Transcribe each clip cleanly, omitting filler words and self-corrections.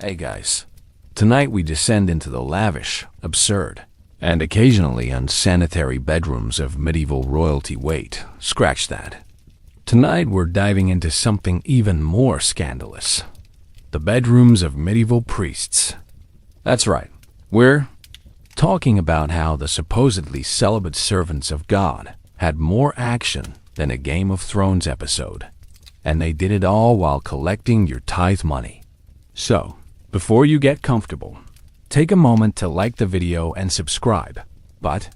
Hey guys, tonight we descend into the lavish, absurd, and occasionally unsanitary bedrooms of medieval royalty. Wait, scratch that. Tonight we're diving into something even more scandalous. The bedrooms of medieval priests. That's right, we're talking about how the supposedly celibate servants of God had more action than a Game of Thrones episode. And they did it all while collecting your tithe money. So, before you get comfortable, take a moment to like the video and subscribe, but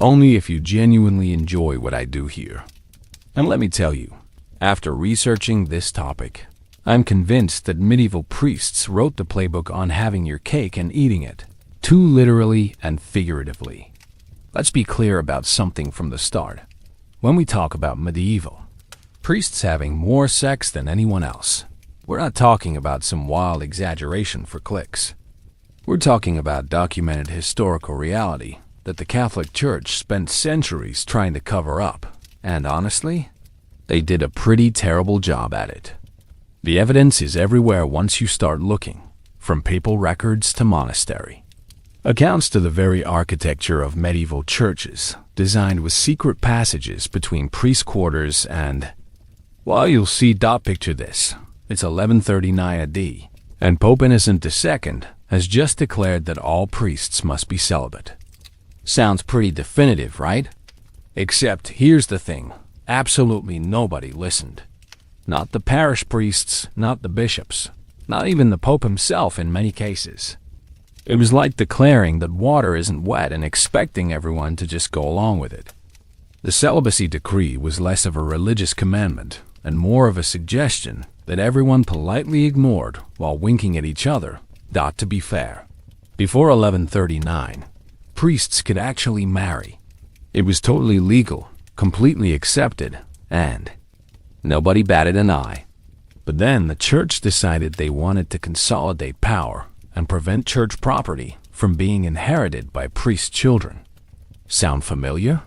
only if you genuinely enjoy what I do here. And let me tell you, after researching this topic, I'm convinced that medieval priests wrote the playbook on having your cake and eating it, too literally and figuratively. Let's be clear about something from the start. When we talk about medieval, priests having more sex than anyone else, we're not talking about some wild exaggeration for clicks. We're talking about documented historical reality that the Catholic Church spent centuries trying to cover up, and honestly, they did a pretty terrible job at it. The evidence is everywhere once you start looking, from papal records to monastery. Accounts to the very architecture of medieval churches, designed with secret passages between priest quarters and, well, you'll see. Picture this. It's 1139 AD, and Pope Innocent II has just declared that all priests must be celibate. Sounds pretty definitive, right? Except here's the thing. Absolutely nobody listened. Not the parish priests, not the bishops, not even the Pope himself in many cases. It was like declaring that water isn't wet and expecting everyone to just go along with it. The celibacy decree was less of a religious commandment and more of a suggestion that everyone politely ignored while winking at each other. To be fair, before 1139, priests could actually marry. It was totally legal, completely accepted, and nobody batted an eye. But then the church decided they wanted to consolidate power and prevent church property from being inherited by priest children. Sound familiar?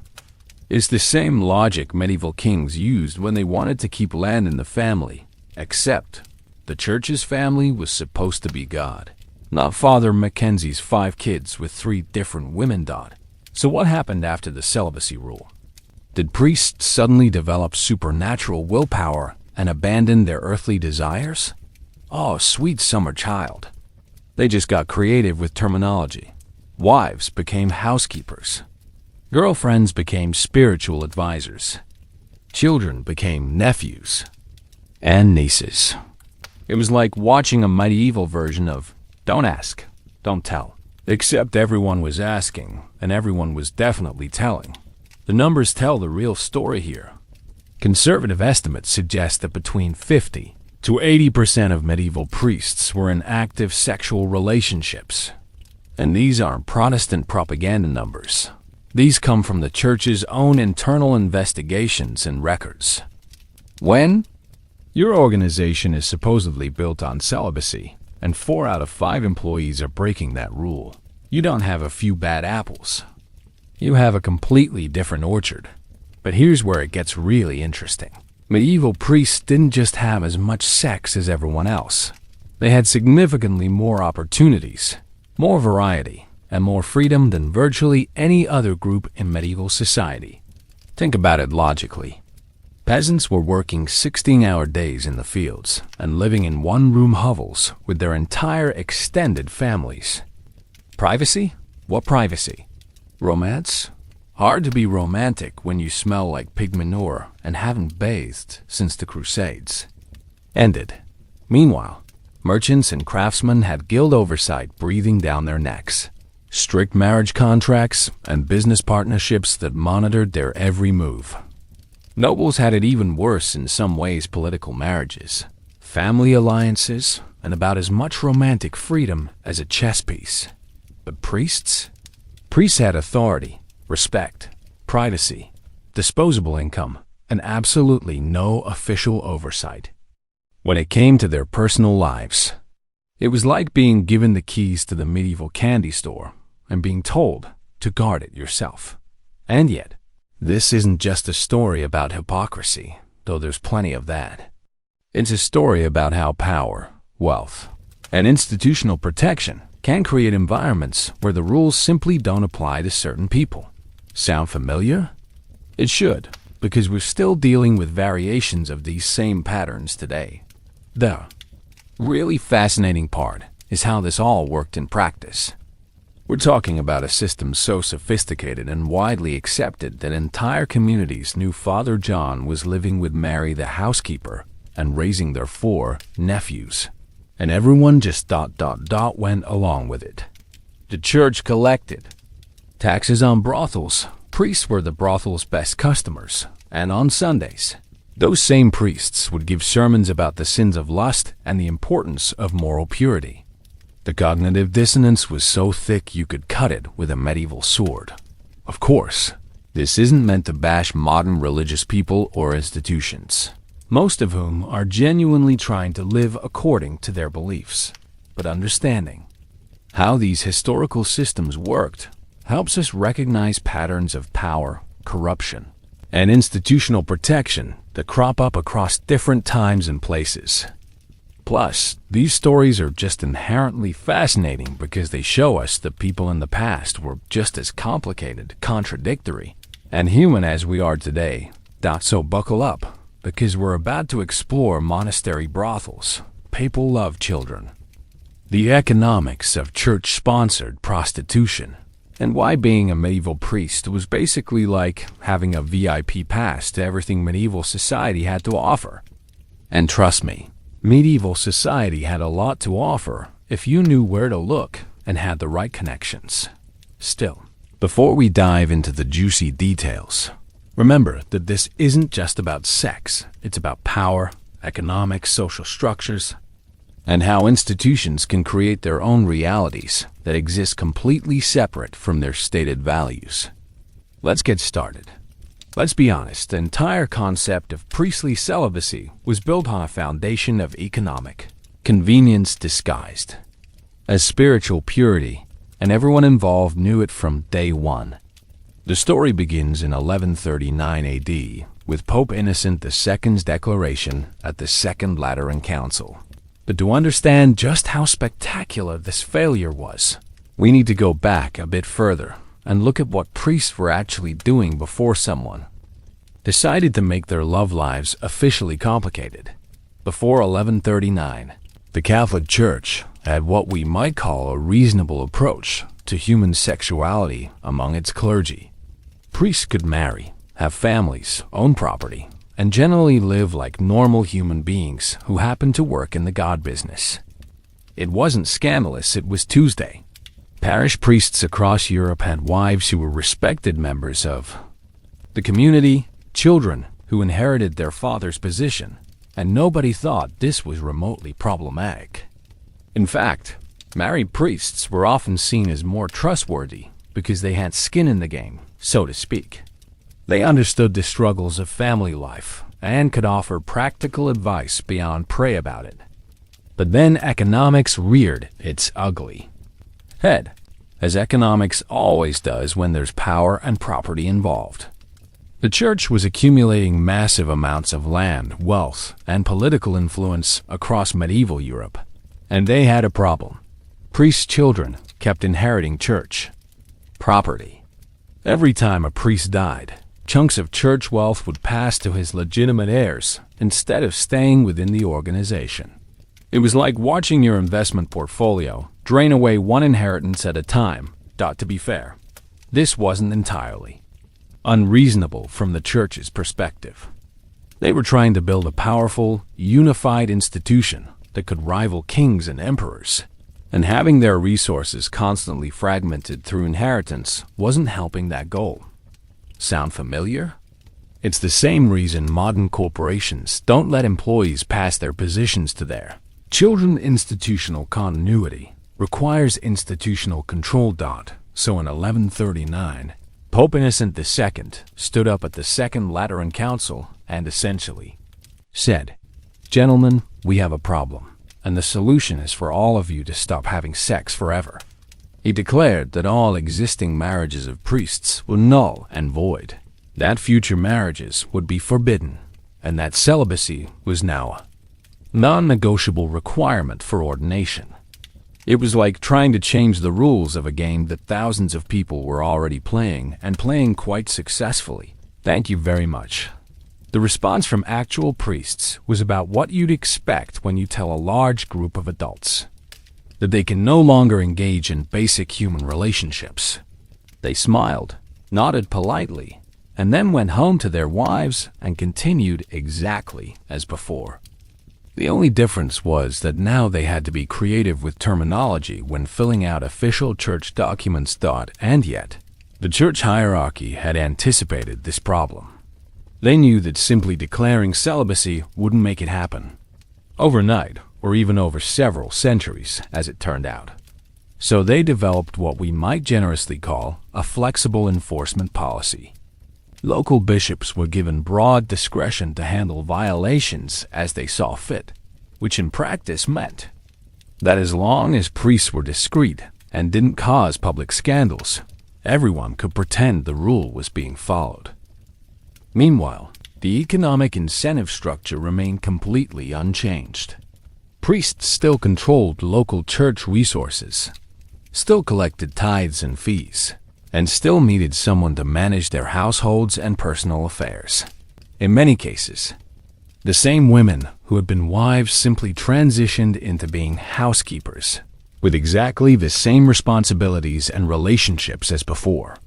It's the same logic medieval kings used when they wanted to keep land in the family, except the church's family was supposed to be God, not Father Mackenzie's 5 kids with 3 different women. So what happened after the celibacy rule? Did priests suddenly develop supernatural willpower and abandon their earthly desires? Oh, sweet summer child. They just got creative with terminology. Wives became housekeepers. Girlfriends became spiritual advisors. Children became nephews and nieces. It was like watching a medieval version of Don't Ask, Don't Tell. Except everyone was asking, and everyone was definitely telling. The numbers tell the real story here. Conservative estimates suggest that between 50 to 80% of medieval priests were in active sexual relationships. And these aren't Protestant propaganda numbers. These come from the church's own internal investigations and records. When your organization is supposedly built on celibacy, and 4 out of 5 employees are breaking that rule, you don't have a few bad apples. You have a completely different orchard. But here's where it gets really interesting. Medieval priests didn't just have as much sex as everyone else. They had significantly more opportunities, more variety, and more freedom than virtually any other group in medieval society. Think about it logically. Peasants were working 16-hour days in the fields and living in one-room hovels with their entire extended families. Privacy? What privacy? Romance? Hard to be romantic when you smell like pig manure and haven't bathed since the Crusades ended. Meanwhile, merchants and craftsmen had guild oversight breathing down their necks, strict marriage contracts, and business partnerships that monitored their every move. Nobles had it even worse in some ways: political marriages, family alliances, and about as much romantic freedom as a chess piece. But priests? Priests had authority, respect, privacy, disposable income, and absolutely no official oversight. When it came to their personal lives, it was like being given the keys to the medieval candy store and being told to guard it yourself. And yet, this isn't just a story about hypocrisy, though there's plenty of that. It's a story about how power, wealth, And institutional protection can create environments where the rules simply don't apply to certain people. Sound familiar? It should, because we're still dealing with variations of these same patterns today. The really fascinating part is how this all worked in practice. We're talking about a system so sophisticated and widely accepted that entire communities knew Father John was living with Mary the housekeeper and raising their 4 nephews. And everyone just went along with it. The church collected taxes on brothels. Priests were the brothel's best customers, and on Sundays, those same priests would give sermons about the sins of lust and the importance of moral purity. The cognitive dissonance was so thick you could cut it with a medieval sword. Of course, this isn't meant to bash modern religious people or institutions, most of whom are genuinely trying to live according to their beliefs. But understanding how these historical systems worked helps us recognize patterns of power, corruption, and institutional protection that crop up across different times and places. Plus, these stories are just inherently fascinating because they show us that people in the past were just as complicated, contradictory, and human as we are today. So buckle up, because we're about to explore monastery brothels, papal love children, the economics of church-sponsored prostitution, and why being a medieval priest was basically like having a VIP pass to everything medieval society had to offer. And trust me, medieval society had a lot to offer if you knew where to look and had the right connections. Still, before we dive into the juicy details, remember that this isn't just about sex. It's about power, economics, social structures, and how institutions can create their own realities that exist completely separate from their stated values. Let's get started. Let's be honest, the entire concept of priestly celibacy was built on a foundation of economic convenience disguised as spiritual purity, and everyone involved knew it from day one. The story begins in 1139 AD with Pope Innocent II's declaration at the Second Lateran Council. But to understand just how spectacular this failure was, we need to go back a bit further and look at what priests were actually doing before someone decided to make their love lives officially complicated. Before 1139, the Catholic Church had what we might call a reasonable approach to human sexuality among its clergy. Priests could marry, have families, own property, and generally live like normal human beings who happened to work in the God business. It wasn't scandalous, it was Tuesday. Parish priests across Europe had wives who were respected members of the community, children who inherited their father's position, and nobody thought this was remotely problematic. In fact, married priests were often seen as more trustworthy because they had skin in the game, so to speak. They understood the struggles of family life and could offer practical advice beyond pray about it. But then economics reared its ugly head, as economics always does when there's power and property involved. The church was accumulating massive amounts of land, wealth, and political influence across medieval Europe, and they had a problem. Priests' children kept inheriting church property. Every time a priest died, chunks of church wealth would pass to his legitimate heirs instead of staying within the organization. It was like watching your investment portfolio drain away one inheritance at a time. To be fair, this wasn't entirely unreasonable from the church's perspective. They were trying to build a powerful, unified institution that could rival kings and emperors, and having their resources constantly fragmented through inheritance wasn't helping that goal. Sound familiar? It's the same reason modern corporations don't let employees pass their positions to their children. Institutional continuity requires institutional control. So in 1139, Pope Innocent II stood up at the Second Lateran Council and essentially said, "Gentlemen, we have a problem, and the solution is for all of you to stop having sex forever." He declared that all existing marriages of priests were null and void, that future marriages would be forbidden, and that celibacy was now a non-negotiable requirement for ordination. It was like trying to change the rules of a game that thousands of people were already playing, and playing quite successfully. Thank you very much. The response from actual priests was about what you'd expect when you tell a large group of adults that they can no longer engage in basic human relationships. They smiled, nodded politely, and then went home to their wives and continued exactly as before. The only difference was that now they had to be creative with terminology when filling out official church documents. And yet, the church hierarchy had anticipated this problem. They knew that simply declaring celibacy wouldn't make it happen overnight, or even over several centuries, as it turned out. So they developed what we might generously call a flexible enforcement policy. Local bishops were given broad discretion to handle violations as they saw fit, which in practice meant that as long as priests were discreet and didn't cause public scandals, everyone could pretend the rule was being followed. Meanwhile, the economic incentive structure remained completely unchanged. Priests still controlled local church resources, still collected tithes and fees, and still needed someone to manage their households and personal affairs. In many cases, the same women who had been wives simply transitioned into being housekeepers, with exactly the same responsibilities and relationships as before.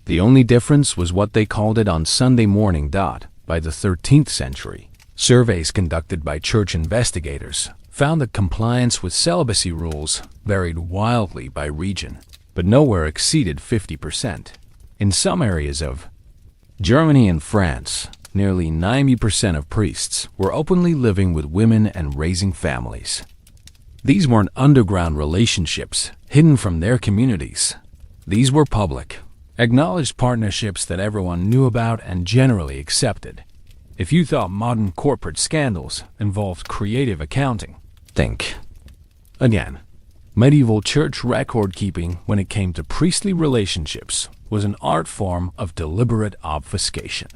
The only difference was what they called it on Sunday morning. By the 13th century, surveys conducted by church investigators found that compliance with celibacy rules varied wildly by region, but nowhere exceeded 50%. In some areas of Germany and France, nearly 90% of priests were openly living with women and raising families. These weren't underground relationships hidden from their communities. These were public, acknowledged partnerships that everyone knew about and generally accepted. If you thought modern corporate scandals involved creative accounting, think again. Medieval church record-keeping when it came to priestly relationships was an art form of deliberate obfuscation.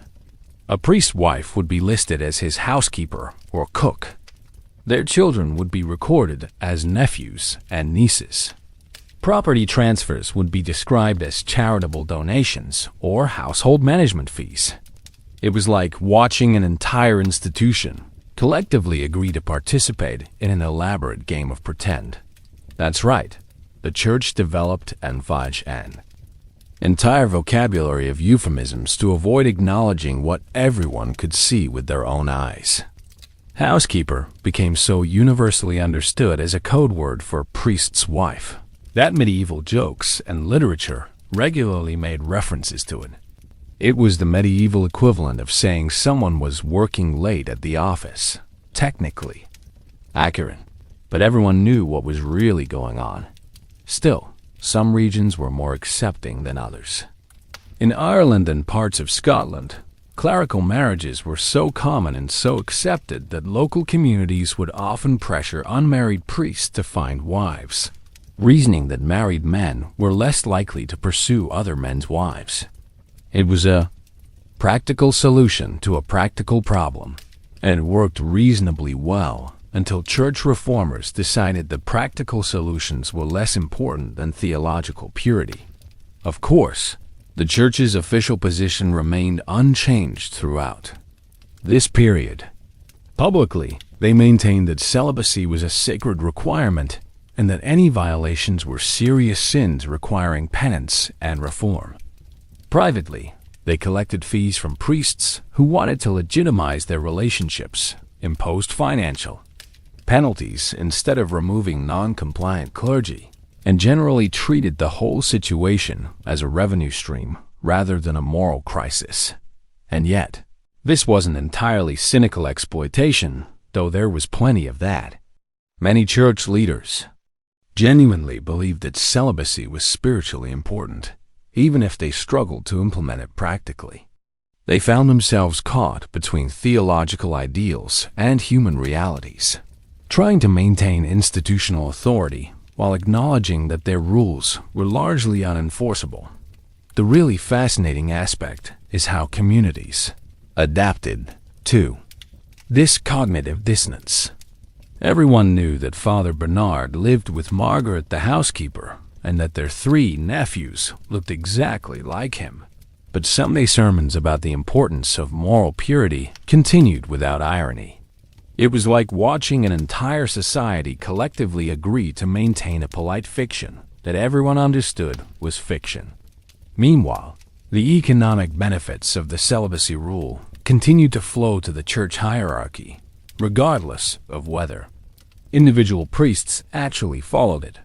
A priest's wife would be listed as his housekeeper or cook. Their children would be recorded as nephews and nieces. Property transfers would be described as charitable donations or household management fees. It was like watching an entire institution collectively agree to participate in an elaborate game of pretend. That's right, the church developed an entire vocabulary of euphemisms to avoid acknowledging what everyone could see with their own eyes. Housekeeper became so universally understood as a code word for priest's wife that medieval jokes and literature regularly made references to it. It was the medieval equivalent of saying someone was working late at the office. Technically accurate, but everyone knew what was really going on. Still, some regions were more accepting than others. In Ireland and parts of Scotland, clerical marriages were so common and so accepted that local communities would often pressure unmarried priests to find wives, reasoning that married men were less likely to pursue other men's wives. It was a practical solution to a practical problem, and worked reasonably well until church reformers decided that practical solutions were less important than theological purity. Of course, the church's official position remained unchanged throughout this period. Publicly, they maintained that celibacy was a sacred requirement and that any violations were serious sins requiring penance and reform. Privately, they collected fees from priests who wanted to legitimize their relationships, imposed financial penalties instead of removing non-compliant clergy, and generally treated the whole situation as a revenue stream rather than a moral crisis. And yet, this wasn't entirely cynical exploitation, though there was plenty of that. Many church leaders genuinely believed that celibacy was spiritually important, even if they struggled to implement it practically. They found themselves caught between theological ideals and human realities, trying to maintain institutional authority while acknowledging that their rules were largely unenforceable. The really fascinating aspect is how communities adapted to this cognitive dissonance. Everyone knew that Father Bernard lived with Margaret the housekeeper, and that their 3 nephews looked exactly like him. But Sunday sermons about the importance of moral purity continued without irony. It was like watching an entire society collectively agree to maintain a polite fiction that everyone understood was fiction. Meanwhile, the economic benefits of the celibacy rule continued to flow to the church hierarchy, regardless of whether individual priests actually followed it.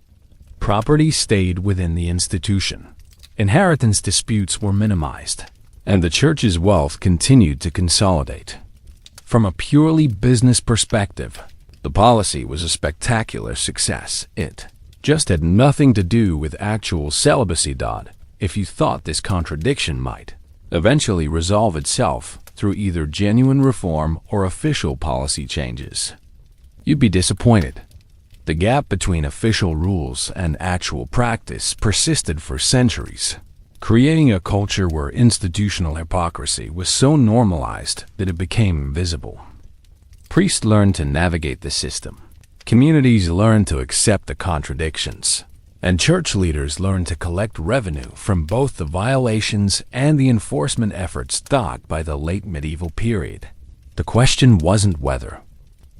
Property stayed within the institution. Inheritance disputes were minimized, and the church's wealth continued to consolidate. From a purely business perspective, the policy was a spectacular success. It just had nothing to do with actual celibacy. If you thought this contradiction might eventually resolve itself through either genuine reform or official policy changes, you'd be disappointed. The gap between official rules and actual practice persisted for centuries, creating a culture where institutional hypocrisy was so normalized that it became invisible. Priests learned to navigate the system. Communities learned to accept the contradictions. And church leaders learned to collect revenue from both the violations and the enforcement efforts stocked by the late medieval period. The question wasn't whether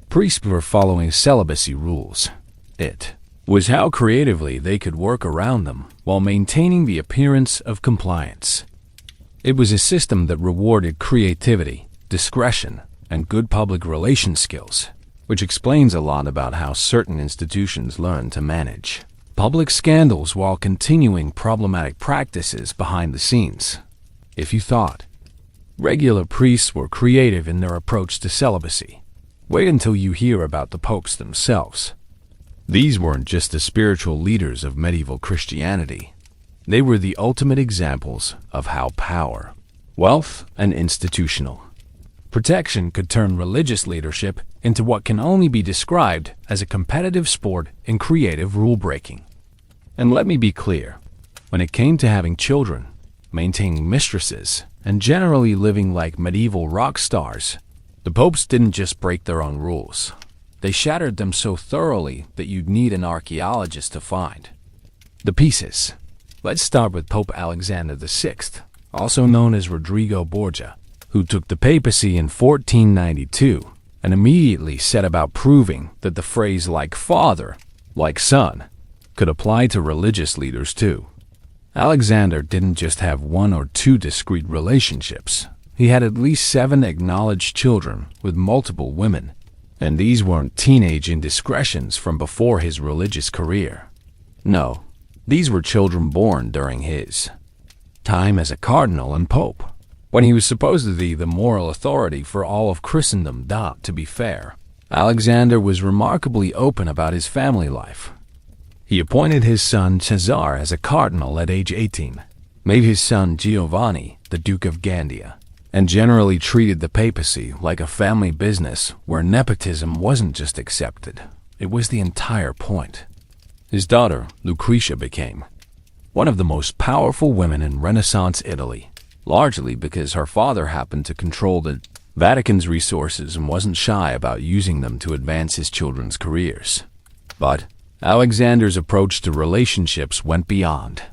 priests were following celibacy rules. It was how creatively they could work around them while maintaining the appearance of compliance. It was a system that rewarded creativity, discretion, and good public relations skills, which explains a lot about how certain institutions learn to manage public scandals while continuing problematic practices behind the scenes. If you thought regular priests were creative in their approach to celibacy, wait until you hear about the popes themselves. These weren't just the spiritual leaders of medieval Christianity. They were the ultimate examples of how power, wealth, and institutional protection could turn religious leadership into what can only be described as a competitive sport in creative rule-breaking. And let me be clear, when it came to having children, maintaining mistresses, and generally living like medieval rock stars, the popes didn't just break their own rules. They shattered them so thoroughly that you'd need an archaeologist to find the pieces. Let's start with Pope Alexander VI, also known as Rodrigo Borgia, who took the papacy in 1492 and immediately set about proving that the phrase "like father, like son" could apply to religious leaders too. Alexander didn't just have 1 or 2 discrete relationships. He had at least 7 acknowledged children with multiple women, and these weren't teenage indiscretions from before his religious career. No, these were children born during his time as a cardinal and pope, when he was supposed to be the moral authority for all of Christendom. To be fair, Alexander was remarkably open about his family life. He appointed his son Cesar as a cardinal at age 18, made his son Giovanni the Duke of Gandia, and generally treated the papacy like a family business where nepotism wasn't just accepted, it was the entire point. His daughter, Lucretia, became one of the most powerful women in Renaissance Italy, largely because her father happened to control the Vatican's resources and wasn't shy about using them to advance his children's careers. But Alexander's approach to relationships went beyond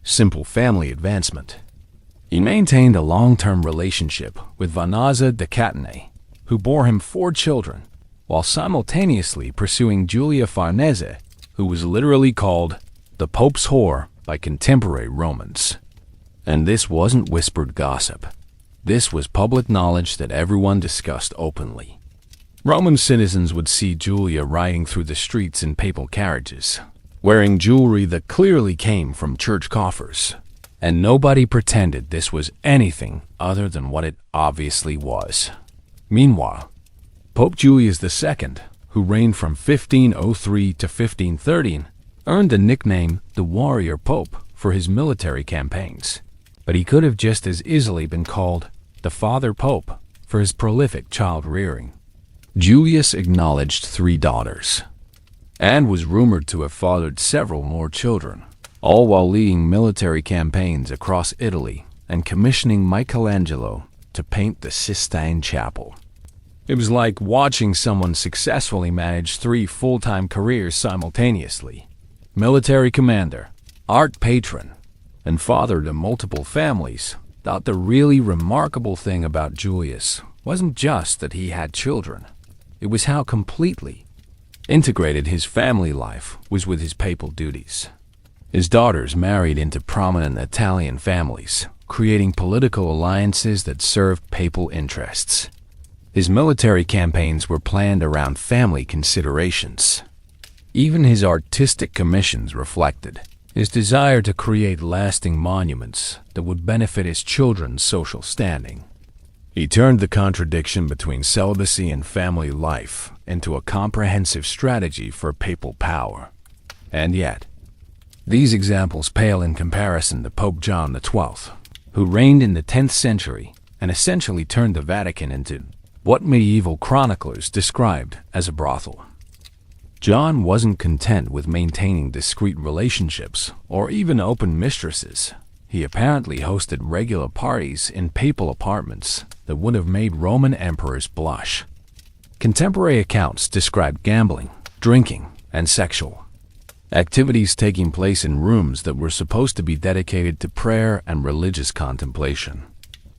simple family advancement. He maintained a long-term relationship with Vanazza de Catanei, who bore him 4 children, while simultaneously pursuing Julia Farnese, who was literally called the Pope's whore by contemporary Romans. And this wasn't whispered gossip. This was public knowledge that everyone discussed openly. Roman citizens would see Julia riding through the streets in papal carriages, wearing jewelry that clearly came from church coffers, and nobody pretended this was anything other than what it obviously was. Meanwhile, Pope Julius II, who reigned from 1503 to 1513, earned the nickname the Warrior Pope for his military campaigns, but he could have just as easily been called the Father Pope for his prolific child-rearing. Julius acknowledged 3 daughters, and was rumored to have fathered several more children, all while leading military campaigns across Italy and commissioning Michelangelo to paint the Sistine Chapel. It was like watching someone successfully manage 3 full-time careers simultaneously. Military commander, art patron, and father to multiple families. Thought the really remarkable thing about Julius wasn't just that he had children. It was how completely integrated his family life was with his papal duties. His daughters married into prominent Italian families, creating political alliances that served papal interests. His military campaigns were planned around family considerations. Even his artistic commissions reflected his desire to create lasting monuments that would benefit his children's social standing. He turned the contradiction between celibacy and family life into a comprehensive strategy for papal power. And yet, these examples pale in comparison to Pope John XII, who reigned in the 10th century and essentially turned the Vatican into what medieval chroniclers described as a brothel. John wasn't content with maintaining discreet relationships or even open mistresses. He apparently hosted regular parties in papal apartments that would have made Roman emperors blush. Contemporary accounts describe gambling, drinking, and sexual activities taking place in rooms that were supposed to be dedicated to prayer and religious contemplation.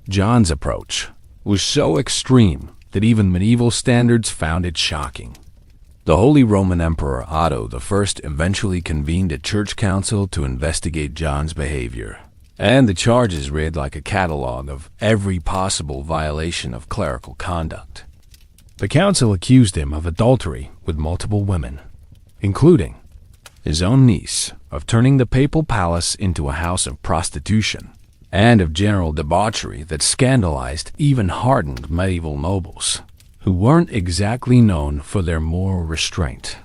John's approach was so extreme that even medieval standards found it shocking. The Holy Roman Emperor Otto I eventually convened a church council to investigate John's behavior, and the charges read like a catalog of every possible violation of clerical conduct. The council accused him of adultery with multiple women, including his own niece, of turning the papal palace into a house of prostitution, and of general debauchery that scandalized even hardened medieval nobles, who weren't exactly known for their moral restraint.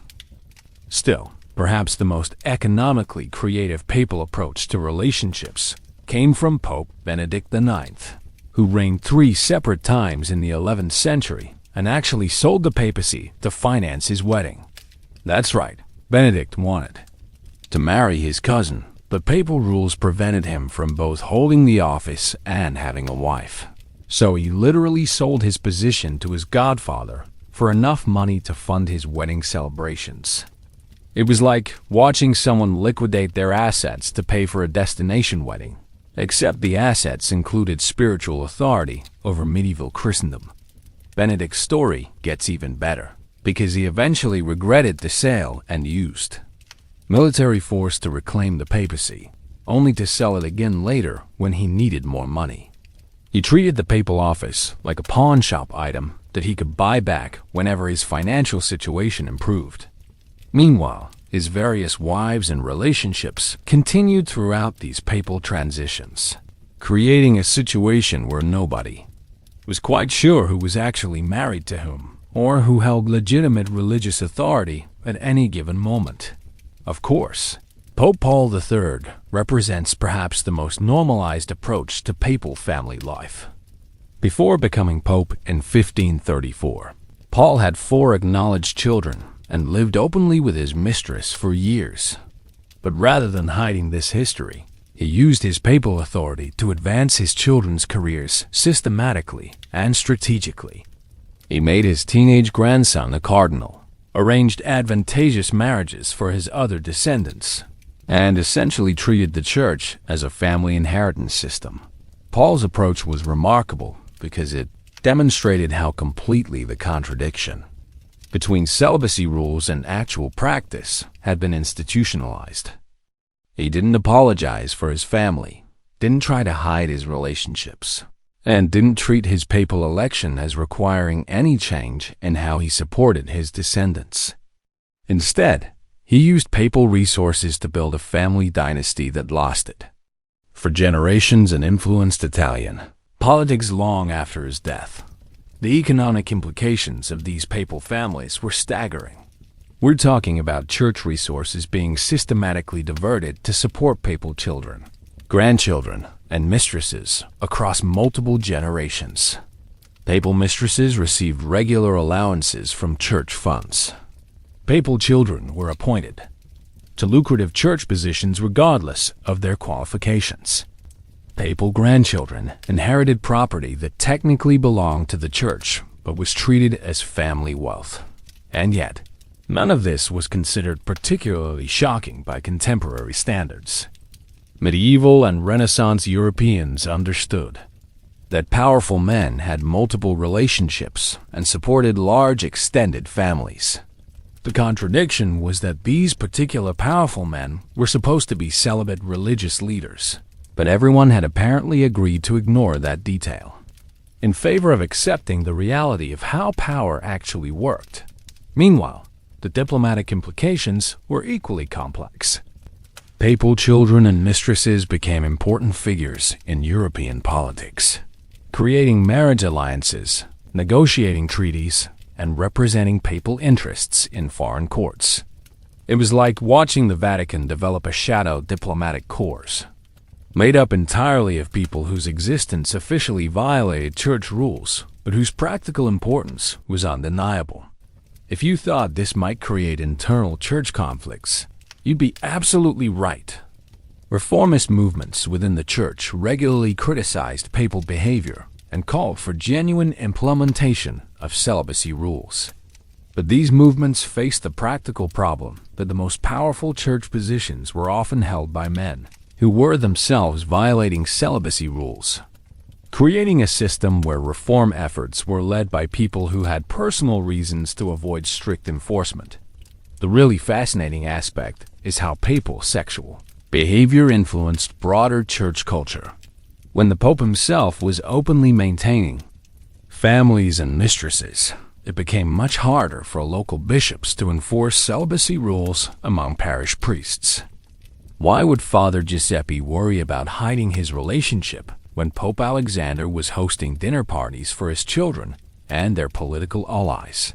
Still, perhaps the most economically creative papal approach to relationships came from Pope Benedict IX, who reigned 3 separate times in the 11th century and actually sold the papacy to finance his wedding. That's right, Benedict wanted to marry his cousin, but papal rules prevented him from both holding the office and having a wife. So he literally sold his position to his godfather for enough money to fund his wedding celebrations. It was like watching someone liquidate their assets to pay for a destination wedding, except the assets included spiritual authority over medieval Christendom. Benedict's story gets even better, because he eventually regretted the sale and used military force to reclaim the papacy, only to sell it again later when he needed more money. He treated the papal office like a pawn shop item that he could buy back whenever his financial situation improved. Meanwhile, his various wives and relationships continued throughout these papal transitions, creating a situation where nobody was quite sure who was actually married to whom, or who held legitimate religious authority at any given moment. Of course, Pope Paul III represents perhaps the most normalized approach to papal family life. Before becoming pope in 1534, Paul had 4 acknowledged children and lived openly with his mistress for years. But rather than hiding this history, he used his papal authority to advance his children's careers systematically and strategically. He made his teenage grandson a cardinal, arranged advantageous marriages for his other descendants, and essentially treated the church as a family inheritance system. Paul's approach was remarkable because it demonstrated how completely the contradiction between celibacy rules and actual practice had been institutionalized. He didn't apologize for his family, didn't try to hide his relationships, and didn't treat his papal election as requiring any change in how he supported his descendants. Instead, he used papal resources to build a family dynasty that lasted for generations and influenced Italian politics long after his death. The economic implications of these papal families were staggering. We're talking about church resources being systematically diverted to support papal children, grandchildren, and mistresses across multiple generations. Papal mistresses received regular allowances from church funds. Papal children were appointed to lucrative church positions regardless of their qualifications. Papal grandchildren inherited property that technically belonged to the church but was treated as family wealth. And yet, none of this was considered particularly shocking by contemporary standards. Medieval and Renaissance Europeans understood that powerful men had multiple relationships and supported large extended families. The contradiction was that these particular powerful men were supposed to be celibate religious leaders, but everyone had apparently agreed to ignore that detail, in favor of accepting the reality of how power actually worked. Meanwhile, the diplomatic implications were equally complex. Papal children and mistresses became important figures in European politics, creating marriage alliances, negotiating treaties, and representing papal interests in foreign courts. It was like watching the Vatican develop a shadow diplomatic corps, made up entirely of people whose existence officially violated church rules, but whose practical importance was undeniable. If you thought this might create internal church conflicts, you'd be absolutely right. Reformist movements within the church regularly criticized papal behavior and called for genuine implementation of celibacy rules. But these movements faced the practical problem that the most powerful church positions were often held by men who were themselves violating celibacy rules. Creating a system where reform efforts were led by people who had personal reasons to avoid strict enforcement. The really fascinating aspect is how papal sexual behavior influenced broader church culture. When the Pope himself was openly maintaining families and mistresses, it became much harder for local bishops to enforce celibacy rules among parish priests. Why would Father Giuseppe worry about hiding his relationship when Pope Alexander was hosting dinner parties for his children and their political allies?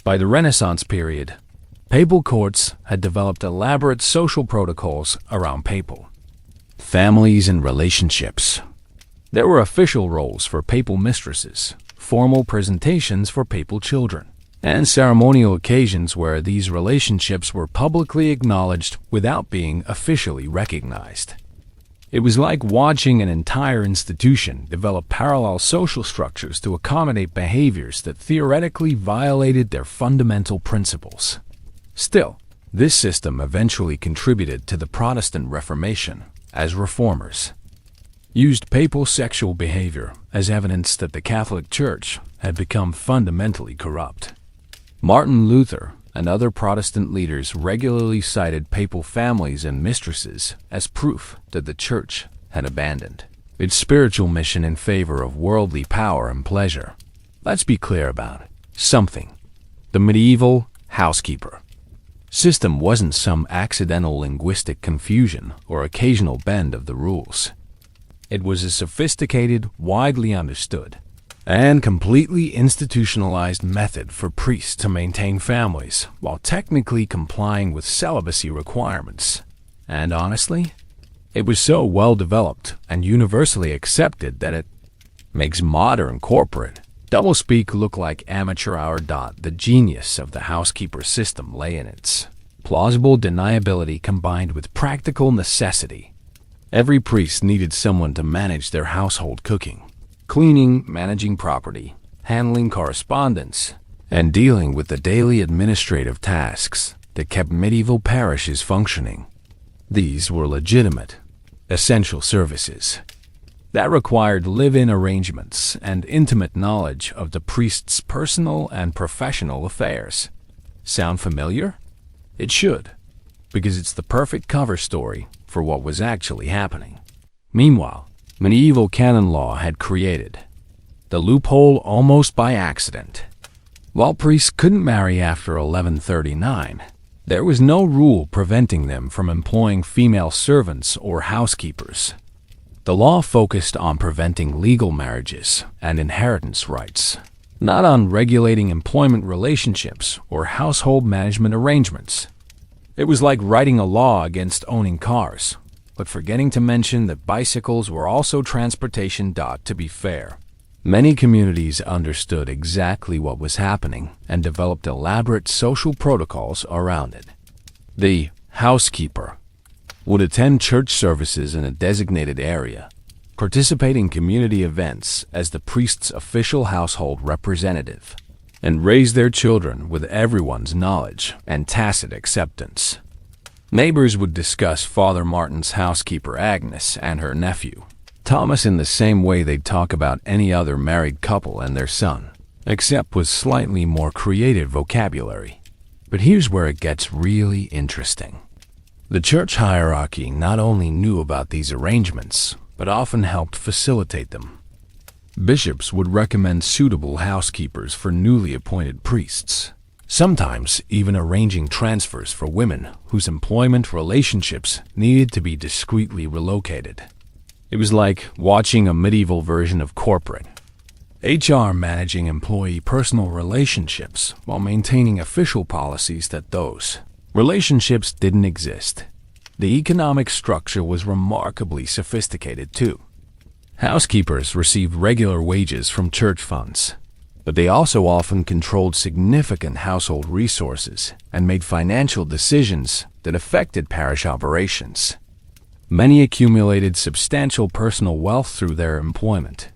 By the Renaissance period, papal courts had developed elaborate social protocols around papal families and relationships. There were official roles for papal mistresses, formal presentations for papal children, and ceremonial occasions where these relationships were publicly acknowledged without being officially recognized. It was like watching an entire institution develop parallel social structures to accommodate behaviors that theoretically violated their fundamental principles. Still, this system eventually contributed to the Protestant Reformation, as reformers used papal sexual behavior as evidence that the Catholic Church had become fundamentally corrupt. Martin Luther and other Protestant leaders regularly cited papal families and mistresses as proof that the Church had abandoned its spiritual mission in favor of worldly power and pleasure. Let's be clear about something. The medieval housekeeper system wasn't some accidental linguistic confusion or occasional bend of the rules. It was a sophisticated, widely understood, and completely institutionalized method for priests to maintain families while technically complying with celibacy requirements. And honestly, it was so well developed and universally accepted that it makes modern corporate doublespeak look like amateur hour. The genius of the housekeeper system lay in its plausible deniability combined with practical necessity. Every priest needed someone to manage their household cooking, cleaning, managing property, handling correspondence, and dealing with the daily administrative tasks that kept medieval parishes functioning. These were legitimate, essential services that required live-in arrangements and intimate knowledge of the priest's personal and professional affairs. Sound familiar? It should, because it's the perfect cover story for what was actually happening. Meanwhile, medieval canon law had created the loophole almost by accident. While priests couldn't marry after 1139, there was no rule preventing them from employing female servants or housekeepers. The law focused on preventing legal marriages and inheritance rights, not on regulating employment relationships or household management arrangements. It was like writing a law against owning cars, but forgetting to mention that bicycles were also transportation. To be fair, many communities understood exactly what was happening and developed elaborate social protocols around it. The housekeeper would attend church services in a designated area, participate in community events as the priest's official household representative, and raise their children with everyone's knowledge and tacit acceptance. Neighbors would discuss Father Martin's housekeeper Agnes and her nephew, Thomas, in the same way they'd talk about any other married couple and their son, except with slightly more creative vocabulary. But here's where it gets really interesting. The church hierarchy not only knew about these arrangements, but often helped facilitate them. Bishops would recommend suitable housekeepers for newly appointed priests, sometimes even arranging transfers for women whose employment relationships needed to be discreetly relocated. It was like watching a medieval version of corporate HR managing employee personal relationships while maintaining official policies that those relationships didn't exist. The economic structure was remarkably sophisticated too. Housekeepers received regular wages from church funds, but they also often controlled significant household resources and made financial decisions that affected parish operations. Many accumulated substantial personal wealth through their employment,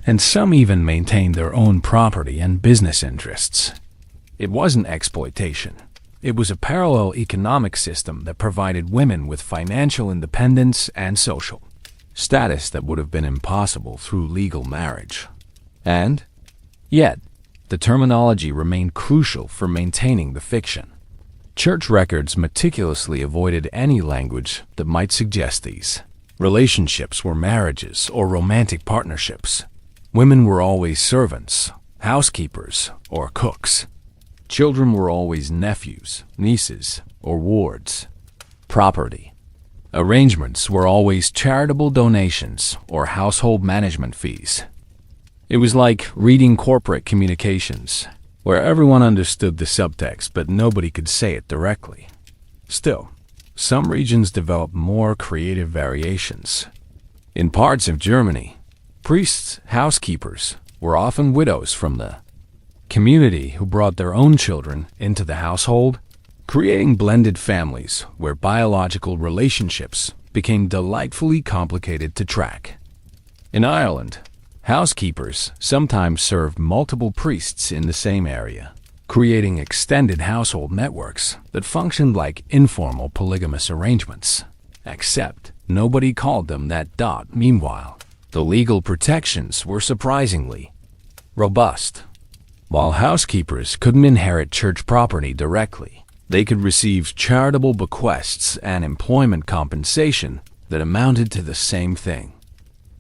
and some even maintained their own property and business interests. It wasn't exploitation. It was a parallel economic system that provided women with financial independence and social status that would have been impossible through legal marriage. And yet, the terminology remained crucial for maintaining the fiction. Church records meticulously avoided any language that might suggest these relationships were marriages or romantic partnerships. Women were always servants, housekeepers, or cooks. Children were always nephews, nieces, or wards. Property arrangements were always charitable donations or household management fees. It was like reading corporate communications, where everyone understood the subtext but nobody could say it directly. Still, some regions developed more creative variations. In parts of Germany, priests, housekeepers, were often widows from the community who brought their own children into the household, creating blended families where biological relationships became delightfully complicated to track. In Ireland, housekeepers sometimes served multiple priests in the same area, creating extended household networks that functioned like informal polygamous arrangements, except nobody called them that. Meanwhile, the legal protections were surprisingly robust. While housekeepers couldn't inherit church property directly, they could receive charitable bequests and employment compensation that amounted to the same thing.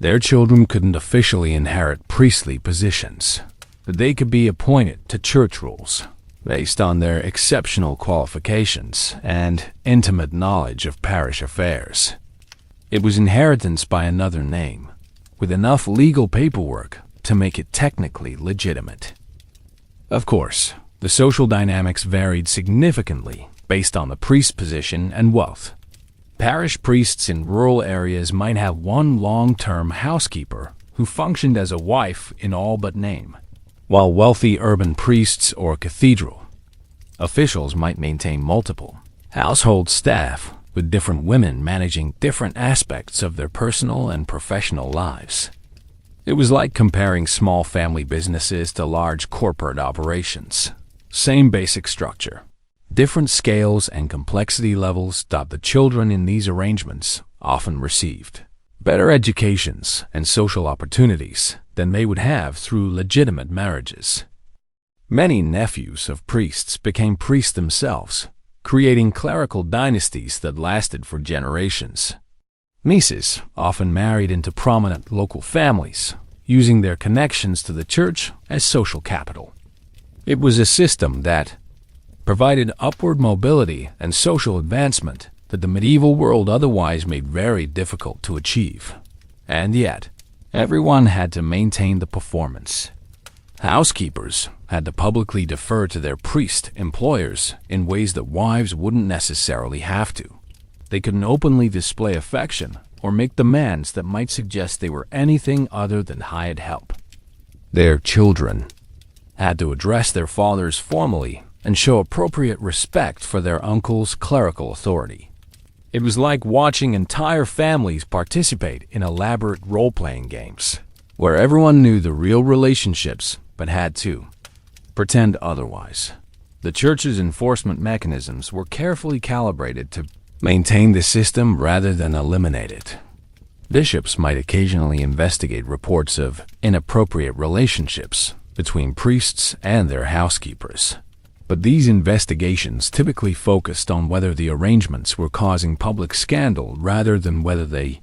Their children couldn't officially inherit priestly positions, but they could be appointed to church roles based on their exceptional qualifications and intimate knowledge of parish affairs. It was inheritance by another name, with enough legal paperwork to make it technically legitimate. Of course, the social dynamics varied significantly based on the priest's position and wealth. Parish priests in rural areas might have one long-term housekeeper who functioned as a wife in all but name, while wealthy urban priests or cathedral officials might maintain multiple household staff with different women managing different aspects of their personal and professional lives. It was like comparing small family businesses to large corporate operations. Same basic structure, different scales and complexity levels that the children in these arrangements often received. Better educations and social opportunities than they would have through legitimate marriages. Many nephews of priests became priests themselves, creating clerical dynasties that lasted for generations. Nieces often married into prominent local families, using their connections to the church as social capital. It was a system that provided upward mobility and social advancement that the medieval world otherwise made very difficult to achieve. And yet, everyone had to maintain the performance. Housekeepers had to publicly defer to their priest employers in ways that wives wouldn't necessarily have to. They couldn't openly display affection or make demands that might suggest they were anything other than hired help. Their children had to address their fathers formally and show appropriate respect for their uncle's clerical authority. It was like watching entire families participate in elaborate role-playing games, where everyone knew the real relationships but had to pretend otherwise. The church's enforcement mechanisms were carefully calibrated to maintain the system rather than eliminate it. Bishops might occasionally investigate reports of inappropriate relationships between priests and their housekeepers, but these investigations typically focused on whether the arrangements were causing public scandal rather than whether they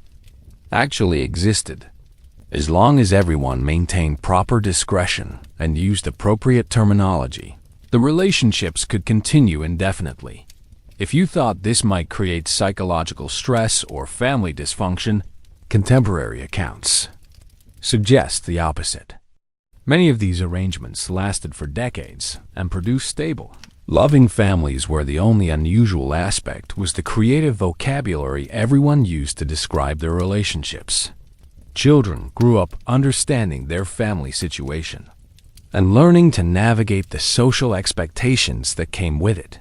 actually existed. As long as everyone maintained proper discretion and used appropriate terminology, the relationships could continue indefinitely. If you thought this might create psychological stress or family dysfunction, contemporary accounts suggest the opposite. Many of these arrangements lasted for decades and produced stable, loving families where the only unusual aspect was the creative vocabulary everyone used to describe their relationships. Children grew up understanding their family situation and learning to navigate the social expectations that came with it.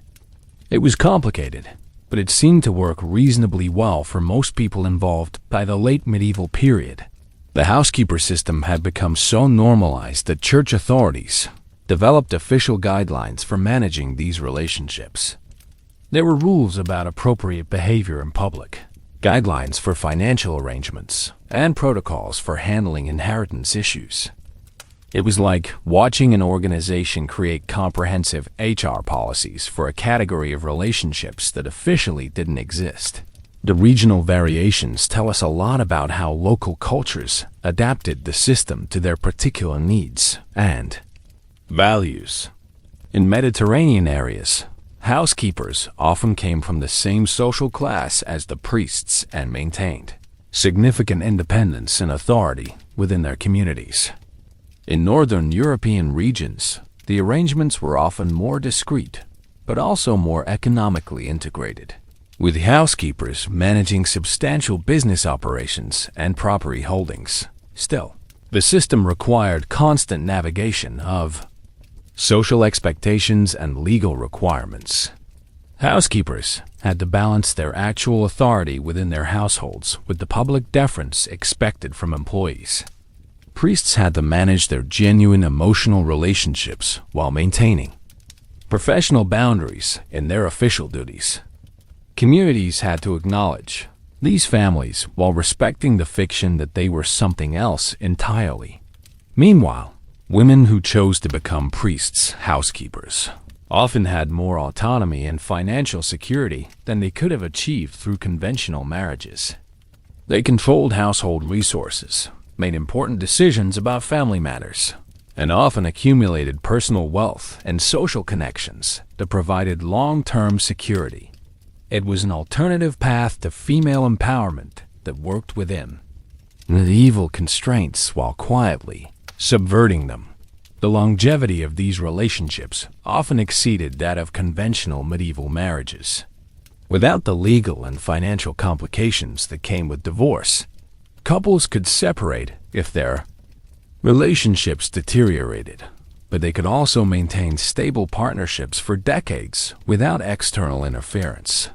It was complicated, but it seemed to work reasonably well for most people involved by the late medieval period. The housekeeper system had become so normalized that church authorities developed official guidelines for managing these relationships. There were rules about appropriate behavior in public, guidelines for financial arrangements, and protocols for handling inheritance issues. It was like watching an organization create comprehensive HR policies for a category of relationships that officially didn't exist. The regional variations tell us a lot about how local cultures adapted the system to their particular needs and values. In Mediterranean areas, housekeepers often came from the same social class as the priests and maintained significant independence and authority within their communities. In northern European regions, the arrangements were often more discreet, but also more economically integrated, with housekeepers managing substantial business operations and property holdings. Still, the system required constant navigation of social expectations and legal requirements. Housekeepers had to balance their actual authority within their households with the public deference expected from employees. Priests had to manage their genuine emotional relationships while maintaining professional boundaries in their official duties. Communities had to acknowledge these families while respecting the fiction that they were something else entirely. Meanwhile, women who chose to become priests, housekeepers, often had more autonomy and financial security than they could have achieved through conventional marriages. They controlled household resources, made important decisions about family matters, and often accumulated personal wealth and social connections that provided long-term security. It was an alternative path to female empowerment that worked within medieval constraints while quietly subverting them. The longevity of these relationships often exceeded that of conventional medieval marriages. Without the legal and financial complications that came with divorce, couples could separate if their relationships deteriorated, but they could also maintain stable partnerships for decades without external interference.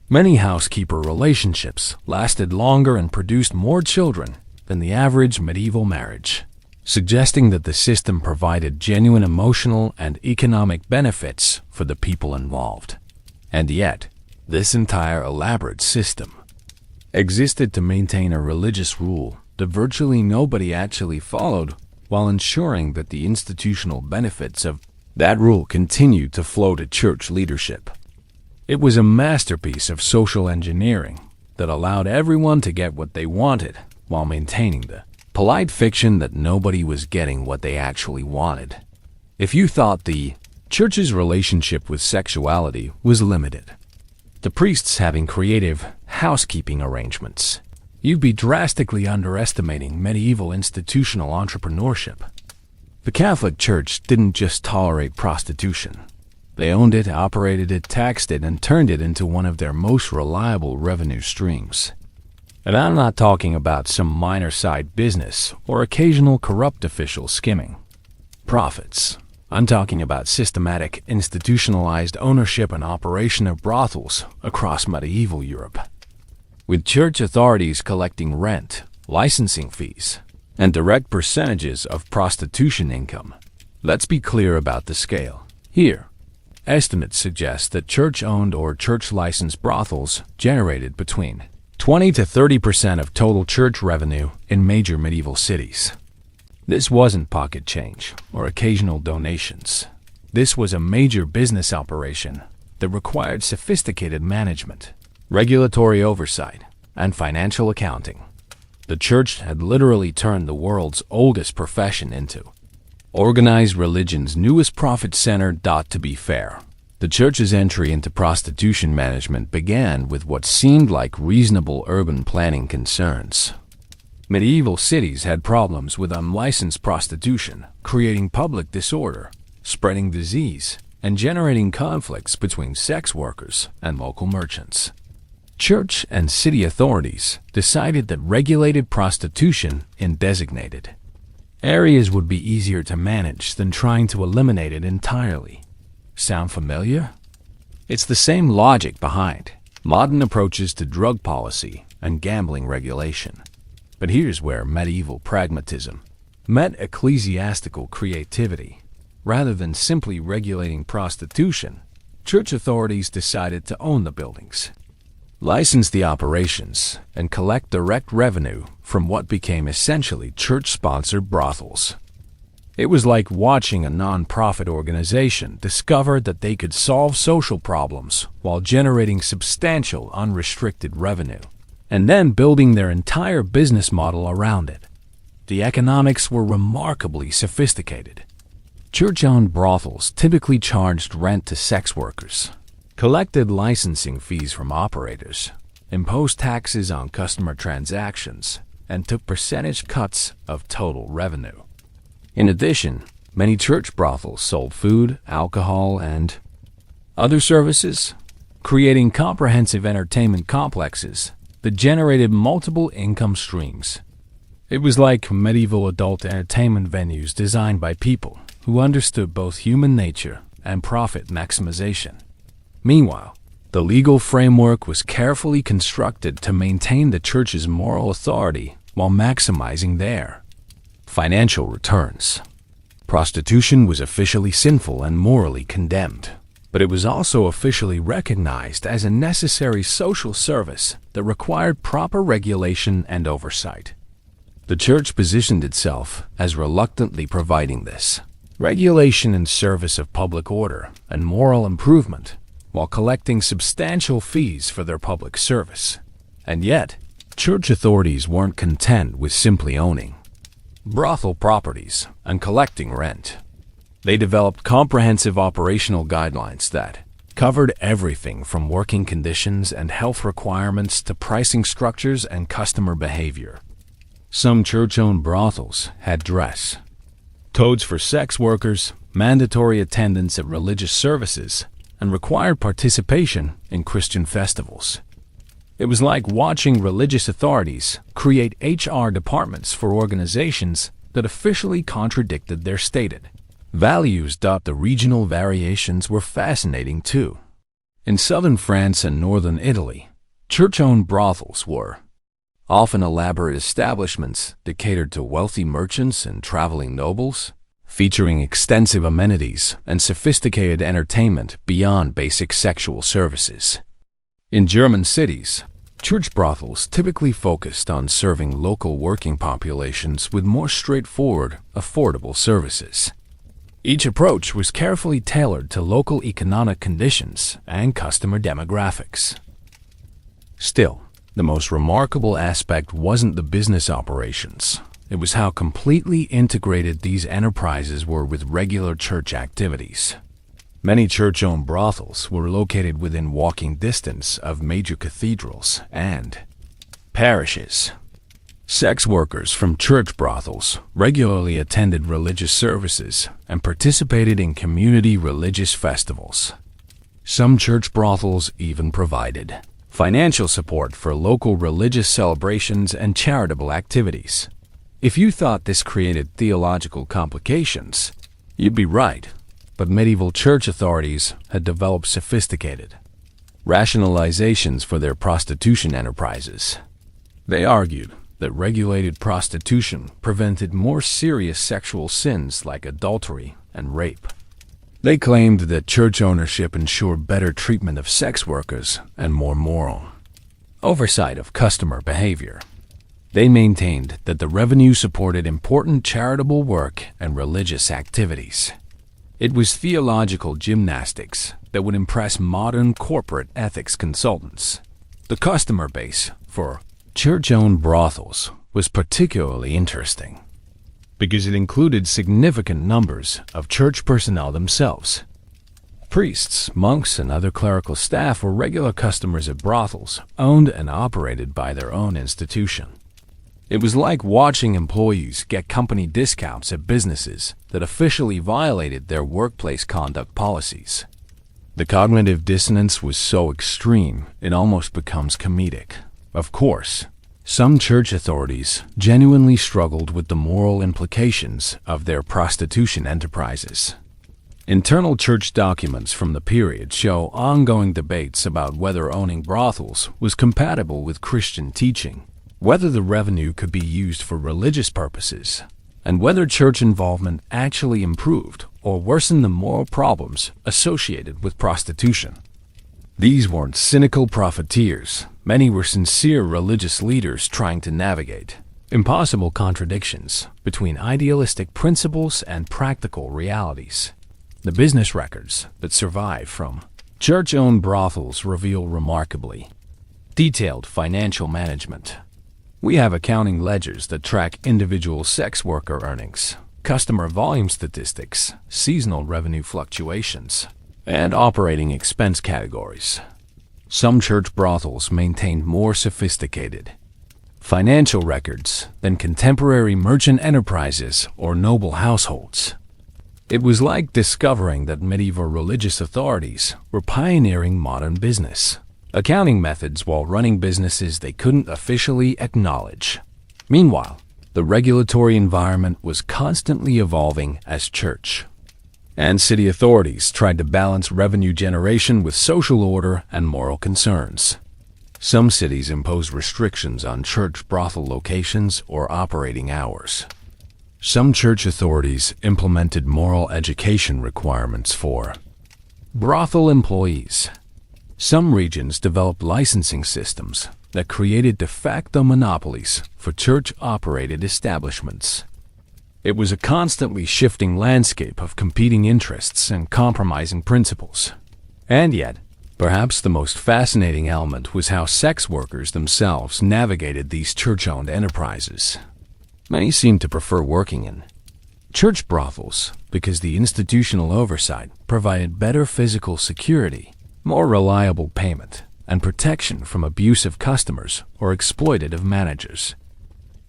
Many housekeeper relationships lasted longer and produced more children than the average medieval marriage, suggesting that the system provided genuine emotional and economic benefits for the people involved. And yet, this entire elaborate system existed to maintain a religious rule that virtually nobody actually followed, while ensuring that the institutional benefits of that rule continued to flow to church leadership. It was a masterpiece of social engineering that allowed everyone to get what they wanted while maintaining the polite fiction that nobody was getting what they actually wanted. If you thought the church's relationship with sexuality was limited, the priests having creative housekeeping arrangements, you'd be drastically underestimating medieval institutional entrepreneurship. The Catholic Church didn't just tolerate prostitution. They owned it, operated it, taxed it, and turned it into one of their most reliable revenue streams. And I'm not talking about some minor side business or occasional corrupt official skimming profits. I'm talking about systematic, institutionalized ownership and operation of brothels across medieval Europe, with church authorities collecting rent, licensing fees, and direct percentages of prostitution income. Let's be clear about the scale. Here, estimates suggest that church-owned or church-licensed brothels generated between 20 to 30% of total church revenue in major medieval cities. This wasn't pocket change or occasional donations. This was a major business operation that required sophisticated management, regulatory oversight, and financial accounting. The church had literally turned the world's oldest profession into organized religion's newest profit center. To be fair, the church's entry into prostitution management began with what seemed like reasonable urban planning concerns. Medieval cities had problems with unlicensed prostitution, creating public disorder, spreading disease, and generating conflicts between sex workers and local merchants. Church and city authorities decided that regulated prostitution in designated areas would be easier to manage than trying to eliminate it entirely. Sound familiar? It's the same logic behind modern approaches to drug policy and gambling regulation. But here's where medieval pragmatism met ecclesiastical creativity. Rather than simply regulating prostitution, church authorities decided to own the buildings, license the operations, and collect direct revenue from what became essentially church-sponsored brothels. It was like watching a non-profit organization discover that they could solve social problems while generating substantial unrestricted revenue, and then building their entire business model around it. The economics were remarkably sophisticated. Church-owned brothels typically charged rent to sex workers, collected licensing fees from operators, imposed taxes on customer transactions, and took percentage cuts of total revenue. In addition, many church brothels sold food, alcohol, and other services, creating comprehensive entertainment complexes that generated multiple income streams. It was like medieval adult entertainment venues designed by people who understood both human nature and profit maximization. Meanwhile, the legal framework was carefully constructed to maintain the church's moral authority while maximizing their financial returns. Prostitution was officially sinful and morally condemned, but it was also officially recognized as a necessary social service that required proper regulation and oversight. The church positioned itself as reluctantly providing this regulation in service of public order and moral improvement, while collecting substantial fees for their public service. And yet, church authorities weren't content with simply owning brothel properties and collecting rent. They developed comprehensive operational guidelines that covered everything from working conditions and health requirements to pricing structures and customer behavior. Some church-owned brothels had dress codes for sex workers, mandatory attendance at religious services, and required participation in Christian festivals. It was like watching religious authorities create HR departments for organizations that officially contradicted their stated values. The regional variations were fascinating too. In southern France and northern Italy, church-owned brothels were often elaborate establishments that catered to wealthy merchants and traveling nobles, featuring extensive amenities and sophisticated entertainment beyond basic sexual services. In German cities, church brothels typically focused on serving local working populations with more straightforward, affordable services. Each approach was carefully tailored to local economic conditions and customer demographics. Still, the most remarkable aspect wasn't the business operations. It was how completely integrated these enterprises were with regular church activities. Many church-owned brothels were located within walking distance of major cathedrals and parishes. Sex workers from church brothels regularly attended religious services and participated in community religious festivals. Some church brothels even provided financial support for local religious celebrations and charitable activities. If you thought this created theological complications, you'd be right. but medieval church authorities had developed sophisticated rationalizations for their prostitution enterprises. They argued that regulated prostitution prevented more serious sexual sins like adultery and rape. They claimed that church ownership ensured better treatment of sex workers and more moral oversight of customer behavior. They maintained that the revenue supported important charitable work and religious activities. It was theological gymnastics that would impress modern corporate ethics consultants. The customer base for church-owned brothels was particularly interesting because it included significant numbers of church personnel themselves. Priests, monks, and other clerical staff were regular customers at brothels owned and operated by their own institution. It was like watching employees get company discounts at businesses that officially violated their workplace conduct policies. The cognitive dissonance was so extreme, it almost becomes comedic. Of course, some church authorities genuinely struggled with the moral implications of their prostitution enterprises. Internal church documents from the period show ongoing debates about whether owning brothels was compatible with Christian teaching, whether the revenue could be used for religious purposes, and whether church involvement actually improved or worsened the moral problems associated with prostitution. These weren't cynical profiteers. Many were sincere religious leaders trying to navigate impossible contradictions between idealistic principles and practical realities. The business records that survive from church-owned brothels reveal remarkably detailed financial management. We have accounting ledgers that track individual sex worker earnings, customer volume statistics, seasonal revenue fluctuations, and operating expense categories. Some church brothels maintained more sophisticated financial records than contemporary merchant enterprises or noble households. It was like discovering that medieval religious authorities were pioneering modern business accounting methods while running businesses they couldn't officially acknowledge. Meanwhile, the regulatory environment was constantly evolving as church and city authorities tried to balance revenue generation with social order and moral concerns. Some cities imposed restrictions on church brothel locations or operating hours. Some church authorities implemented moral education requirements for brothel employees. Some regions developed licensing systems that created de facto monopolies for church-operated establishments. It was a constantly shifting landscape of competing interests and compromising principles. And yet, perhaps the most fascinating element was how sex workers themselves navigated these church-owned enterprises. Many seemed to prefer working in church brothels because the institutional oversight provided better physical security, more reliable payment, and protection from abusive customers or exploitative managers.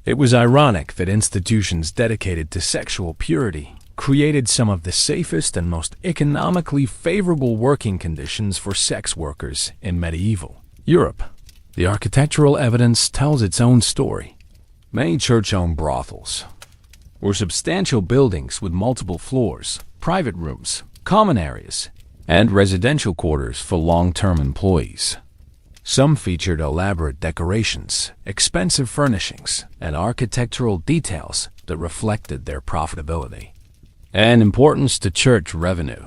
It was ironic that institutions dedicated to sexual purity created some of the safest and most economically favorable working conditions for sex workers in medieval Europe. The architectural evidence tells its own story. Many church-owned brothels were substantial buildings with multiple floors, private rooms, common areas, and residential quarters for long-term employees. Some featured elaborate decorations, expensive furnishings, and architectural details that reflected their profitability and importance to church revenue.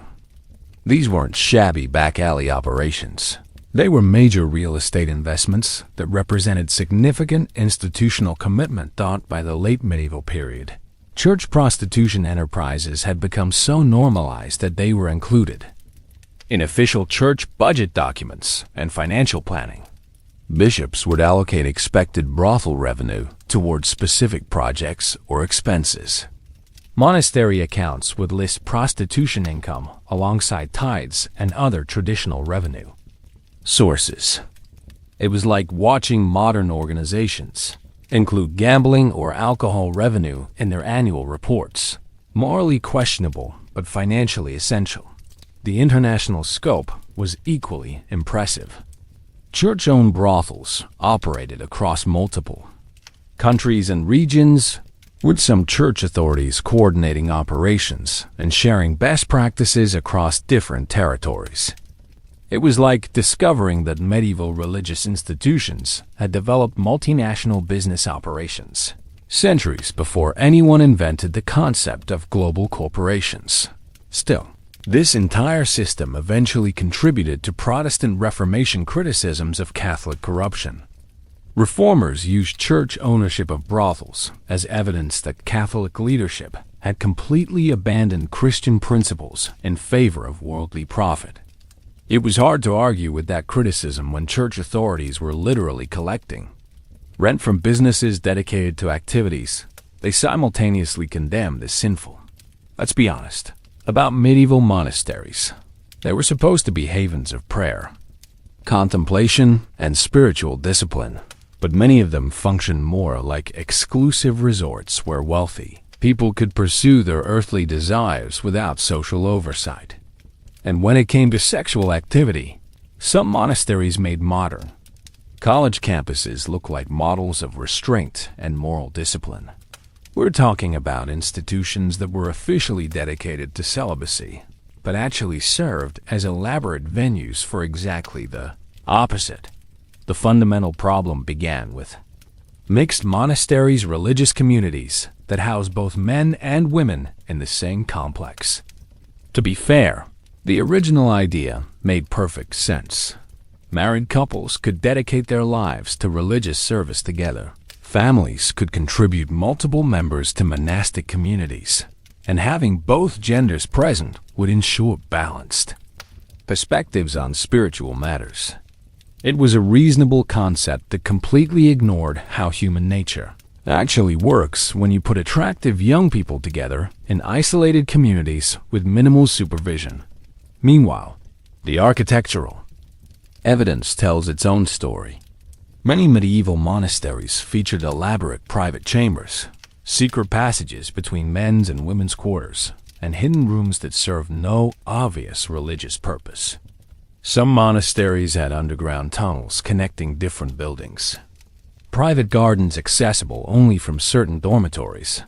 These weren't shabby back-alley operations. They were major real estate investments that represented significant institutional commitment taught by the late medieval period. Church prostitution enterprises had become so normalized that they were included in official church budget documents and financial planning. Bishops would allocate expected brothel revenue towards specific projects or expenses. Monastery accounts would list prostitution income alongside tithes and other traditional revenue sources. It was like watching modern organizations include gambling or alcohol revenue in their annual reports. Morally questionable, but financially essential. The international scope was equally impressive. Church-owned brothels operated across multiple countries and regions, with some church authorities coordinating operations and sharing best practices across different territories. It was like discovering that medieval religious institutions had developed multinational business operations centuries before anyone invented the concept of global corporations. Still, this entire system eventually contributed to Protestant Reformation criticisms of Catholic corruption. Reformers used church ownership of brothels as evidence that Catholic leadership had completely abandoned Christian principles in favor of worldly profit. It was hard to argue with that criticism when church authorities were literally collecting rent from businesses dedicated to activities they simultaneously condemned as sinful. Let's be honest about medieval monasteries. They were supposed to be havens of prayer, contemplation, and spiritual discipline, but many of them functioned more like exclusive resorts where wealthy people could pursue their earthly desires without social oversight. And when it came to sexual activity, some monasteries made modern college campuses look like models of restraint and moral discipline. We're talking about institutions that were officially dedicated to celibacy, but actually served as elaborate venues for exactly the opposite. The fundamental problem began with mixed monasteries, religious communities that house both men and women in the same complex. To be fair, the original idea made perfect sense. Married couples could dedicate their lives to religious service together. Families could contribute multiple members to monastic communities, and having both genders present would ensure balanced perspectives on spiritual matters. It was a reasonable concept that completely ignored how human nature actually works when you put attractive young people together in isolated communities with minimal supervision. Meanwhile, the architectural evidence tells its own story. Many medieval monasteries featured elaborate private chambers, secret passages between men's and women's quarters, and hidden rooms that served no obvious religious purpose. Some monasteries had underground tunnels connecting different buildings, private gardens accessible only from certain dormitories,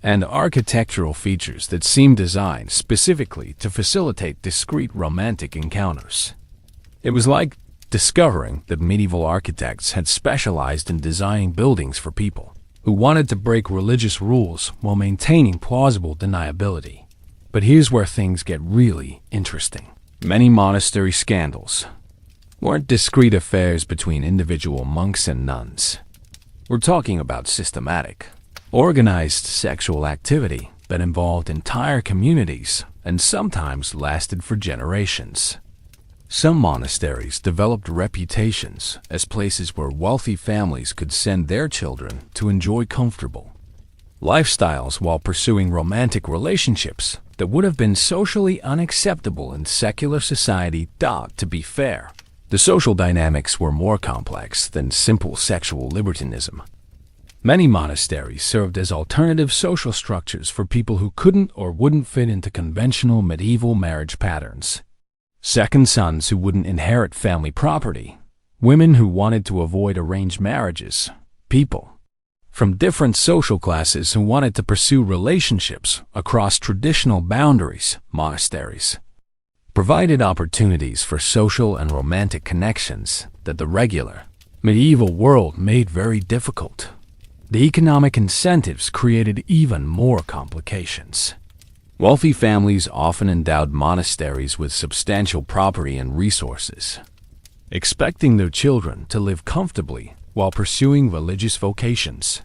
and architectural features that seemed designed specifically to facilitate discreet romantic encounters. It was like discovering that medieval architects had specialized in designing buildings for people who wanted to break religious rules while maintaining plausible deniability. But here's where things get really interesting. Many monastery scandals weren't discreet affairs between individual monks and nuns. We're talking about systematic, organized sexual activity that involved entire communities and sometimes lasted for generations. Some monasteries developed reputations as places where wealthy families could send their children to enjoy comfortable lifestyles while pursuing romantic relationships that would have been socially unacceptable in secular society. To be fair, the social dynamics were more complex than simple sexual libertinism. Many monasteries served as alternative social structures for people who couldn't or wouldn't fit into conventional medieval marriage patterns. Second sons who wouldn't inherit family property, women who wanted to avoid arranged marriages, people from different social classes who wanted to pursue relationships across traditional boundaries. Monasteries provided opportunities for social and romantic connections that the regular medieval world made very difficult. The economic incentives created even more complications. Wealthy families often endowed monasteries with substantial property and resources, expecting their children to live comfortably while pursuing religious vocations.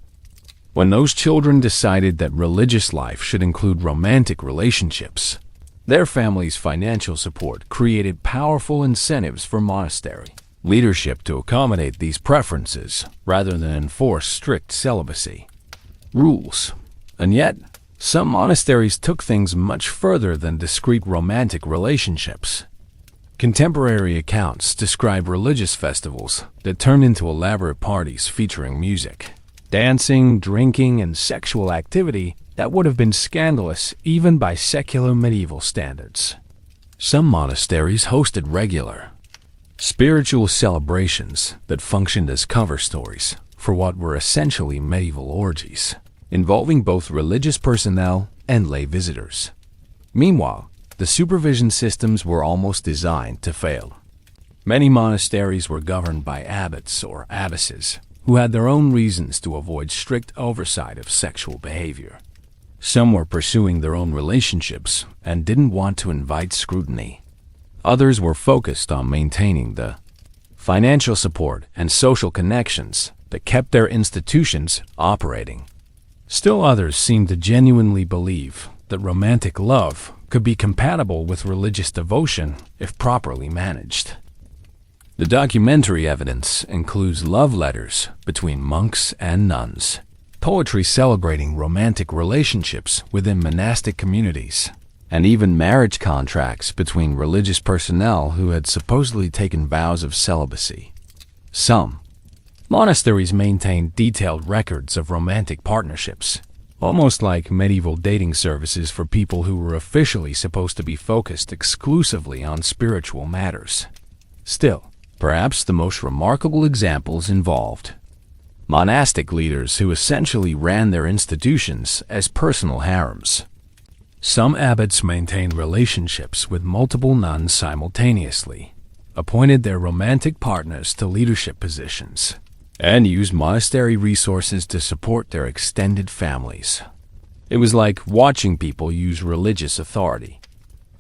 When those children decided that religious life should include romantic relationships, their family's financial support created powerful incentives for monastery leadership to accommodate these preferences rather than enforce strict celibacy rules. And yet, some monasteries took things much further than discrete romantic relationships. Contemporary accounts describe religious festivals that turned into elaborate parties featuring music, dancing, drinking, and sexual activity that would have been scandalous even by secular medieval standards. Some monasteries hosted regular spiritual celebrations that functioned as cover stories for what were essentially medieval orgies. involving both religious personnel and lay visitors. Meanwhile, the supervision systems were almost designed to fail. Many monasteries were governed by abbots or abbesses, who had their own reasons to avoid strict oversight of sexual behavior. Some were pursuing their own relationships and didn't want to invite scrutiny. Others were focused on maintaining the financial support and social connections that kept their institutions operating. Still others seemed to genuinely believe that romantic love could be compatible with religious devotion if properly managed. The documentary evidence includes love letters between monks and nuns, poetry celebrating romantic relationships within monastic communities, and even marriage contracts between religious personnel who had supposedly taken vows of celibacy. Some monasteries maintained detailed records of romantic partnerships, almost like medieval dating services for people who were officially supposed to be focused exclusively on spiritual matters. Still, perhaps the most remarkable examples involved monastic leaders who essentially ran their institutions as personal harems. Some abbots maintained relationships with multiple nuns simultaneously, appointed their romantic partners to leadership positions, and used monastery resources to support their extended families. It was like watching people use religious authority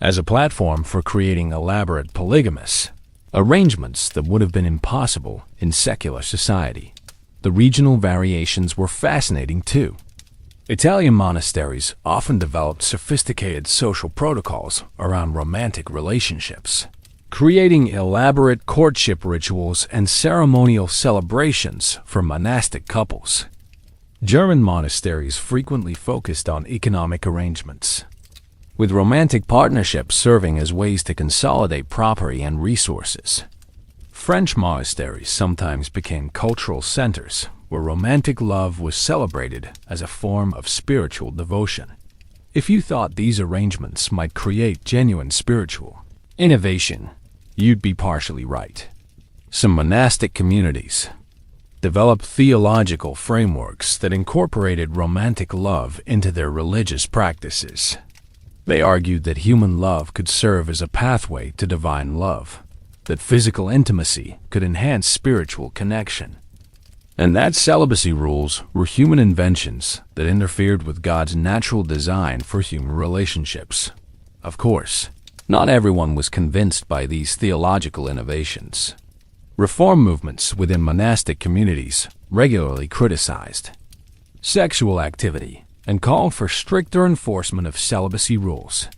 as a platform for creating elaborate polygamous arrangements that would have been impossible in secular society. The regional variations were fascinating too. Italian monasteries often developed sophisticated social protocols around romantic relationships, creating elaborate courtship rituals and ceremonial celebrations for monastic couples. German monasteries frequently focused on economic arrangements, with romantic partnerships serving as ways to consolidate property and resources. French monasteries sometimes became cultural centers where romantic love was celebrated as a form of spiritual devotion. If you thought these arrangements might create genuine spiritual innovation, you'd be partially right. Some monastic communities developed theological frameworks that incorporated romantic love into their religious practices. They argued that human love could serve as a pathway to divine love, that physical intimacy could enhance spiritual connection, and that celibacy rules were human inventions that interfered with God's natural design for human relationships. Of course, not everyone was convinced by these theological innovations. Reform movements within monastic communities regularly criticized sexual activity and called for stricter enforcement of celibacy rules.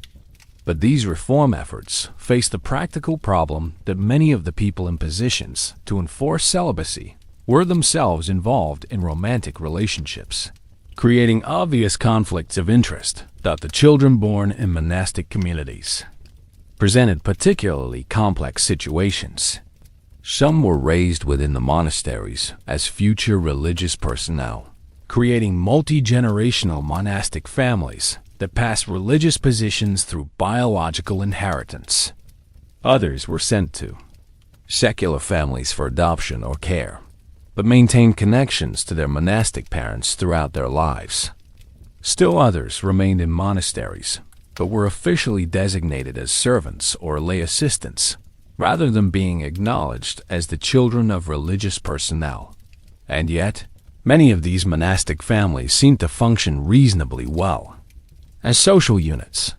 But these reform efforts faced the practical problem that many of the people in positions to enforce celibacy were themselves involved in romantic relationships, creating obvious conflicts of interest that the children born in monastic communities presented particularly complex situations. Some were raised within the monasteries as future religious personnel, creating multi-generational monastic families that passed religious positions through biological inheritance. Others were sent to secular families for adoption or care, but maintained connections to their monastic parents throughout their lives. Still others remained in monasteries, but were officially designated as servants or lay assistants, rather than being acknowledged as the children of religious personnel. And yet, many of these monastic families seemed to function reasonably well. As social units,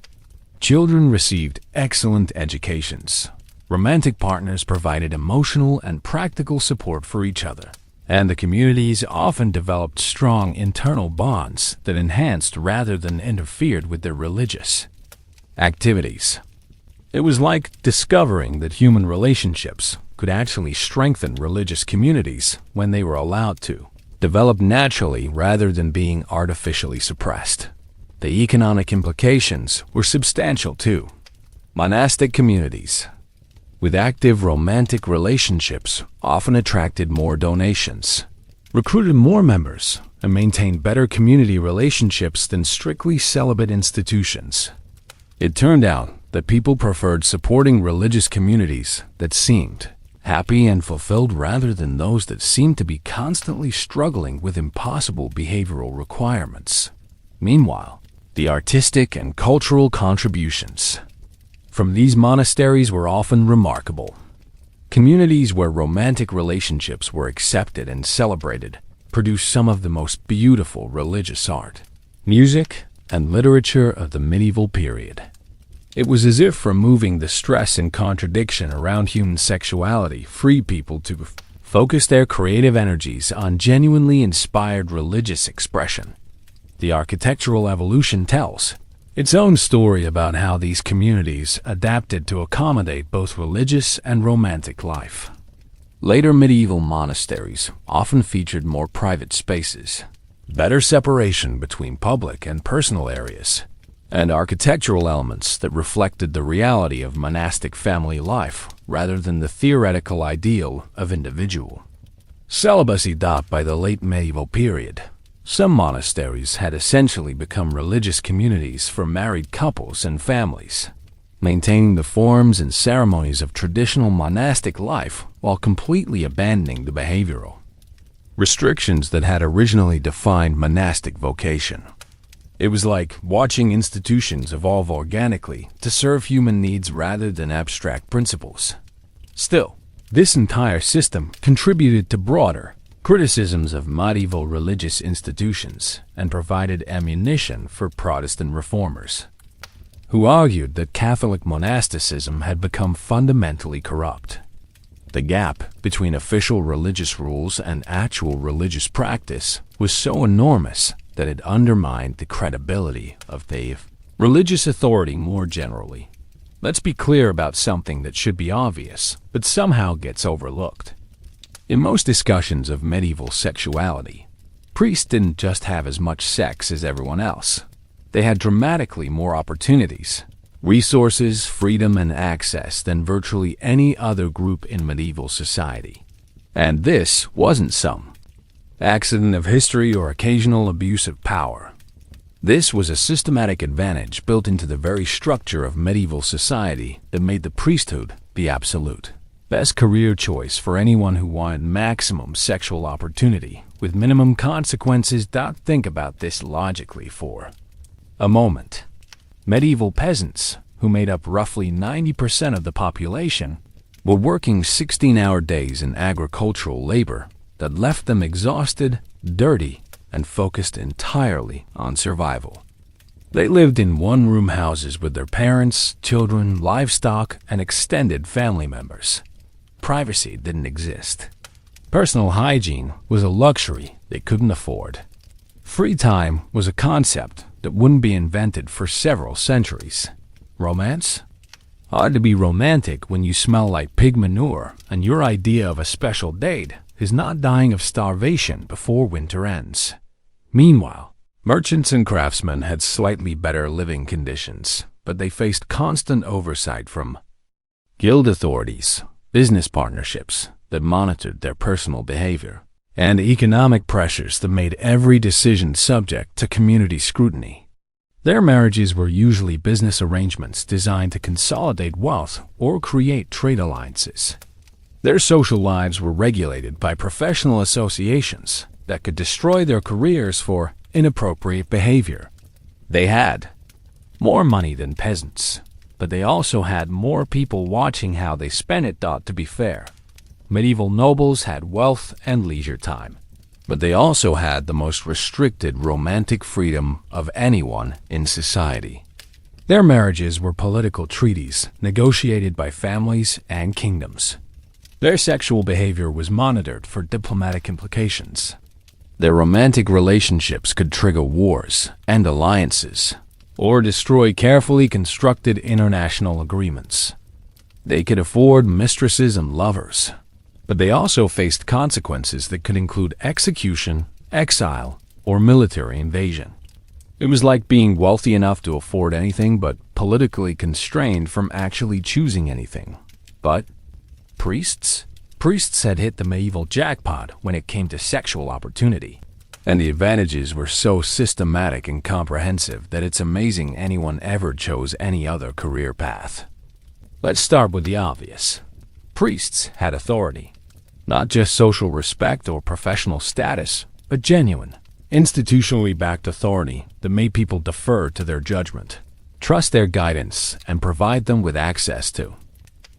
children received excellent educations. Romantic partners provided emotional and practical support for each other, and the communities often developed strong internal bonds that enhanced rather than interfered with their religious activities. It was like discovering that human relationships could actually strengthen religious communities when they were allowed to develop naturally rather than being artificially suppressed. The economic implications were substantial too. Monastic communities with active romantic relationships often attracted more donations, recruited more members, and maintained better community relationships than strictly celibate institutions. It turned out that people preferred supporting religious communities that seemed happy and fulfilled rather than those that seemed to be constantly struggling with impossible behavioral requirements. Meanwhile, the artistic and cultural contributions from these monasteries were often remarkable. Communities where romantic relationships were accepted and celebrated produced some of the most beautiful religious art, music, and literature of the medieval period. It was as if removing the stress and contradiction around human sexuality freed people to focus their creative energies on genuinely inspired religious expression. The architectural evolution tells its own story about how these communities adapted to accommodate both religious and romantic life. Later medieval monasteries often featured more private spaces, better separation between public and personal areas, and architectural elements that reflected the reality of monastic family life rather than the theoretical ideal of individual celibacy. By the late medieval period, some monasteries had essentially become religious communities for married couples and families, maintaining the forms and ceremonies of traditional monastic life while completely abandoning the behavioral restrictions that had originally defined monastic vocation. It was like watching institutions evolve organically to serve human needs rather than abstract principles. Still, this entire system contributed to broader criticisms of medieval religious institutions and provided ammunition for Protestant reformers, who argued that Catholic monasticism had become fundamentally corrupt. The gap between official religious rules and actual religious practice was so enormous that it undermined the credibility of the religious authority more generally. Let's be clear about something that should be obvious, but somehow gets overlooked. In most discussions of medieval sexuality, priests didn't just have as much sex as everyone else. They had dramatically more opportunities, resources, freedom, and access than virtually any other group in medieval society. And this wasn't some accident of history or occasional abuse of power. This was a systematic advantage built into the very structure of medieval society that made the priesthood the absolute best career choice for anyone who wanted maximum sexual opportunity with minimum consequences. Think about this logically for a moment. Medieval peasants, who made up roughly 90% of the population, were working 16-hour days in agricultural labor that left them exhausted, dirty, and focused entirely on survival. They lived in one-room houses with their parents, children, livestock, and extended family members. Privacy didn't exist. Personal hygiene was a luxury they couldn't afford. Free time was a concept that wouldn't be invented for several centuries. Romance? Hard to be romantic when you smell like pig manure and your idea of a special date is not dying of starvation before winter ends. Meanwhile, merchants and craftsmen had slightly better living conditions, but they faced constant oversight from guild authorities, business partnerships that monitored their personal behavior, and economic pressures that made every decision subject to community scrutiny. Their marriages were usually business arrangements designed to consolidate wealth or create trade alliances. Their social lives were regulated by professional associations that could destroy their careers for inappropriate behavior. They had more money than peasants, but they also had more people watching how they spent it. To be fair, medieval nobles had wealth and leisure time, but they also had the most restricted romantic freedom of anyone in society. Their marriages were political treaties negotiated by families and kingdoms. Their sexual behavior was monitored for diplomatic implications. Their romantic relationships could trigger wars and alliances, or destroy carefully constructed international agreements. They could afford mistresses and lovers, but they also faced consequences that could include execution, exile, or military invasion. It was like being wealthy enough to afford anything but politically constrained from actually choosing anything. But priests? Priests had hit the medieval jackpot when it came to sexual opportunity, and the advantages were so systematic and comprehensive that it's amazing anyone ever chose any other career path. Let's start with the obvious. Priests had authority, not just social respect or professional status, but genuine, institutionally backed authority that made people defer to their judgment, trust their guidance, and provide them with access to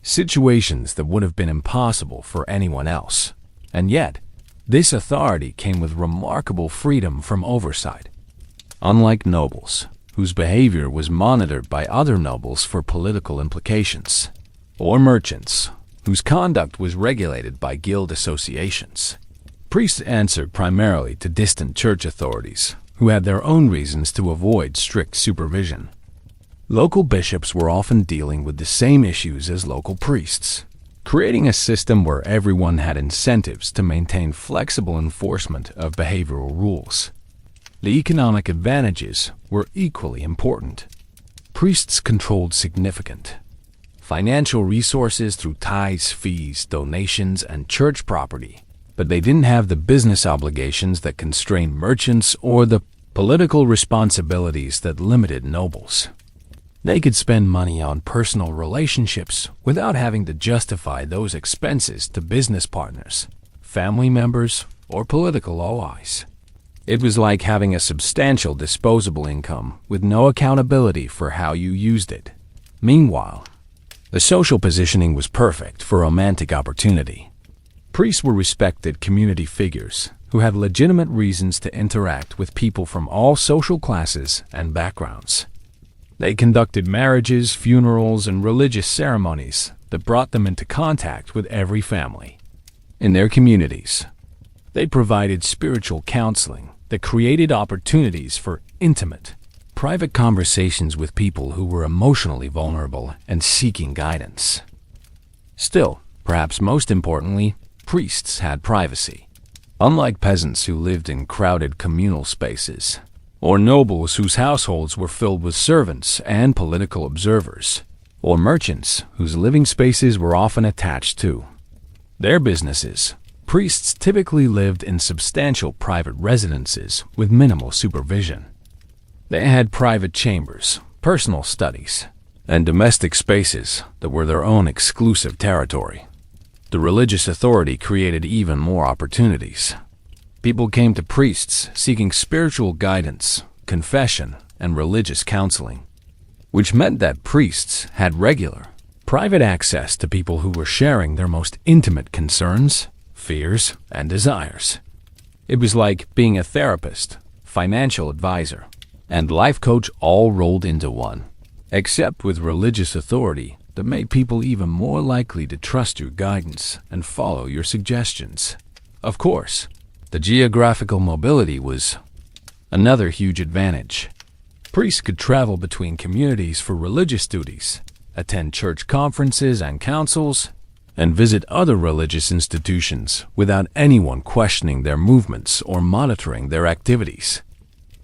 situations that would have been impossible for anyone else. And yet, this authority came with remarkable freedom from oversight. Unlike nobles, whose behavior was monitored by other nobles for political implications, or merchants, whose conduct was regulated by guild associations, priests answered primarily to distant church authorities, who had their own reasons to avoid strict supervision. Local bishops were often dealing with the same issues as local priests, creating a system where everyone had incentives to maintain flexible enforcement of behavioral rules. The economic advantages were equally important. Priests controlled significant financial resources through tithes, fees, donations, and church property, but they didn't have the business obligations that constrained merchants or the political responsibilities that limited nobles. They could spend money on personal relationships without having to justify those expenses to business partners, family members, or political allies. It was like having a substantial disposable income with no accountability for how you used it. Meanwhile, the social positioning was perfect for romantic opportunity. Priests were respected community figures who had legitimate reasons to interact with people from all social classes and backgrounds. They conducted marriages, funerals, and religious ceremonies that brought them into contact with every family. In their communities, they provided spiritual counseling that created opportunities for intimate, private conversations with people who were emotionally vulnerable and seeking guidance. Still, perhaps most importantly, priests had privacy. Unlike peasants who lived in crowded communal spaces, or nobles whose households were filled with servants and political observers, or merchants whose living spaces were often attached to their businesses, priests typically lived in substantial private residences with minimal supervision. They had private chambers, personal studies, and domestic spaces that were their own exclusive territory. The religious authority created even more opportunities. People came to priests seeking spiritual guidance, confession, and religious counseling, which meant that priests had regular, private access to people who were sharing their most intimate concerns, fears, and desires. It was like being a therapist, financial advisor, and life coach all rolled into one, except with religious authority that made people even more likely to trust your guidance and follow your suggestions. Of course, the geographical mobility was another huge advantage. Priests could travel between communities for religious duties, attend church conferences and councils, and visit other religious institutions without anyone questioning their movements or monitoring their activities.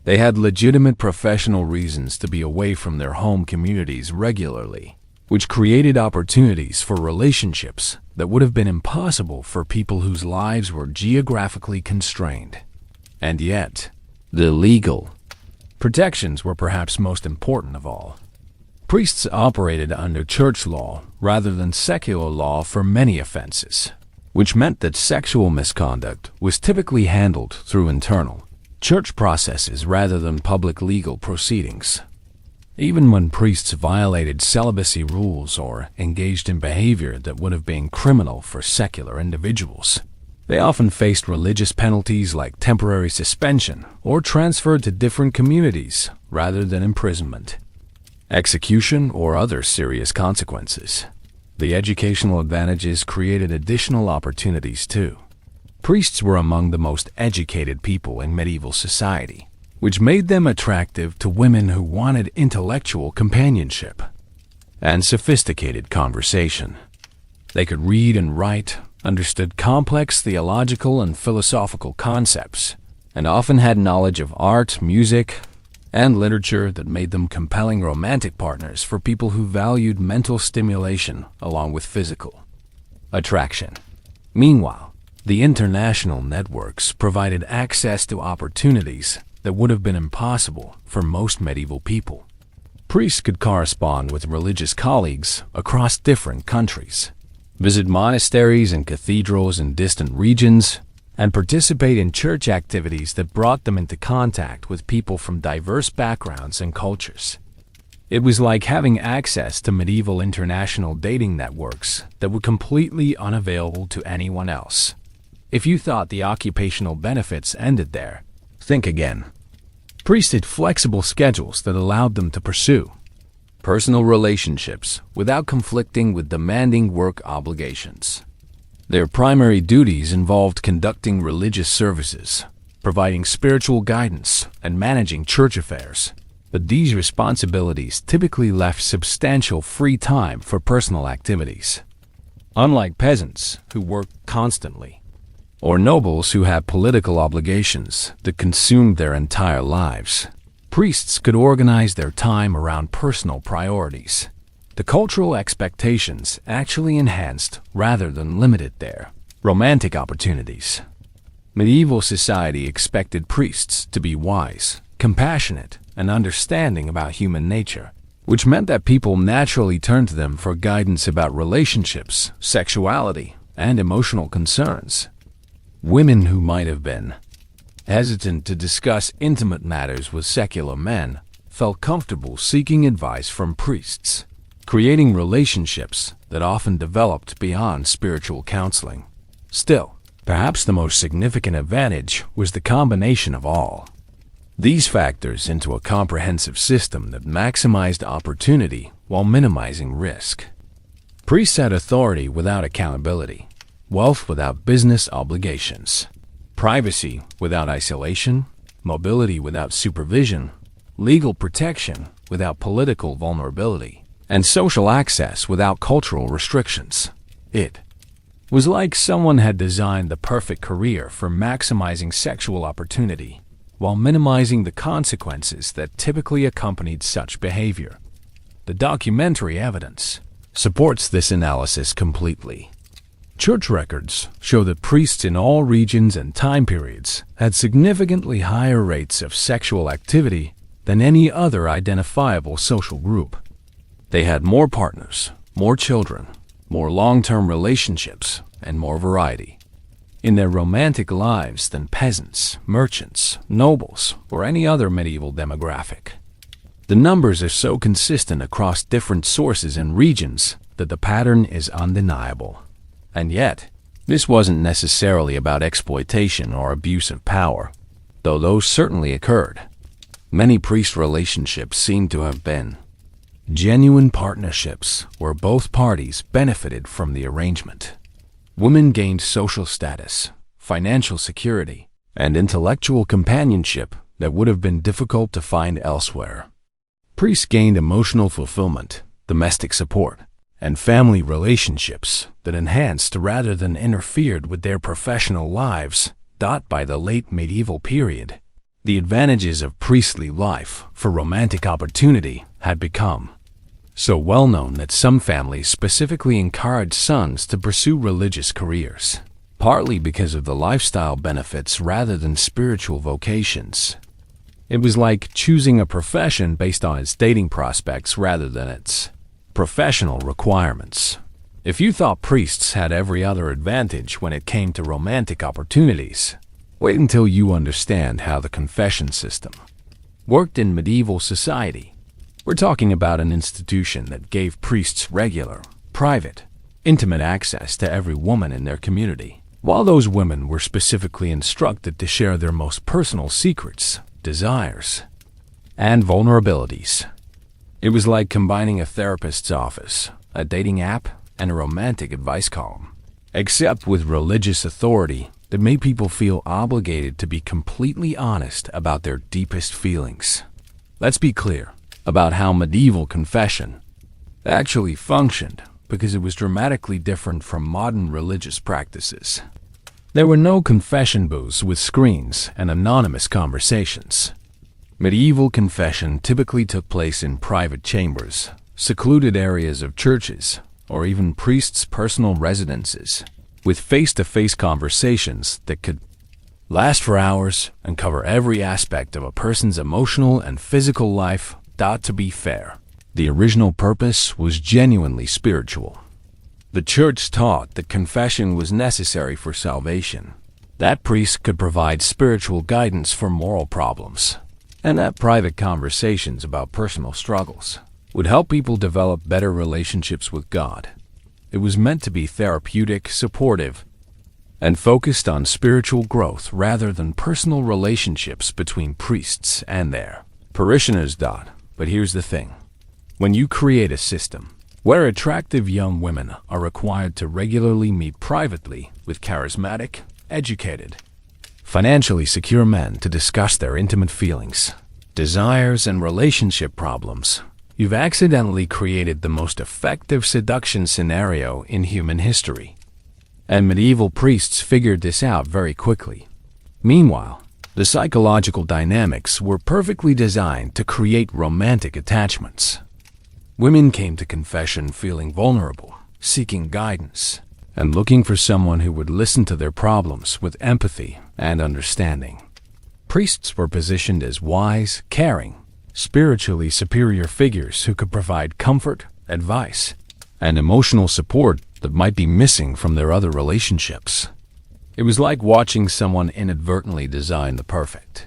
They had legitimate professional reasons to be away from their home communities regularly, which created opportunities for relationships that would have been impossible for people whose lives were geographically constrained. And yet, the legal protections were perhaps most important of all. Priests operated under church law rather than secular law for many offenses, which meant that sexual misconduct was typically handled through internal church processes rather than public legal proceedings. Even when priests violated celibacy rules or engaged in behavior that would have been criminal for secular individuals, they often faced religious penalties like temporary suspension or transferred to different communities rather than imprisonment, execution, or other serious consequences. The educational advantages created additional opportunities too. Priests were among the most educated people in medieval society, which made them attractive to women who wanted intellectual companionship and sophisticated conversation. They could read and write, understood complex theological and philosophical concepts, and often had knowledge of art, music, and literature that made them compelling romantic partners for people who valued mental stimulation along with physical attraction. Meanwhile, the international networks provided access to opportunities that would have been impossible for most medieval people. Priests could correspond with religious colleagues across different countries, visit monasteries and cathedrals in distant regions, and participate in church activities that brought them into contact with people from diverse backgrounds and cultures. It was like having access to medieval international dating networks that were completely unavailable to anyone else. If you thought the occupational benefits ended there, think again. Priests had flexible schedules that allowed them to pursue personal relationships without conflicting with demanding work obligations. Their primary duties involved conducting religious services, providing spiritual guidance, and managing church affairs. But these responsibilities typically left substantial free time for personal activities. Unlike peasants, who worked constantly, or nobles who had political obligations that consumed their entire lives, priests could organize their time around personal priorities. The cultural expectations actually enhanced rather than limited their romantic opportunities. Medieval society expected priests to be wise, compassionate, and understanding about human nature, which meant that people naturally turned to them for guidance about relationships, sexuality, and emotional concerns. Women who might have been hesitant to discuss intimate matters with secular men felt comfortable seeking advice from priests, creating relationships that often developed beyond spiritual counseling. Still, perhaps the most significant advantage was the combination of all these factors into a comprehensive system that maximized opportunity while minimizing risk. Priests had authority without accountability, wealth without business obligations, privacy without isolation, mobility without supervision, legal protection without political vulnerability, and social access without cultural restrictions. It was like someone had designed the perfect career for maximizing sexual opportunity while minimizing the consequences that typically accompanied such behavior. The documentary evidence supports this analysis completely. Church records show that priests in all regions and time periods had significantly higher rates of sexual activity than any other identifiable social group. They had more partners, more children, more long-term relationships, and more variety in their romantic lives than peasants, merchants, nobles, or any other medieval demographic. The numbers are so consistent across different sources and regions that the pattern is undeniable. And yet, this wasn't necessarily about exploitation or abuse of power, though those certainly occurred. Many priest relationships seem to have been genuine partnerships where both parties benefited from the arrangement. Women gained social status, financial security, and intellectual companionship that would have been difficult to find elsewhere. Priests gained emotional fulfillment, domestic support, and family relationships that enhanced rather than interfered with their professional lives. By the late medieval period, the advantages of priestly life for romantic opportunity had become so well known that some families specifically encouraged sons to pursue religious careers, partly because of the lifestyle benefits rather than spiritual vocations. It was like choosing a profession based on its dating prospects rather than its professional requirements. If you thought priests had every other advantage when it came to romantic opportunities, wait until you understand how the confession system worked in medieval society. We're talking about an institution that gave priests regular, private, intimate access to every woman in their community, while those women were specifically instructed to share their most personal secrets, desires, and vulnerabilities. It was like combining a therapist's office, a dating app, and a romantic advice column, except with religious authority that made people feel obligated to be completely honest about their deepest feelings. Let's be clear about how medieval confession actually functioned, because it was dramatically different from modern religious practices. There were no confession booths with screens and anonymous conversations. Medieval confession typically took place in private chambers, secluded areas of churches, or even priests' personal residences, with face-to-face conversations that could last for hours and cover every aspect of a person's emotional and physical life. To be fair, the original purpose was genuinely spiritual. The church taught that confession was necessary for salvation, that priests could provide spiritual guidance for moral problems, and that private conversations about personal struggles would help people develop better relationships with God. It was meant to be therapeutic, supportive, and focused on spiritual growth rather than personal relationships between priests and their parishioners. But here's the thing. When you create a system where attractive young women are required to regularly meet privately with charismatic, educated, financially secure men to discuss their intimate feelings, desires, and relationship problems, you've accidentally created the most effective seduction scenario in human history. And medieval priests figured this out very quickly. Meanwhile, the psychological dynamics were perfectly designed to create romantic attachments. Women came to confession feeling vulnerable, seeking guidance, and looking for someone who would listen to their problems with empathy and understanding. Priests were positioned as wise, caring, spiritually superior figures who could provide comfort, advice, and emotional support that might be missing from their other relationships. It was like watching someone inadvertently design the perfect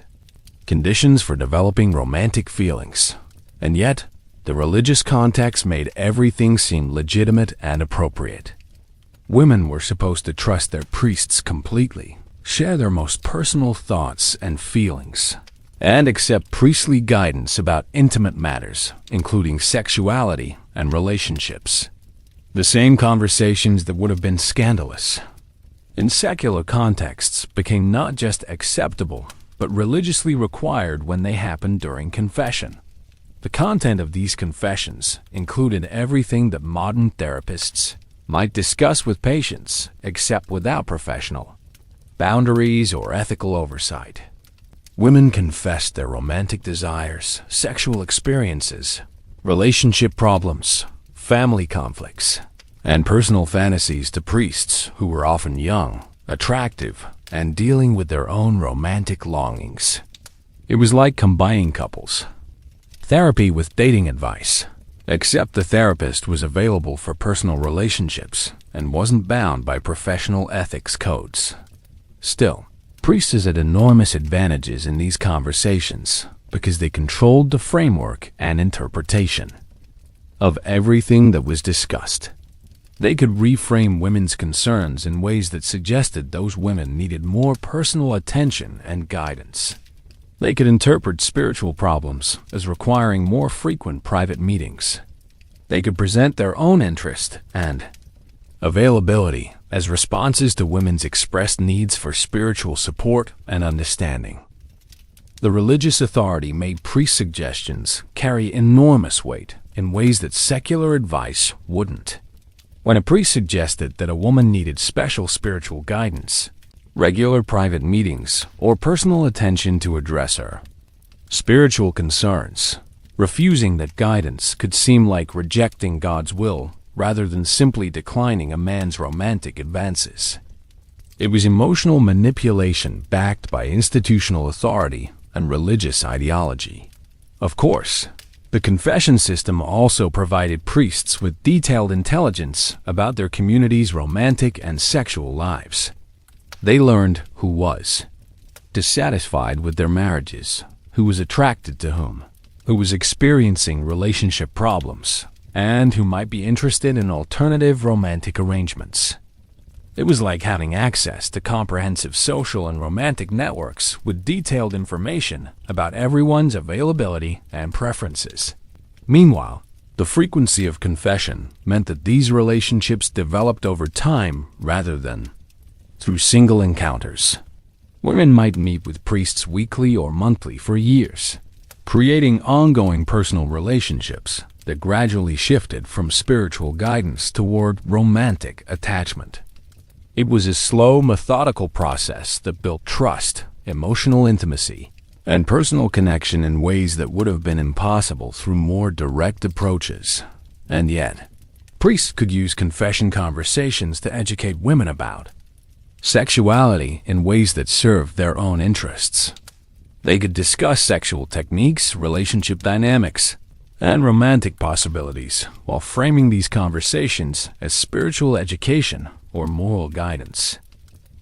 conditions for developing romantic feelings, and yet the religious context made everything seem legitimate and appropriate. Women were supposed to trust their priests completely, share their most personal thoughts and feelings, and accept priestly guidance about intimate matters, including sexuality and relationships. The same conversations that would have been scandalous in secular contexts became not just acceptable, but religiously required when they happened during confession. The content of these confessions included everything that modern therapists might discuss with patients, except without professional boundaries or ethical oversight. Women confessed their romantic desires, sexual experiences, relationship problems, family conflicts, and personal fantasies to priests who were often young, attractive, and dealing with their own romantic longings. It was like combining couples therapy with dating advice, except the therapist was available for personal relationships and wasn't bound by professional ethics codes. Still, priests had enormous advantages in these conversations because they controlled the framework and interpretation of everything that was discussed. They could reframe women's concerns in ways that suggested those women needed more personal attention and guidance. They could interpret spiritual problems as requiring more frequent private meetings. They could present their own interest and availability as responses to women's expressed needs for spiritual support and understanding. The religious authority made priest suggestions carry enormous weight in ways that secular advice wouldn't. When a priest suggested that a woman needed special spiritual guidance, regular private meetings, or personal attention to address her spiritual concerns, refusing that guidance could seem like rejecting God's will rather than simply declining a man's romantic advances. It was emotional manipulation backed by institutional authority and religious ideology. Of course, the confession system also provided priests with detailed intelligence about their community's romantic and sexual lives. They learned who was dissatisfied with their marriages, who was attracted to whom, who was experiencing relationship problems, and who might be interested in alternative romantic arrangements. It was like having access to comprehensive social and romantic networks with detailed information about everyone's availability and preferences. Meanwhile, the frequency of confession meant that these relationships developed over time rather than through single encounters. Women might meet with priests weekly or monthly for years, creating ongoing personal relationships that gradually shifted from spiritual guidance toward romantic attachment. It was a slow, methodical process that built trust, emotional intimacy, and personal connection in ways that would have been impossible through more direct approaches. And yet, priests could use confession conversations to educate women about sexuality in ways that served their own interests. They could discuss sexual techniques, relationship dynamics, and romantic possibilities, while framing these conversations as spiritual education or moral guidance.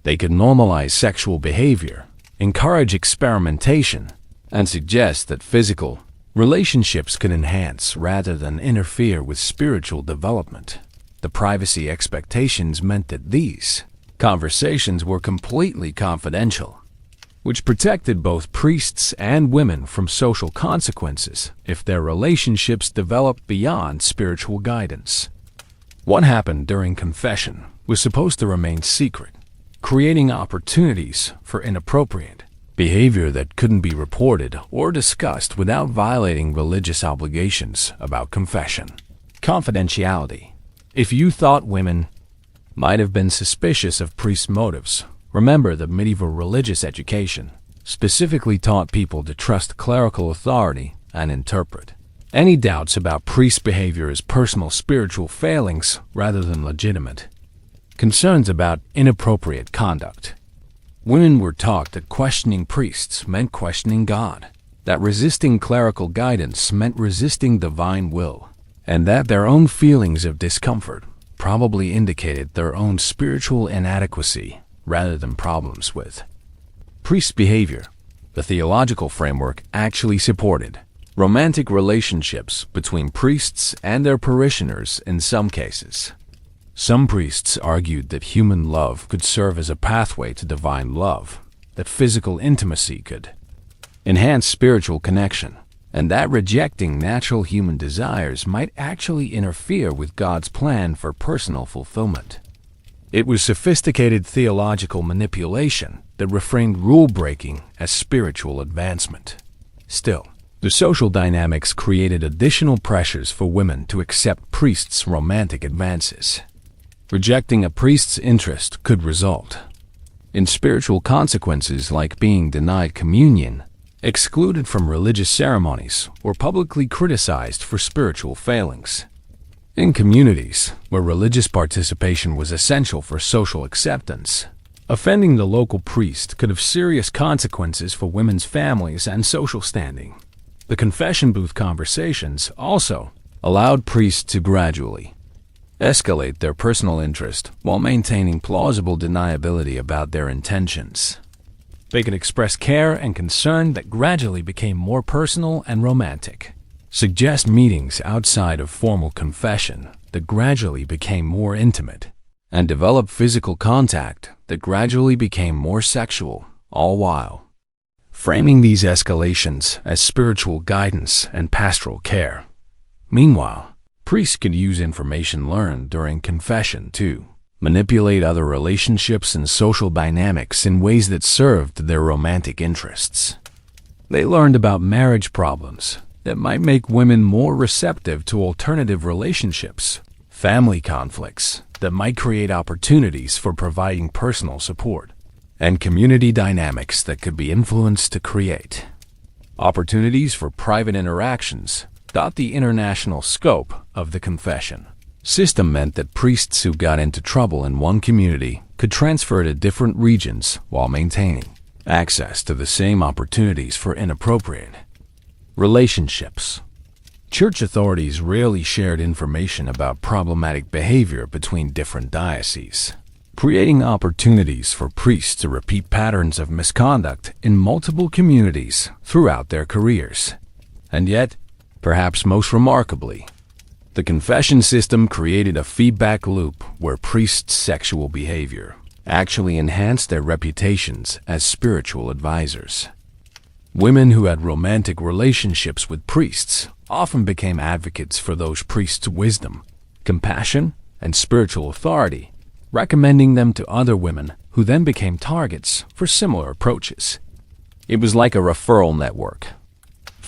They could normalize sexual behavior, encourage experimentation, and suggest that physical relationships could enhance rather than interfere with spiritual development. The privacy expectations meant that these conversations were completely confidential, which protected both priests and women from social consequences if their relationships developed beyond spiritual guidance. What happened during confession was supposed to remain secret, creating opportunities for inappropriate behavior that couldn't be reported or discussed without violating religious obligations about confession. Confidentiality. If you thought women might have been suspicious of priests' motives, remember that medieval religious education specifically taught people to trust clerical authority and interpret any doubts about priest behavior as personal spiritual failings rather than legitimate concerns about inappropriate conduct. Women were taught that questioning priests meant questioning God, that resisting clerical guidance meant resisting divine will, and that their own feelings of discomfort probably indicated their own spiritual inadequacy rather than problems with priest behavior. The theological framework actually supported romantic relationships between priests and their parishioners in some cases. Some priests argued that human love could serve as a pathway to divine love, that physical intimacy could enhance spiritual connection, and that rejecting natural human desires might actually interfere with God's plan for personal fulfillment. It was sophisticated theological manipulation that reframed rule-breaking as spiritual advancement. Still, the social dynamics created additional pressures for women to accept priests' romantic advances. Rejecting a priest's interest could result in spiritual consequences like being denied communion, excluded from religious ceremonies, or publicly criticized for spiritual failings. In communities where religious participation was essential for social acceptance, offending the local priest could have serious consequences for women's families and social standing. The confession booth conversations also allowed priests to gradually escalate their personal interest while maintaining plausible deniability about their intentions. They could express care and concern that gradually became more personal and romantic, suggest meetings outside of formal confession that gradually became more intimate, and develop physical contact that gradually became more sexual, all while framing these escalations as spiritual guidance and pastoral care. Meanwhile, priests could use information learned during confession to manipulate other relationships and social dynamics in ways that served their romantic interests. They learned about marriage problems that might make women more receptive to alternative relationships, family conflicts that might create opportunities for providing personal support, and community dynamics that could be influenced to create opportunities for private interactions. The international scope of the confession system meant that priests who got into trouble in one community could transfer to different regions while maintaining access to the same opportunities for inappropriate relationships. Church authorities rarely shared information about problematic behavior between different dioceses, creating opportunities for priests to repeat patterns of misconduct in multiple communities throughout their careers. And yet, perhaps most remarkably, the confession system created a feedback loop where priests' sexual behavior actually enhanced their reputations as spiritual advisors. Women who had romantic relationships with priests often became advocates for those priests' wisdom, compassion, and spiritual authority, recommending them to other women who then became targets for similar approaches. It was like a referral network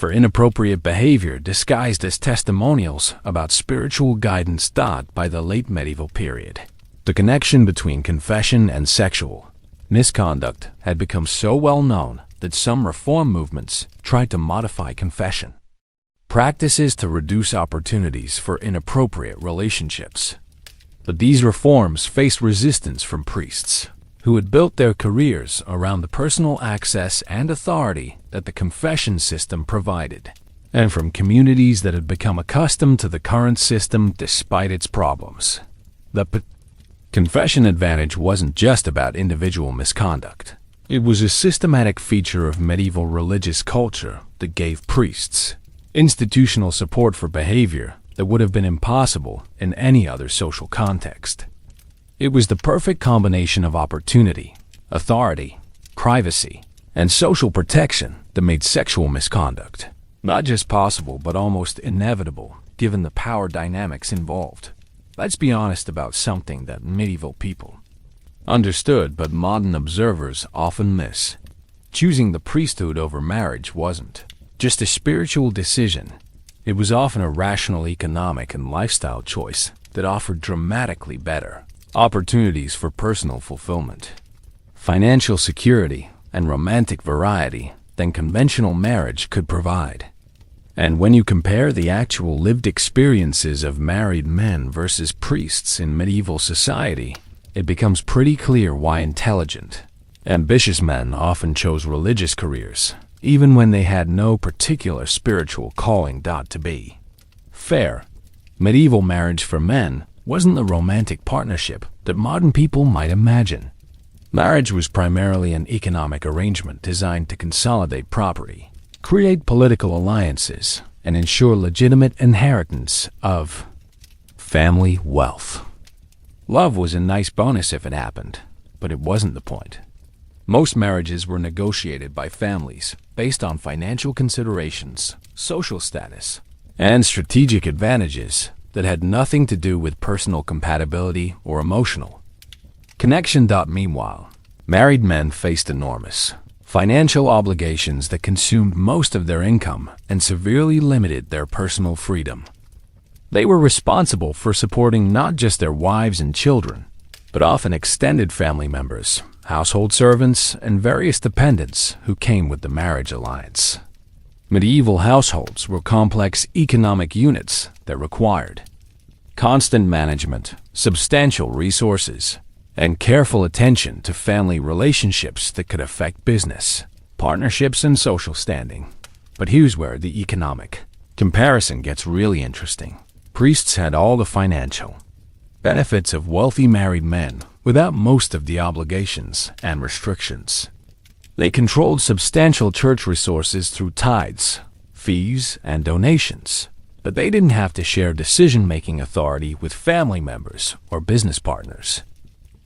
for inappropriate behavior disguised as testimonials about spiritual guidance. By the late medieval period, the connection between confession and sexual misconduct had become so well known that some reform movements tried to modify confession practices to reduce opportunities for inappropriate relationships. But these reforms faced resistance from priests who had built their careers around the personal access and authority that the confession system provided. and from communities that had become accustomed to the current system despite its problems. The confession advantage wasn't just about individual misconduct. It was a systematic feature of medieval religious culture that gave priests institutional support for behavior that would have been impossible in any other social context. It was the perfect combination of opportunity, authority, privacy, and social protection that made sexual misconduct not just possible but almost inevitable given the power dynamics involved. Let's be honest about something that medieval people understood but modern observers often miss. Choosing the priesthood over marriage wasn't just a spiritual decision. It was often a rational economic and lifestyle choice that offered dramatically better opportunities for personal fulfillment, financial security, and romantic variety than conventional marriage could provide. And when you compare the actual lived experiences of married men versus priests in medieval society, it becomes pretty clear why intelligent, ambitious men often chose religious careers, even when they had no particular spiritual calling. To be fair, medieval marriage for men wasn't the romantic partnership that modern people might imagine. Marriage was primarily an economic arrangement designed to consolidate property, create political alliances, and ensure legitimate inheritance of family wealth. Love was a nice bonus if it happened, but it wasn't the point. Most marriages were negotiated by families based on financial considerations, social status, and strategic advantages that had nothing to do with personal compatibility or emotional connection. Meanwhile, married men faced enormous financial obligations that consumed most of their income and severely limited their personal freedom. They were responsible for supporting not just their wives and children, but often extended family members, household servants, and various dependents who came with the marriage alliance. Medieval households were complex economic units that required constant management, substantial resources, and careful attention to family relationships that could affect business, partnerships, and social standing. But here's where the economic comparison gets really interesting. Priests had all the financial benefits of wealthy married men without most of the obligations and restrictions. They controlled substantial church resources through tithes, fees, and donations, but they didn't have to share decision-making authority with family members or business partners.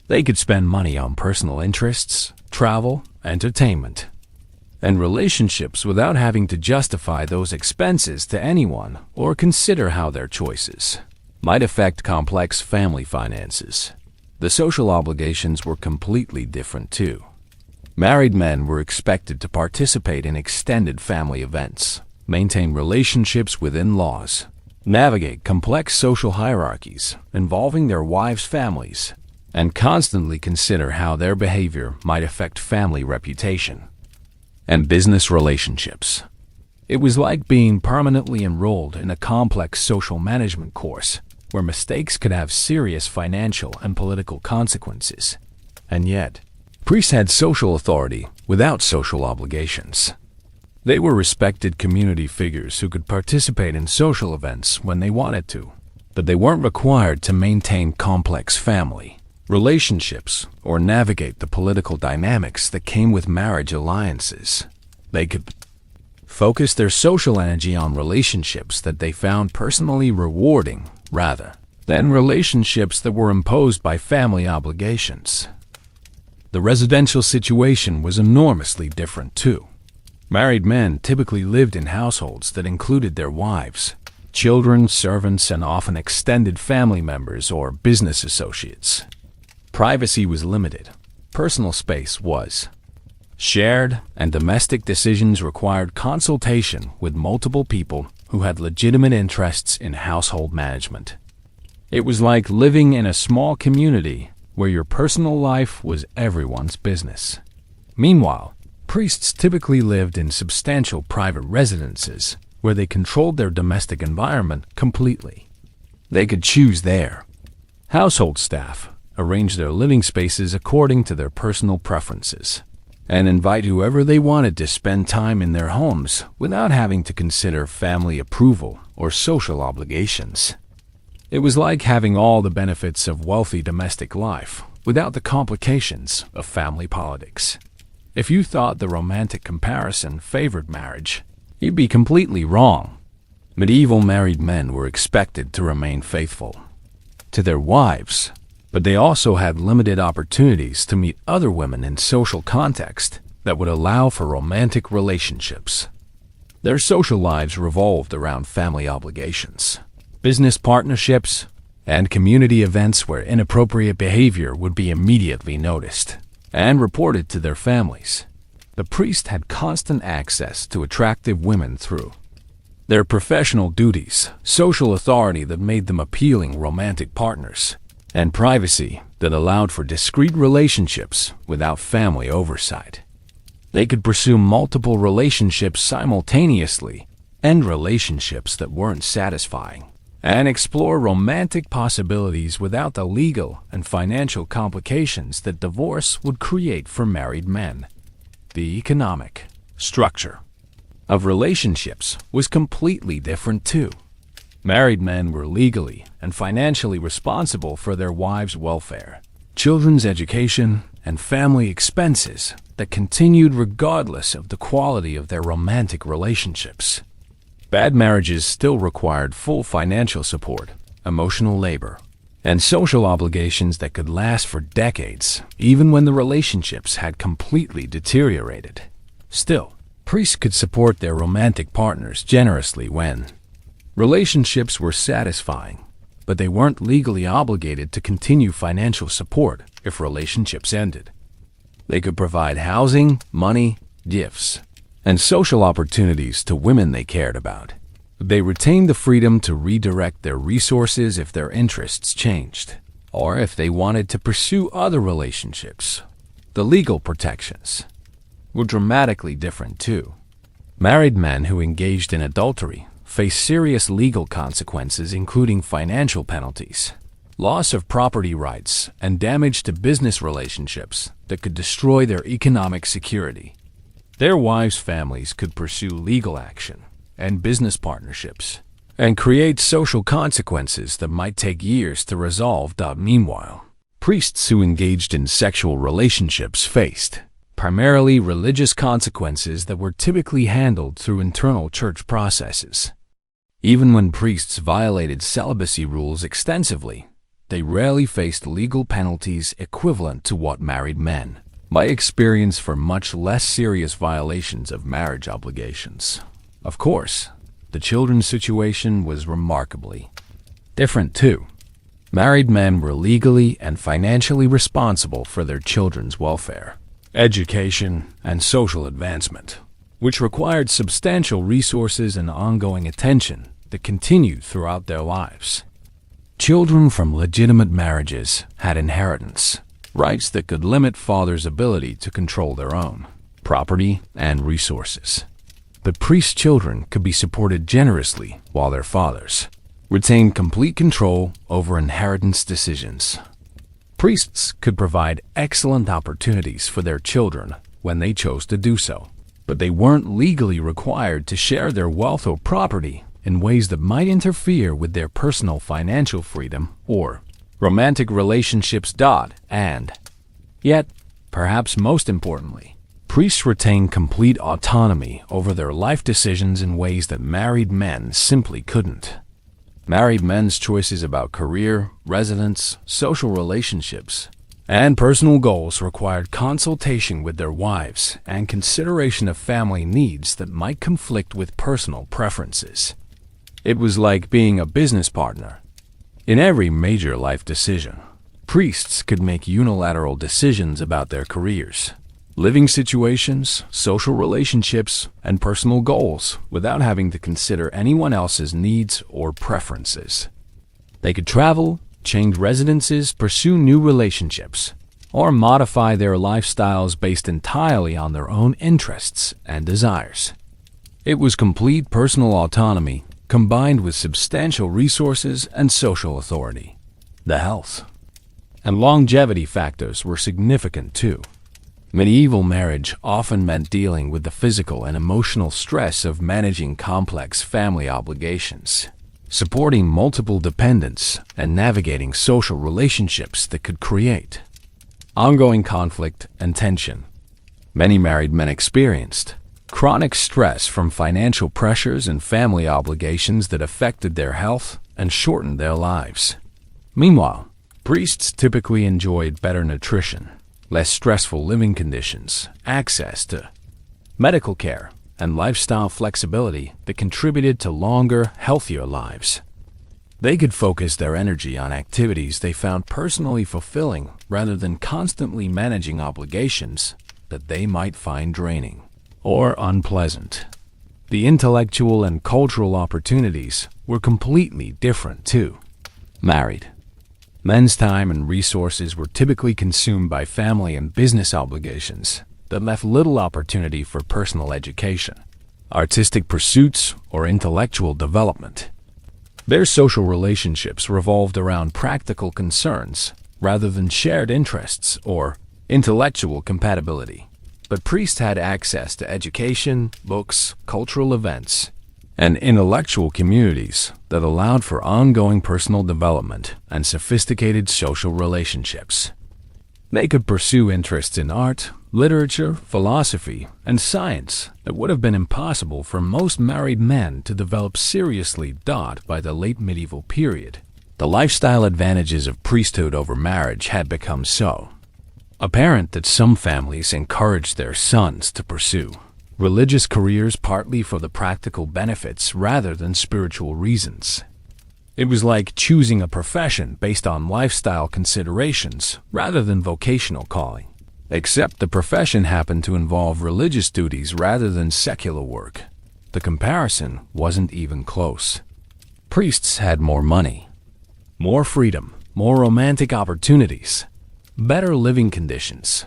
They could spend money on personal interests, travel, entertainment, and relationships without having to justify those expenses to anyone or consider how their choices might affect complex family finances. The social obligations were completely different too. Married men were expected to participate in extended family events, maintain relationships with in-laws, navigate complex social hierarchies involving their wives' families, and constantly consider how their behavior might affect family reputation and business relationships. It was like being permanently enrolled in a complex social management course where mistakes could have serious financial and political consequences. And yet, priests had social authority without social obligations. They were respected community figures who could participate in social events when they wanted to, but they weren't required to maintain complex family relationships or navigate the political dynamics that came with marriage alliances. They could focus their social energy on relationships that they found personally rewarding rather than relationships that were imposed by family obligations. The residential situation was enormously different too. Married men typically lived in households that included their wives, children, servants, and often extended family members or business associates. Privacy was limited, personal space was shared, and domestic decisions required consultation with multiple people who had legitimate interests in household management. It was like living in a small community where your personal life was everyone's business. Meanwhile, priests typically lived in substantial private residences where they controlled their domestic environment completely. They could choose their household staff, arrange their living spaces according to their personal preferences, and invite whoever they wanted to spend time in their homes without having to consider family approval or social obligations. It was like having all the benefits of wealthy domestic life without the complications of family politics. If you thought the romantic comparison favored marriage, you'd be completely wrong. Medieval married men were expected to remain faithful to their wives, but they also had limited opportunities to meet other women in social context that would allow for romantic relationships. Their social lives revolved around family obligations, business partnerships, and community events where inappropriate behavior would be immediately noticed and reported to their families. The priest had constant access to attractive women through their professional duties, social authority that made them appealing romantic partners, and privacy that allowed for discreet relationships without family oversight. They could pursue multiple relationships simultaneously, end relationships that weren't satisfying, and explore romantic possibilities without the legal and financial complications that divorce would create for married men. The economic structure of relationships was completely different too. Married men were legally and financially responsible for their wives' welfare, children's education, and family expenses that continued regardless of the quality of their romantic relationships. Bad marriages still required full financial support, emotional labor, and social obligations that could last for decades, even when the relationships had completely deteriorated. Still, priests could support their romantic partners generously when relationships were satisfying, but they weren't legally obligated to continue financial support if relationships ended. They could provide housing, money, gifts, and social opportunities to women they cared about. They retained the freedom to redirect their resources if their interests changed, or if they wanted to pursue other relationships. The legal protections were dramatically different too. Married men who engaged in adultery faced serious legal consequences, including financial penalties, loss of property rights, and damage to business relationships that could destroy their economic security. Their wives' families could pursue legal action and business partnerships and create social consequences that might take years to resolve. Meanwhile, priests who engaged in sexual relationships faced primarily religious consequences that were typically handled through internal church processes. Even when priests violated celibacy rules extensively, they rarely faced legal penalties equivalent to what married men might experience for much less serious violations of marriage obligations. Of course, the children's situation was remarkably different too. Married men were legally and financially responsible for their children's welfare, education, and social advancement, which required substantial resources and ongoing attention that continued throughout their lives. Children from legitimate marriages had inheritance rights that could limit fathers' ability to control their own property and resources. But priests' children could be supported generously while their fathers retained complete control over inheritance decisions. Priests could provide excellent opportunities for their children when they chose to do so, but they weren't legally required to share their wealth or property in ways that might interfere with their personal financial freedom or romantic relationships. And yet, perhaps most importantly, priests retained complete autonomy over their life decisions in ways that married men simply couldn't. Married men's choices about career, residence, social relationships, and personal goals required consultation with their wives and consideration of family needs that might conflict with personal preferences. It was like being a business partner. In every major life decision, priests could make unilateral decisions about their careers, living situations, social relationships, and personal goals without having to consider anyone else's needs or preferences. They could travel, change residences, pursue new relationships, or modify their lifestyles based entirely on their own interests and desires. It was complete personal autonomy combined with substantial resources and social authority. The health and longevity factors were significant too. Medieval marriage often meant dealing with the physical and emotional stress of managing complex family obligations, supporting multiple dependents, and navigating social relationships that could create ongoing conflict and tension. Many married men experienced chronic stress from financial pressures and family obligations that affected their health and shortened their lives. Meanwhile, priests typically enjoyed better nutrition, less stressful living conditions, access to medical care, and lifestyle flexibility that contributed to longer, healthier lives. They could focus their energy on activities they found personally fulfilling rather than constantly managing obligations that they might find draining or unpleasant. The intellectual and cultural opportunities were completely different too. Married men's time and resources were typically consumed by family and business obligations that left little opportunity for personal education, artistic pursuits, or intellectual development. Their social relationships revolved around practical concerns rather than shared interests or intellectual compatibility. But priests had access to education, books, cultural events, and intellectual communities that allowed for ongoing personal development and sophisticated social relationships. They could pursue interests in art, literature, philosophy, and science that would have been impossible for most married men to develop seriously by the late medieval period. The lifestyle advantages of priesthood over marriage had become so apparent that some families encouraged their sons to pursue religious careers partly for the practical benefits rather than spiritual reasons. It was like choosing a profession based on lifestyle considerations rather than vocational calling, except the profession happened to involve religious duties rather than secular work. The comparison wasn't even close. Priests had more money, more freedom, more romantic opportunities, better living conditions,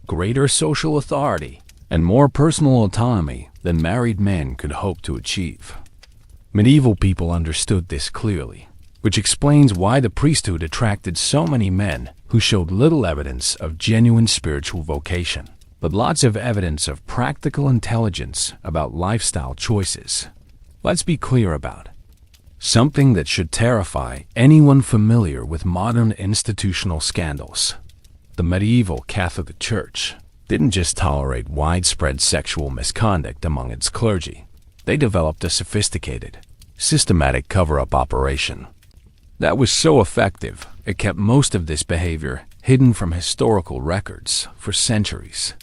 greater social authority, and more personal autonomy than married men could hope to achieve. Medieval people understood this clearly, which explains why the priesthood attracted so many men who showed little evidence of genuine spiritual vocation, but lots of evidence of practical intelligence about lifestyle choices. Let's be clear about something that should terrify anyone familiar with modern institutional scandals. The medieval Catholic Church didn't just tolerate widespread sexual misconduct among its clergy. They developed a sophisticated, systematic cover-up operation that was so effective it kept most of this behavior hidden from historical records for centuries.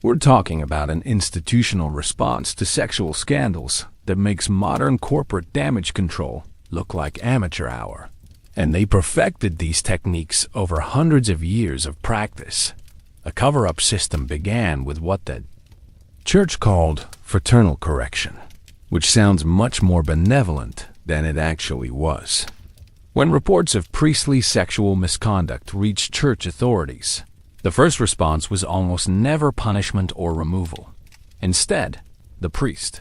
We're talking about an institutional response to sexual scandals that makes modern corporate damage control look like amateur hour. And they perfected these techniques over hundreds of years of practice. A cover-up system began with what the Church called fraternal correction, which sounds much more benevolent than it actually was. When reports of priestly sexual misconduct reached church authorities, the first response was almost never punishment or removal. Instead, the priest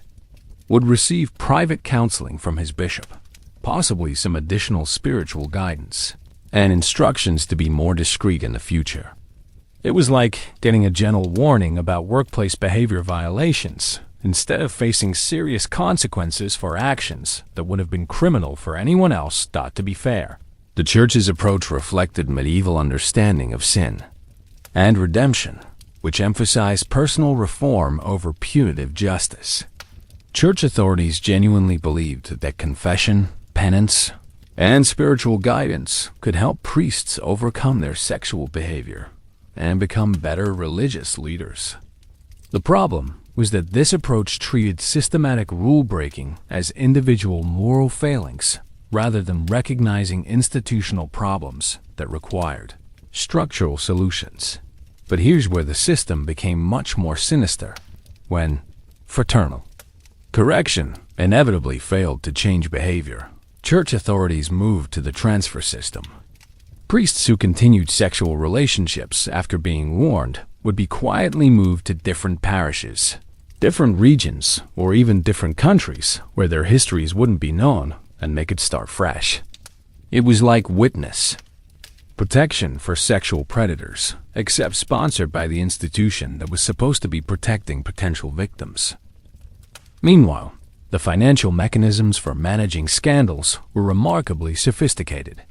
would receive private counseling from his bishop, possibly some additional spiritual guidance, and instructions to be more discreet in the future. It was like getting a gentle warning about workplace behavior violations, instead of facing serious consequences for actions that would have been criminal for anyone else thought to be fair. The Church's approach reflected medieval understanding of sin and redemption, which emphasized personal reform over punitive justice. Church authorities genuinely believed that confession, penance, and spiritual guidance could help priests overcome their sexual behavior and become better religious leaders. The problem was that this approach treated systematic rule-breaking as individual moral failings rather than recognizing institutional problems that required structural solutions. But here's where the system became much more sinister, when fraternal correction inevitably failed to change behavior. Church authorities moved to the transfer system. Priests who continued sexual relationships after being warned would be quietly moved to different parishes, different regions, or even different countries where their histories wouldn't be known, and they could start fresh. It was like witness protection for sexual predators, except sponsored by the institution that was supposed to be protecting potential victims. Meanwhile, the financial mechanisms for managing scandals were remarkably sophisticated.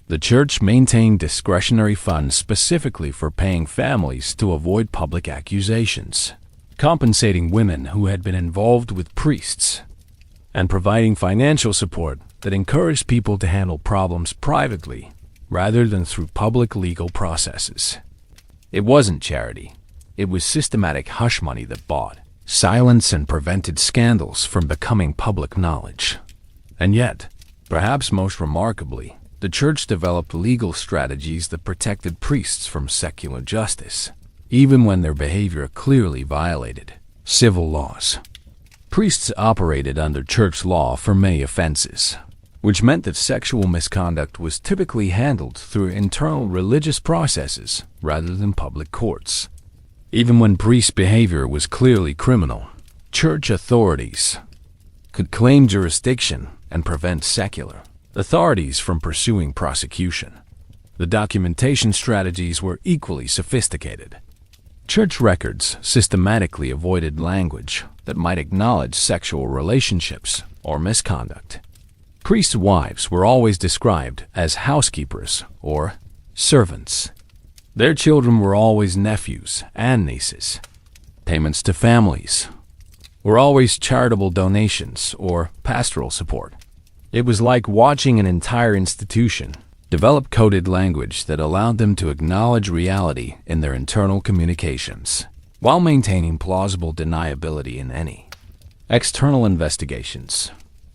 The church maintained discretionary funds specifically for paying families to avoid public accusations, compensating women who had been involved with priests, and providing financial support that encouraged people to handle problems privately rather than through public legal processes. It wasn't charity. It was systematic hush money that bought silence and prevented scandals from becoming public knowledge. And yet, perhaps most remarkably, the church developed legal strategies that protected priests from secular justice, even when their behavior clearly violated civil laws. Priests operated under church law for many offenses, which meant that sexual misconduct was typically handled through internal religious processes rather than public courts. Even when priest behavior was clearly criminal, church authorities could claim jurisdiction and prevent secular authorities from pursuing prosecution. The documentation strategies were equally sophisticated. Church records systematically avoided language that might acknowledge sexual relationships or misconduct. Priests' wives were always described as housekeepers or servants. Their children were always nephews and nieces. Payments to families were always charitable donations or pastoral support. It was like watching an entire institution develop coded language that allowed them to acknowledge reality in their internal communications, while maintaining plausible deniability in any external investigations.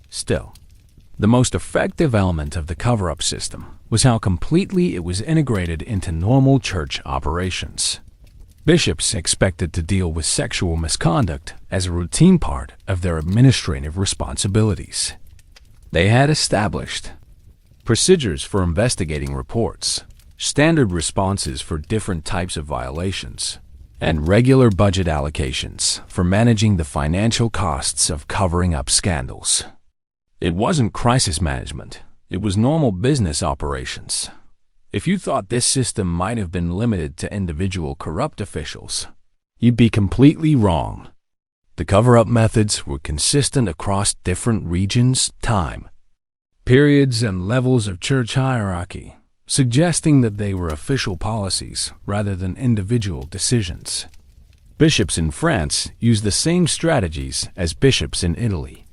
Still, the most effective element of the cover-up system was how completely it was integrated into normal church operations. Bishops expected to deal with sexual misconduct as a routine part of their administrative responsibilities. They had established procedures for investigating reports, standard responses for different types of violations, and regular budget allocations for managing the financial costs of covering up scandals. It wasn't crisis management. It was normal business operations. If you thought this system might have been limited to individual corrupt officials, you'd be completely wrong. The cover-up methods were consistent across different regions, time, periods, and levels of church hierarchy, suggesting that they were official policies rather than individual decisions. Bishops in France used the same strategies as bishops in Italy.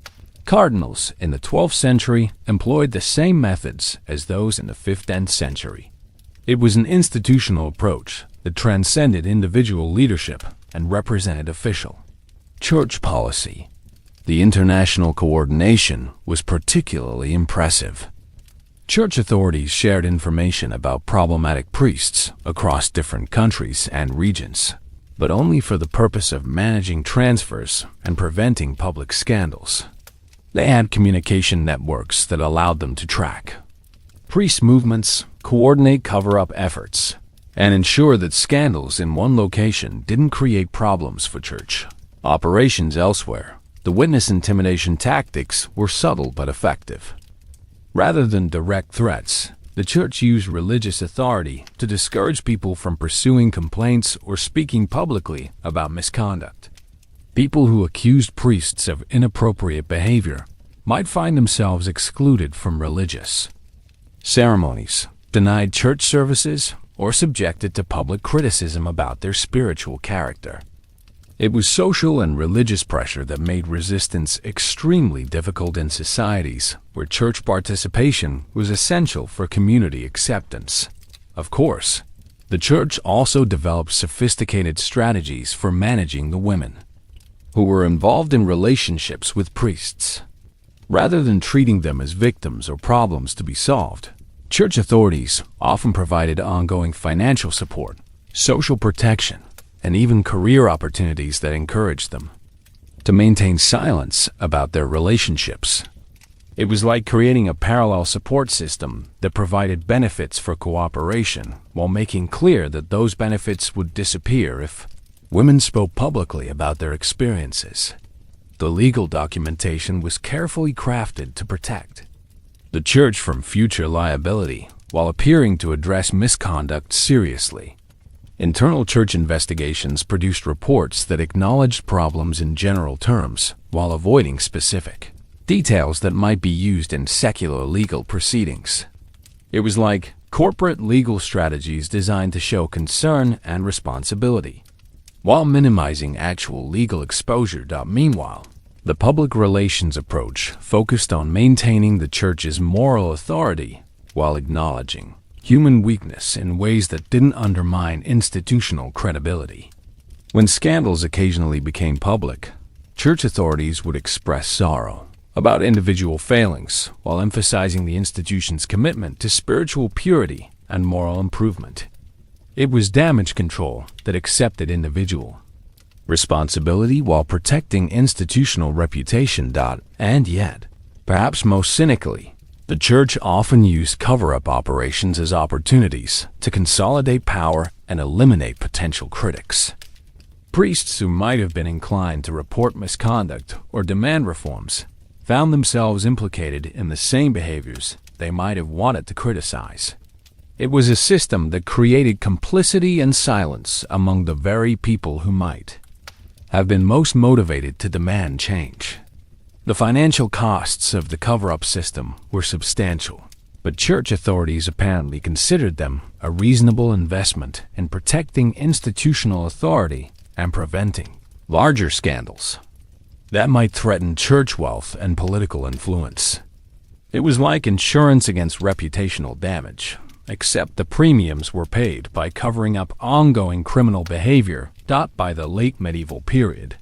Cardinals in the 12th century employed the same methods as those in the 15th century. It was an institutional approach that transcended individual leadership and represented official church policy. The international coordination was particularly impressive. Church authorities shared information about problematic priests across different countries and regions, but only for the purpose of managing transfers and preventing public scandals. They had communication networks that allowed them to track priest movements, coordinate cover-up efforts, and ensure that scandals in one location didn't create problems for church operations elsewhere. The witness intimidation tactics were subtle but effective. Rather than direct threats, the church used religious authority to discourage people from pursuing complaints or speaking publicly about misconduct. People who accused priests of inappropriate behavior might find themselves excluded from religious ceremonies, denied church services, or subjected to public criticism about their spiritual character. It was social and religious pressure that made resistance extremely difficult in societies where church participation was essential for community acceptance. Of course, the church also developed sophisticated strategies for managing the women who were involved in relationships with priests. Rather than treating them as victims or problems to be solved, church authorities often provided ongoing financial support, social protection, and even career opportunities that encouraged them to maintain silence about their relationships. It was like creating a parallel support system that provided benefits for cooperation while making clear that those benefits would disappear if women spoke publicly about their experiences. The legal documentation was carefully crafted to protect the church from future liability while appearing to address misconduct seriously. Internal church investigations produced reports that acknowledged problems in general terms while avoiding specific details that might be used in secular legal proceedings. It was like corporate legal strategies designed to show concern and responsibility, while minimizing actual legal exposure. Meanwhile, the public relations approach focused on maintaining the church's moral authority while acknowledging human weakness in ways that didn't undermine institutional credibility. When scandals occasionally became public, church authorities would express sorrow about individual failings while emphasizing the institution's commitment to spiritual purity and moral improvement. It was damage control that accepted individual responsibility while protecting institutional reputation. And yet, perhaps most cynically, the church often used cover-up operations as opportunities to consolidate power and eliminate potential critics. Priests who might have been inclined to report misconduct or demand reforms found themselves implicated in the same behaviors they might have wanted to criticize. It was a system that created complicity and silence among the very people who might have been most motivated to demand change. The financial costs of the cover-up system were substantial, but church authorities apparently considered them a reasonable investment in protecting institutional authority and preventing larger scandals that might threaten church wealth and political influence. It was like insurance against reputational damage, except the premiums were paid by covering up ongoing criminal behavior. By the late medieval period,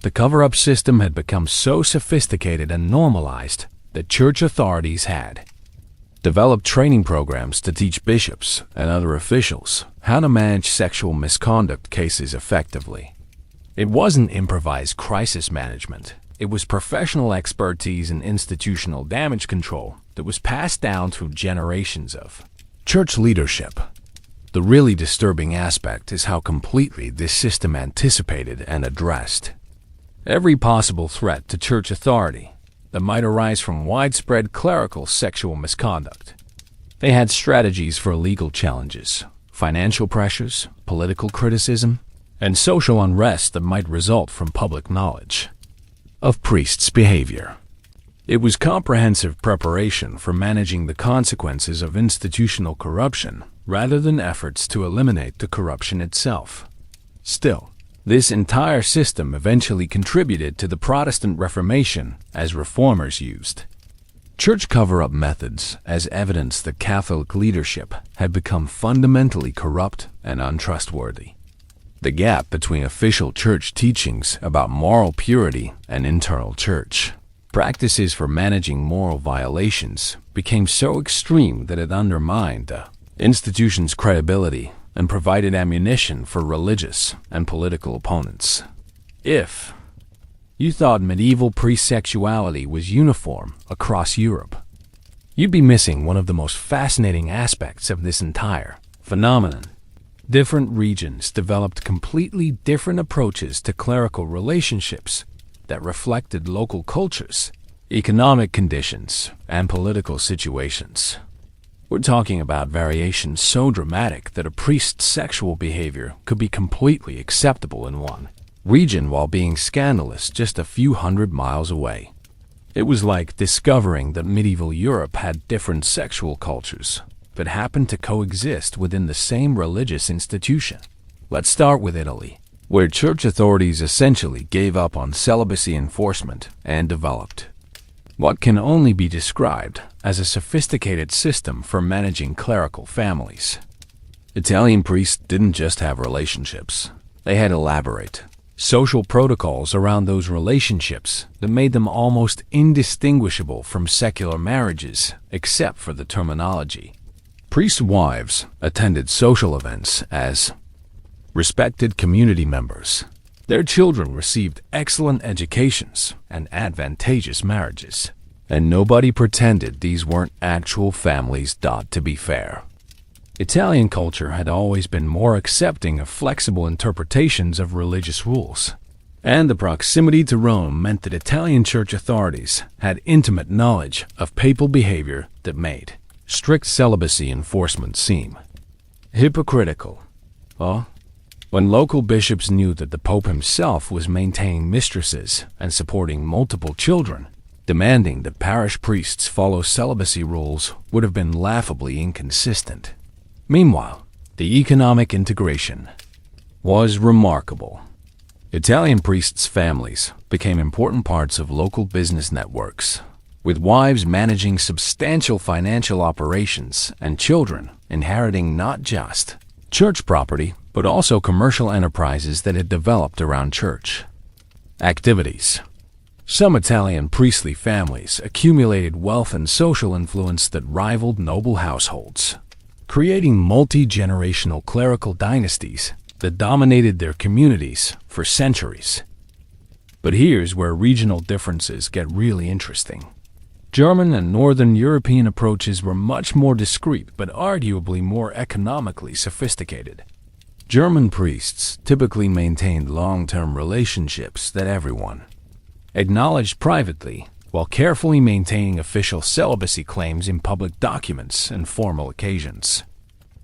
the cover-up system had become so sophisticated and normalized that church authorities had developed training programs to teach bishops and other officials how to manage sexual misconduct cases effectively. It wasn't improvised crisis management. It was professional expertise in institutional damage control that was passed down through generations of church leadership. The really disturbing aspect is how completely this system anticipated and addressed every possible threat to church authority that might arise from widespread clerical sexual misconduct. They had strategies for legal challenges, financial pressures, political criticism, and social unrest that might result from public knowledge of priests' behavior. It was comprehensive preparation for managing the consequences of institutional corruption rather than efforts to eliminate the corruption itself. Still, this entire system eventually contributed to the Protestant Reformation as reformers used church cover-up methods as evidence that Catholic leadership had become fundamentally corrupt and untrustworthy. The gap between official church teachings about moral purity and internal church practices for managing moral violations became so extreme that it undermined the institution's credibility and provided ammunition for religious and political opponents. If you thought medieval pre-sexuality was uniform across Europe, you'd be missing one of the most fascinating aspects of this entire phenomenon. Different regions developed completely different approaches to clerical relationships that reflected local cultures, economic conditions, and political situations. We're talking about variations so dramatic that a priest's sexual behavior could be completely acceptable in one region while being scandalous just a few hundred miles away. It was like discovering that medieval Europe had different sexual cultures but happened to coexist within the same religious institution. Let's start with Italy, where church authorities essentially gave up on celibacy enforcement and developed what can only be described as a sophisticated system for managing clerical families. Italian priests didn't just have relationships. They had elaborate social protocols around those relationships that made them almost indistinguishable from secular marriages, except for the terminology. Priests' wives attended social events as respected community members. Their children received excellent educations and advantageous marriages, and nobody pretended these weren't actual families. To be fair, Italian culture had always been more accepting of flexible interpretations of religious rules, and the proximity to Rome meant that Italian church authorities had intimate knowledge of papal behavior that made strict celibacy enforcement seem hypocritical. When local bishops knew that the Pope himself was maintaining mistresses and supporting multiple children, demanding that parish priests follow celibacy rules would have been laughably inconsistent. Meanwhile, the economic integration was remarkable. Italian priests' families became important parts of local business networks, with wives managing substantial financial operations and children inheriting not just church property, but also commercial enterprises that had developed around church activities. Some Italian priestly families accumulated wealth and social influence that rivaled noble households, creating multi-generational clerical dynasties that dominated their communities for centuries. But here's where regional differences get really interesting. German and Northern European approaches were much more discreet but arguably more economically sophisticated. German priests typically maintained long-term relationships that everyone acknowledged privately, while carefully maintaining official celibacy claims in public documents and formal occasions.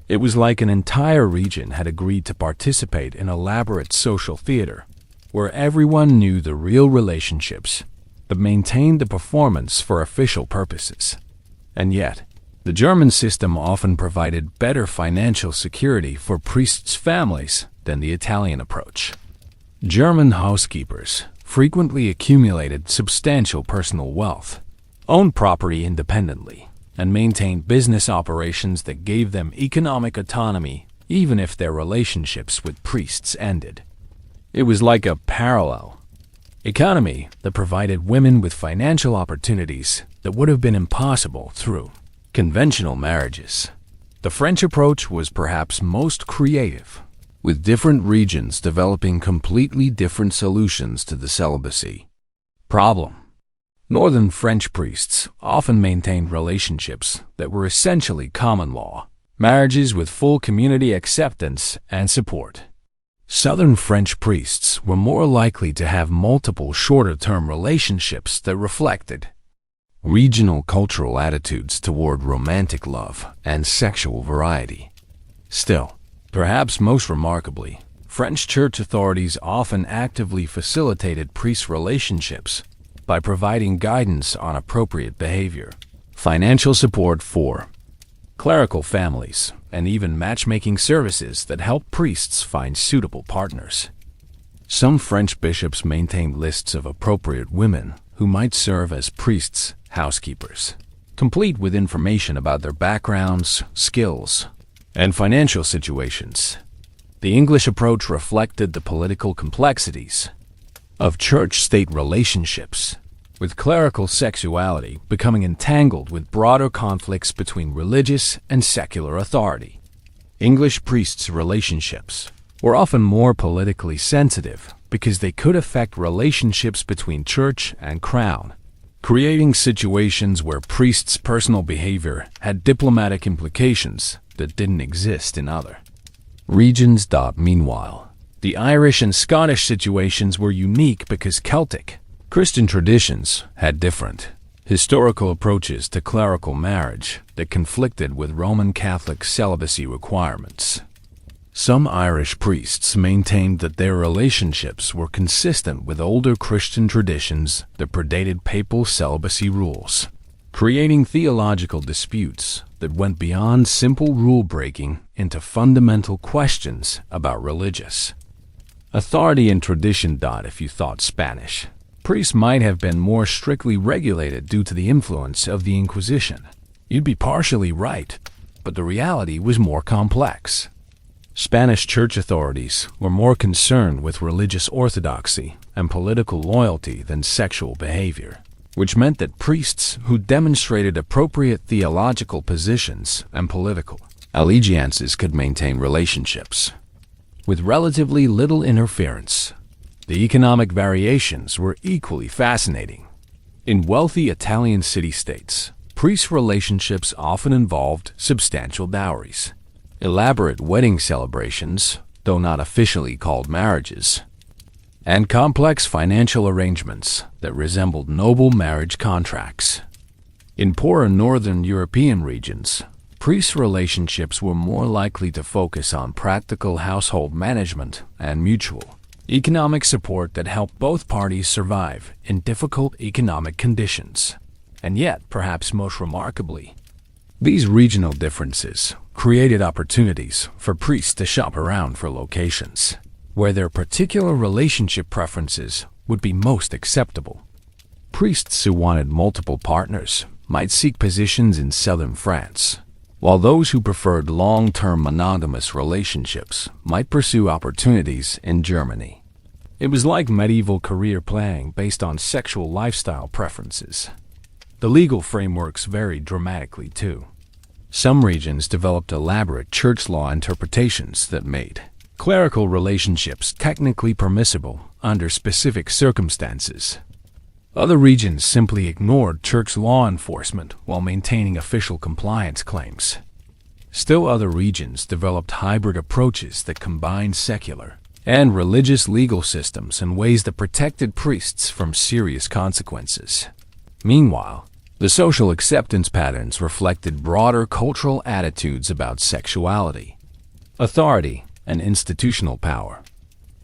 It was like an entire region had agreed to participate in elaborate social theater, where everyone knew the real relationships but maintained the performance for official purposes. And yet, the German system often provided better financial security for priests' families than the Italian approach. German housekeepers frequently accumulated substantial personal wealth, owned property independently, and maintained business operations that gave them economic autonomy even if their relationships with priests ended. It was like a parallel economy that provided women with financial opportunities that would have been impossible through conventional marriages. The French approach was perhaps most creative, with different regions developing completely different solutions to the celibacy problem. Northern French priests often maintained relationships that were essentially common law, marriages with full community acceptance and support. Southern French priests were more likely to have multiple shorter-term relationships that reflected regional cultural attitudes toward romantic love and sexual variety. Still, perhaps most remarkably, French church authorities often actively facilitated priest relationships by providing guidance on appropriate behavior, financial support for clerical families, and even matchmaking services that help priests find suitable partners. Some French bishops maintained lists of appropriate women who might serve as priests' housekeepers, complete with information about their backgrounds, skills, and financial situations. The English approach reflected the political complexities of church-state relationships, with clerical sexuality becoming entangled with broader conflicts between religious and secular authority. English priests' relationships were often more politically sensitive because they could affect relationships between church and crown, creating situations where priests' personal behavior had diplomatic implications that didn't exist in other regions. Meanwhile, the Irish and Scottish situations were unique because Celtic Christian traditions had different historical approaches to clerical marriage that conflicted with Roman Catholic celibacy requirements. Some Irish priests maintained that their relationships were consistent with older Christian traditions that predated papal celibacy rules, creating theological disputes that went beyond simple rule-breaking into fundamental questions about religious authority and tradition. If you thought Spanish priests might have been more strictly regulated due to the influence of the Inquisition, you'd be partially right, but the reality was more complex. Spanish church authorities were more concerned with religious orthodoxy and political loyalty than sexual behavior, which meant that priests who demonstrated appropriate theological positions and political allegiances could maintain relationships with relatively little interference. The economic variations were equally fascinating. In wealthy Italian city-states, priest relationships often involved substantial dowries, elaborate wedding celebrations, though not officially called marriages, and complex financial arrangements that resembled noble marriage contracts. In poorer northern European regions, priest relationships were more likely to focus on practical household management and mutual economic support that helped both parties survive in difficult economic conditions. And yet, perhaps most remarkably, these regional differences created opportunities for priests to shop around for locations where their particular relationship preferences would be most acceptable. Priests who wanted multiple partners might seek positions in southern France, while those who preferred long-term monogamous relationships might pursue opportunities in Germany. It was like medieval career planning based on sexual lifestyle preferences. The legal frameworks varied dramatically too. Some regions developed elaborate church law interpretations that made clerical relationships technically permissible under specific circumstances. Other regions simply ignored church law enforcement while maintaining official compliance claims. Still other regions developed hybrid approaches that combined secular and religious legal systems in ways that protected priests from serious consequences. Meanwhile, the social acceptance patterns reflected broader cultural attitudes about sexuality, authority, and institutional power.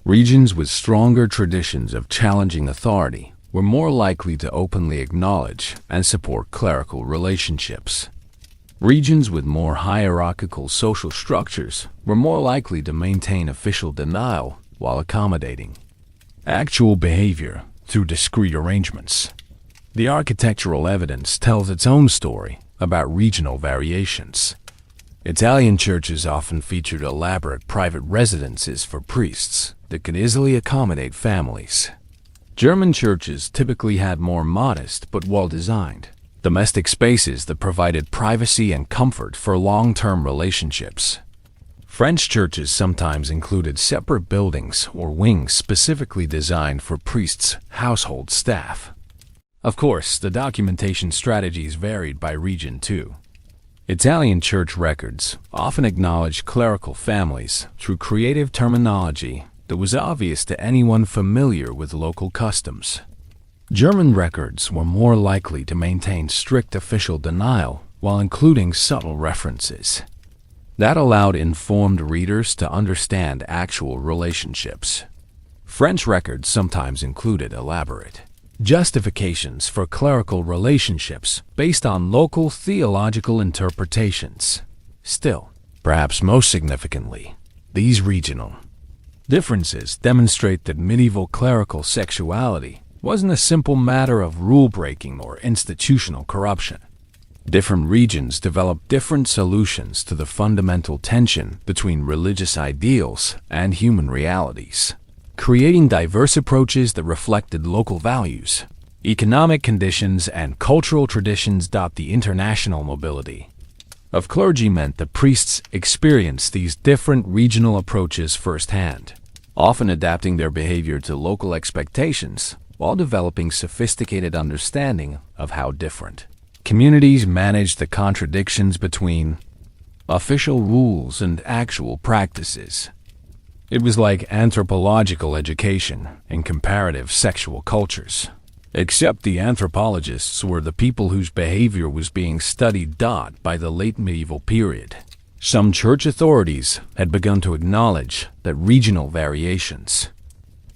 Regions with stronger traditions of challenging authority were more likely to openly acknowledge and support clerical relationships. Regions with more hierarchical social structures were more likely to maintain official denial while accommodating actual behavior through discrete arrangements. The architectural evidence tells its own story about regional variations. Italian churches often featured elaborate private residences for priests that could easily accommodate families. German churches typically had more modest but well-designed domestic spaces that provided privacy and comfort for long-term relationships. French churches sometimes included separate buildings or wings specifically designed for priests' household staff. Of course, the documentation strategies varied by region too. Italian church records often acknowledged clerical families through creative terminology that was obvious to anyone familiar with local customs. German records were more likely to maintain strict official denial while including subtle references. That allowed informed readers to understand actual relationships. French records sometimes included elaborate justifications for clerical relationships based on local theological interpretations. Still, perhaps most significantly, these regional differences demonstrate that medieval clerical sexuality wasn't a simple matter of rule-breaking or institutional corruption. Different regions developed different solutions to the fundamental tension between religious ideals and human realities, creating diverse approaches that reflected local values, economic conditions, and cultural traditions. The international mobility of clergy meant that priests experienced these different regional approaches firsthand, often adapting their behavior to local expectations while developing sophisticated understanding of how different communities managed the contradictions between official rules and actual practices. It was like anthropological education in comparative sexual cultures, except the anthropologists were the people whose behavior was being studied. By the late medieval period, some church authorities had begun to acknowledge that regional variations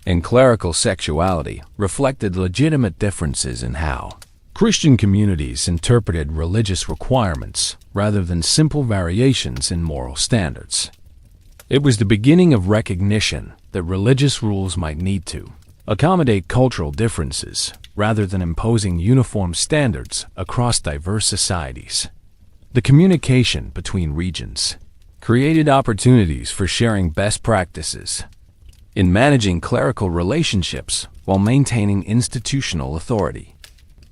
in clerical sexuality reflected legitimate differences in how Christian communities interpreted religious requirements rather than simple variations in moral standards. It was the beginning of recognition that religious rules might need to accommodate cultural differences rather than imposing uniform standards across diverse societies. The communication between regions created opportunities for sharing best practices in managing clerical relationships while maintaining institutional authority.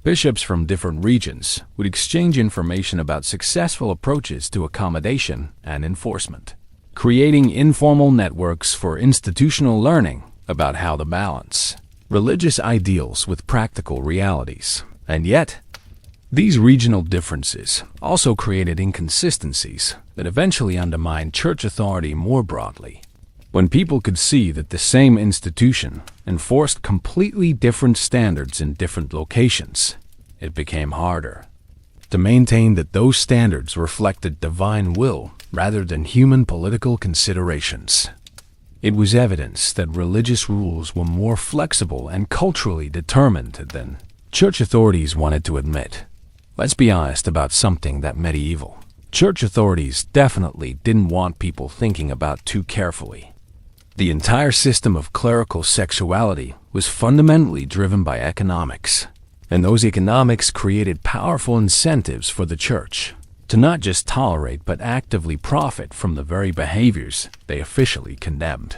Bishops from different regions would exchange information about successful approaches to accommodation and enforcement, creating informal networks for institutional learning about how to balance religious ideals with practical realities. And yet, these regional differences also created inconsistencies that eventually undermined church authority more broadly. When people could see that the same institution enforced completely different standards in different locations, it became harder to maintain that those standards reflected divine will rather than human political considerations. It was evidence that religious rules were more flexible and culturally determined than church authorities wanted to admit. Let's be honest about something that medieval church authorities definitely didn't want people thinking about too carefully. The entire system of clerical sexuality was fundamentally driven by economics, and those economics created powerful incentives for the church to not just tolerate but actively profit from the very behaviors they officially condemned.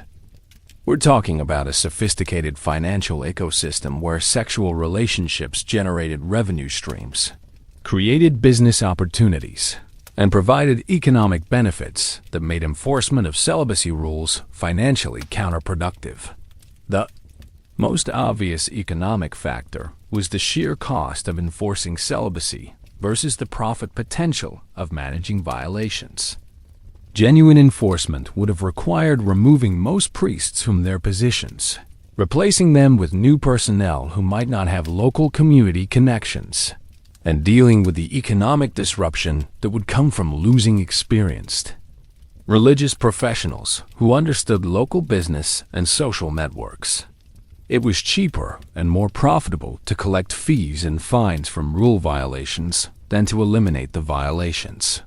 We're talking about a sophisticated financial ecosystem where sexual relationships generated revenue streams, created business opportunities, and provided economic benefits that made enforcement of celibacy rules financially counterproductive. The most obvious economic factor was the sheer cost of enforcing celibacy versus the profit potential of managing violations. Genuine enforcement would have required removing most priests from their positions, replacing them with new personnel who might not have local community connections, and dealing with the economic disruption that would come from losing experienced religious professionals who understood local business and social networks. It was cheaper and more profitable to collect fees and fines from rule violations than to eliminate the violations.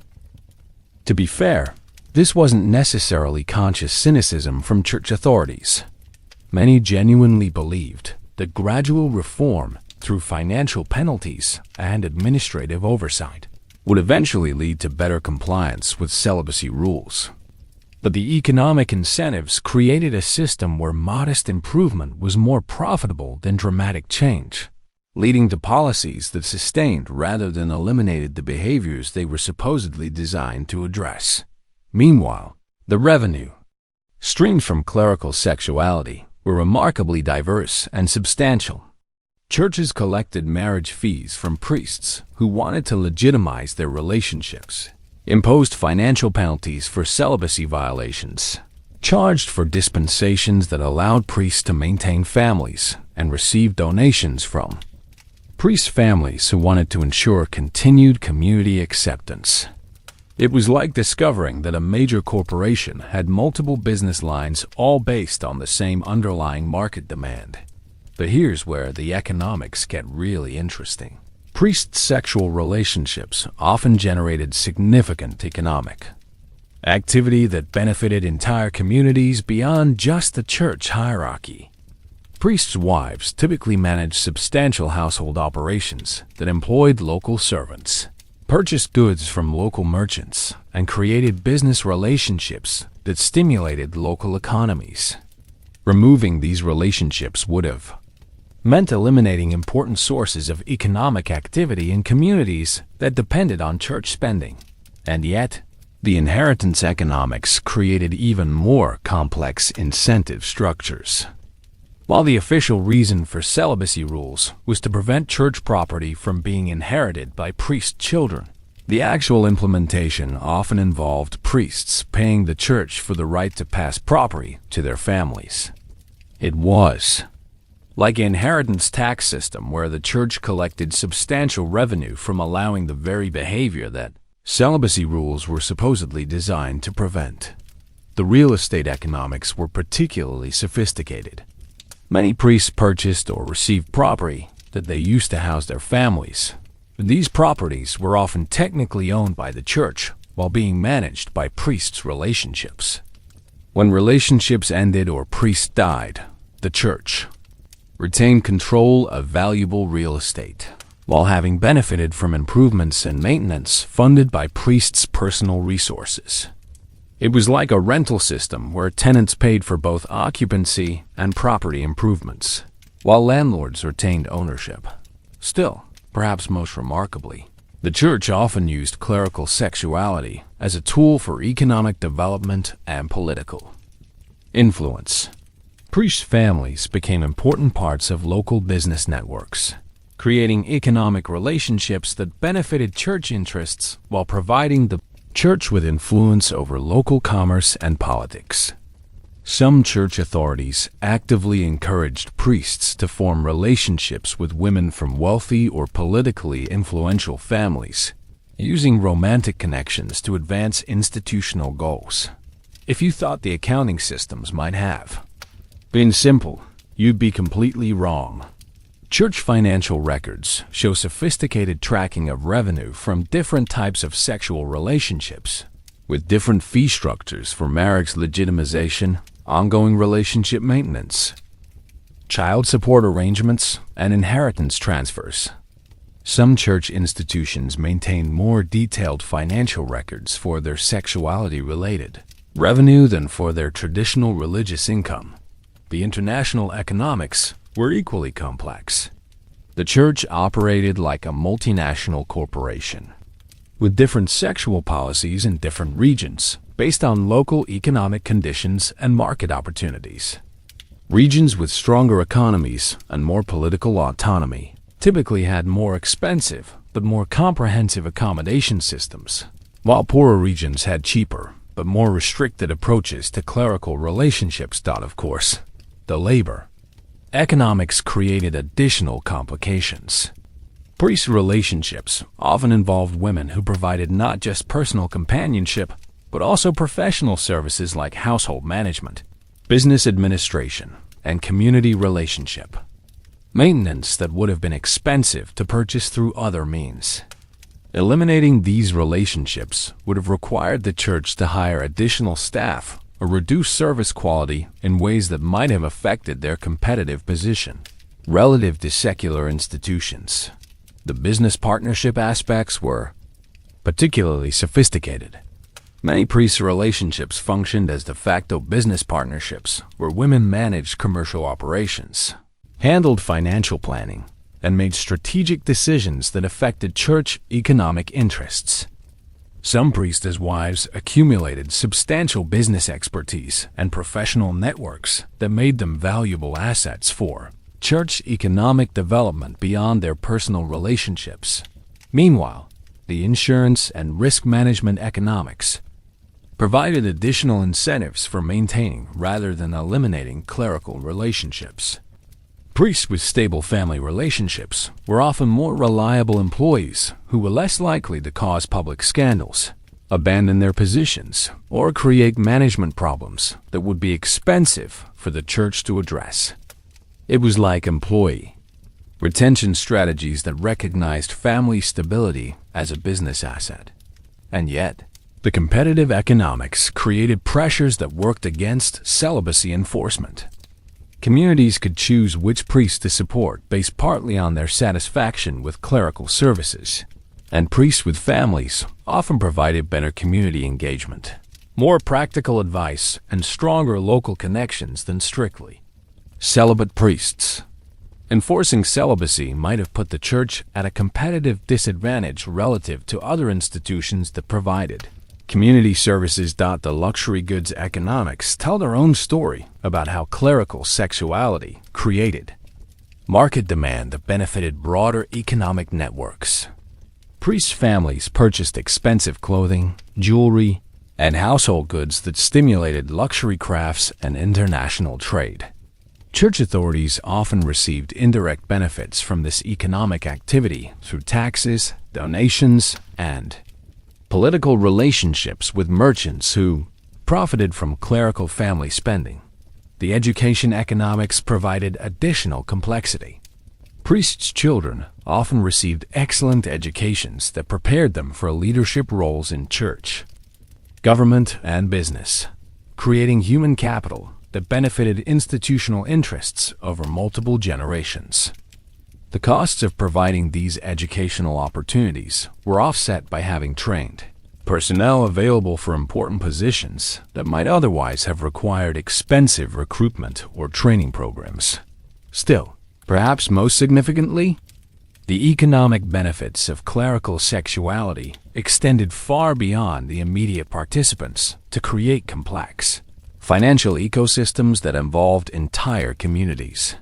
To be fair, this wasn't necessarily conscious cynicism from church authorities. Many genuinely believed that gradual reform through financial penalties and administrative oversight would eventually lead to better compliance with celibacy rules. But the economic incentives created a system where modest improvement was more profitable than dramatic change, leading to policies that sustained rather than eliminated the behaviors they were supposedly designed to address. Meanwhile, the revenue streams from clerical sexuality were remarkably diverse and substantial. Churches collected marriage fees from priests who wanted to legitimize their relationships, imposed financial penalties for celibacy violations, charged for dispensations that allowed priests to maintain families, and received donations from priest families who wanted to ensure continued community acceptance. It was like discovering that a major corporation had multiple business lines all based on the same underlying market demand. But here's where the economics get really interesting. Priest sexual relationships often generated significant economic activity that benefited entire communities beyond just the church hierarchy. Priests' wives typically managed substantial household operations that employed local servants, purchased goods from local merchants, and created business relationships that stimulated local economies. Removing these relationships would have meant eliminating important sources of economic activity in communities that depended on church spending. And yet, the inheritance economics created even more complex incentive structures. While the official reason for celibacy rules was to prevent church property from being inherited by priest children, the actual implementation often involved priests paying the church for the right to pass property to their families. It was like an inheritance tax system where the church collected substantial revenue from allowing the very behavior that celibacy rules were supposedly designed to prevent. The real estate economics were particularly sophisticated. Many priests purchased or received property that they used to house their families. These properties were often technically owned by the church while being managed by priests' relationships. When relationships ended or priests died, the church retained control of valuable real estate, while having benefited from improvements and maintenance funded by priests' personal resources. It was like a rental system where tenants paid for both occupancy and property improvements, while landlords retained ownership. Still, perhaps most remarkably, the church often used clerical sexuality as a tool for economic development and political influence. Priest families became important parts of local business networks, creating economic relationships that benefited church interests while providing the church with influence over local commerce and politics. Some church authorities actively encouraged priests to form relationships with women from wealthy or politically influential families, using romantic connections to advance institutional goals. If you thought the accounting systems might have been simple, you'd be completely wrong. Church financial records show sophisticated tracking of revenue from different types of sexual relationships, with different fee structures for marriage legitimization, ongoing relationship maintenance, child support arrangements, and inheritance transfers. Some church institutions maintain more detailed financial records for their sexuality-related revenue than for their traditional religious income. The international economics were equally complex. The church operated like a multinational corporation, with different sexual policies in different regions, based on local economic conditions and market opportunities. Regions with stronger economies and more political autonomy typically had more expensive but more comprehensive accommodation systems, while poorer regions had cheaper but more restricted approaches to clerical relationships. Of course, the labor economics created additional complications. Priest relationships often involved women who provided not just personal companionship, but also professional services like household management, business administration, and community relationship maintenance that would have been expensive to purchase through other means. Eliminating these relationships would have required the church to hire additional staff or reduce service quality in ways that might have affected their competitive position relative to secular institutions. The business partnership aspects were particularly sophisticated. Many priest relationships functioned as de facto business partnerships where women managed commercial operations, handled financial planning, and made strategic decisions that affected church economic interests. Some priestess wives accumulated substantial business expertise and professional networks that made them valuable assets for church economic development beyond their personal relationships. Meanwhile, the insurance and risk management economics provided additional incentives for maintaining rather than eliminating clerical relationships. Priests with stable family relationships were often more reliable employees who were less likely to cause public scandals, abandon their positions, or create management problems that would be expensive for the church to address. It was like employee retention strategies that recognized family stability as a business asset. And yet, the competitive economics created pressures that worked against celibacy enforcement. Communities could choose which priests to support based partly on their satisfaction with clerical services, and priests with families often provided better community engagement, more practical advice, and stronger local connections than strictly celibate priests. Enforcing celibacy might have put the church at a competitive disadvantage relative to other institutions that provided community services. The luxury goods economics tell their own story about how clerical sexuality created market demand that benefited broader economic networks. Priest families purchased expensive clothing, jewelry, and household goods that stimulated luxury crafts and international trade. Church authorities often received indirect benefits from this economic activity through taxes, donations, and political relationships with merchants who profited from clerical family spending. The education economics provided additional complexity. Priests' children often received excellent educations that prepared them for leadership roles in church, government, and business, creating human capital that benefited institutional interests over multiple generations. The costs of providing these educational opportunities were offset by having trained personnel available for important positions that might otherwise have required expensive recruitment or training programs. Still, perhaps most significantly, the economic benefits of clerical sexuality extended far beyond the immediate participants to create complex financial ecosystems that involved entire communities.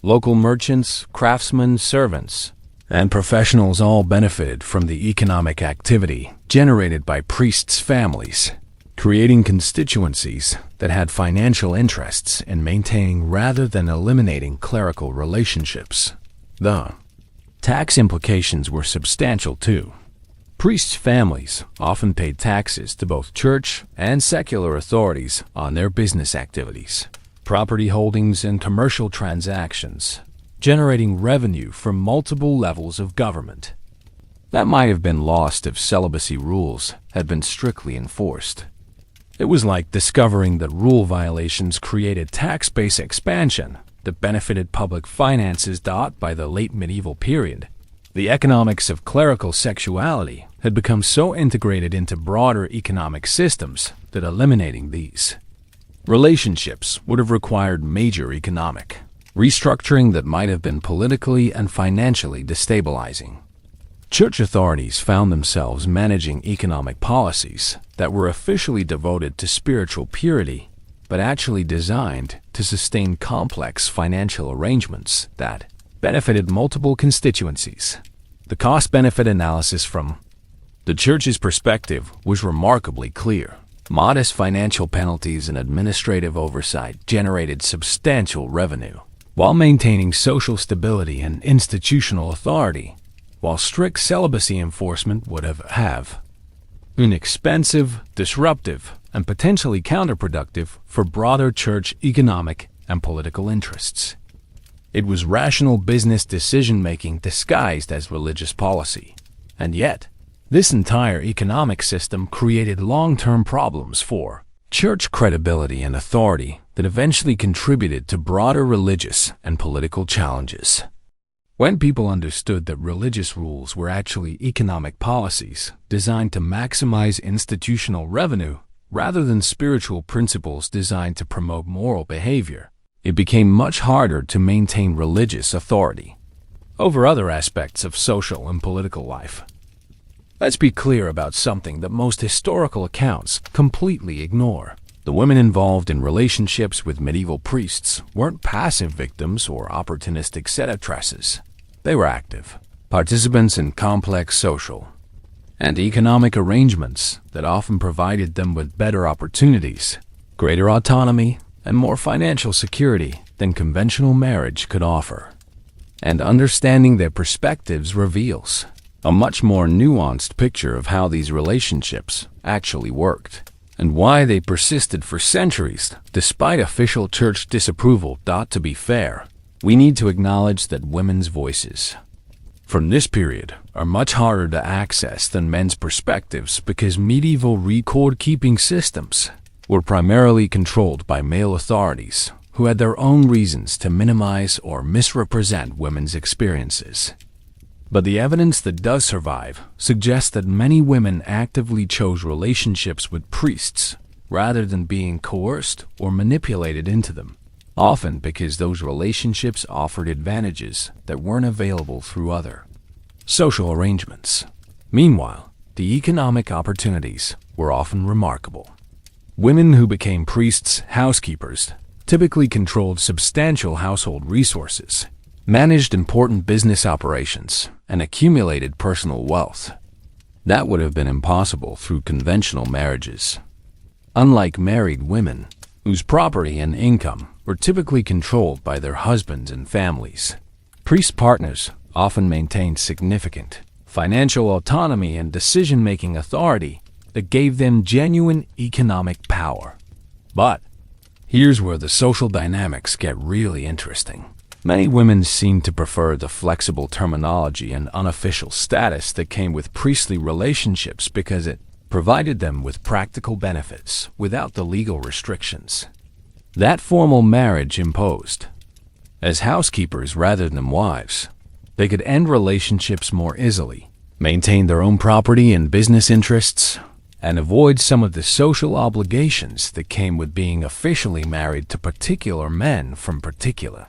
Local merchants, craftsmen, servants, and professionals all benefited from the economic activity generated by priests' families. creating constituencies that had financial interests in maintaining rather than eliminating clerical relationships. The tax implications were substantial too. Priests' families often paid taxes to both church and secular authorities on their business activities, property holdings, and commercial transactions, generating revenue from multiple levels of government. That might have been lost if celibacy rules had been strictly enforced. It was like discovering that rule violations created tax base expansion that benefited public finances. By the late medieval period, the economics of clerical sexuality had become so integrated into broader economic systems that eliminating these relationships would have required major economic restructuring that might have been politically and financially destabilizing. Church authorities found themselves managing economic policies that were officially devoted to spiritual purity, but actually designed to sustain complex financial arrangements that benefited multiple constituencies. The cost-benefit analysis from the Church's perspective was remarkably clear. Modest financial penalties and administrative oversight generated substantial revenue, while maintaining social stability and institutional authority, while strict celibacy enforcement would have been expensive, disruptive, and potentially counterproductive for broader church economic and political interests. It was rational business decision-making disguised as religious policy, and yet, this entire economic system created long-term problems for church credibility and authority that eventually contributed to broader religious and political challenges. When people understood that religious rules were actually economic policies designed to maximize institutional revenue rather than spiritual principles designed to promote moral behavior, it became much harder to maintain religious authority over other aspects of social and political life. Let's be clear about something that most historical accounts completely ignore. The women involved in relationships with medieval priests weren't passive victims or opportunistic seductresses. They were active participants in complex social and economic arrangements that often provided them with better opportunities, greater autonomy, and more financial security than conventional marriage could offer. And understanding their perspectives reveals a much more nuanced picture of how these relationships actually worked and why they persisted for centuries despite official church disapproval. To be fair, we need to acknowledge that women's voices from this period are much harder to access than men's perspectives because medieval record-keeping systems were primarily controlled by male authorities who had their own reasons to minimize or misrepresent women's experiences. But the evidence that does survive suggests that many women actively chose relationships with priests rather than being coerced or manipulated into them, often because those relationships offered advantages that weren't available through other social arrangements. Meanwhile, the economic opportunities were often remarkable. Women who became priests' housekeepers typically controlled substantial household resources, managed important business operations, and accumulated personal wealth. That would have been impossible through conventional marriages. Unlike married women, whose property and income were typically controlled by their husbands and families, priest partners often maintained significant financial autonomy and decision-making authority that gave them genuine economic power. But here's where the social dynamics get really interesting. Many women seem to prefer the flexible terminology and unofficial status that came with priestly relationships because it provided them with practical benefits without the legal restrictions that formal marriage imposed. As housekeepers rather than wives, they could end relationships more easily, maintain their own property and business interests, and avoid some of the social obligations that came with being officially married to particular men from particular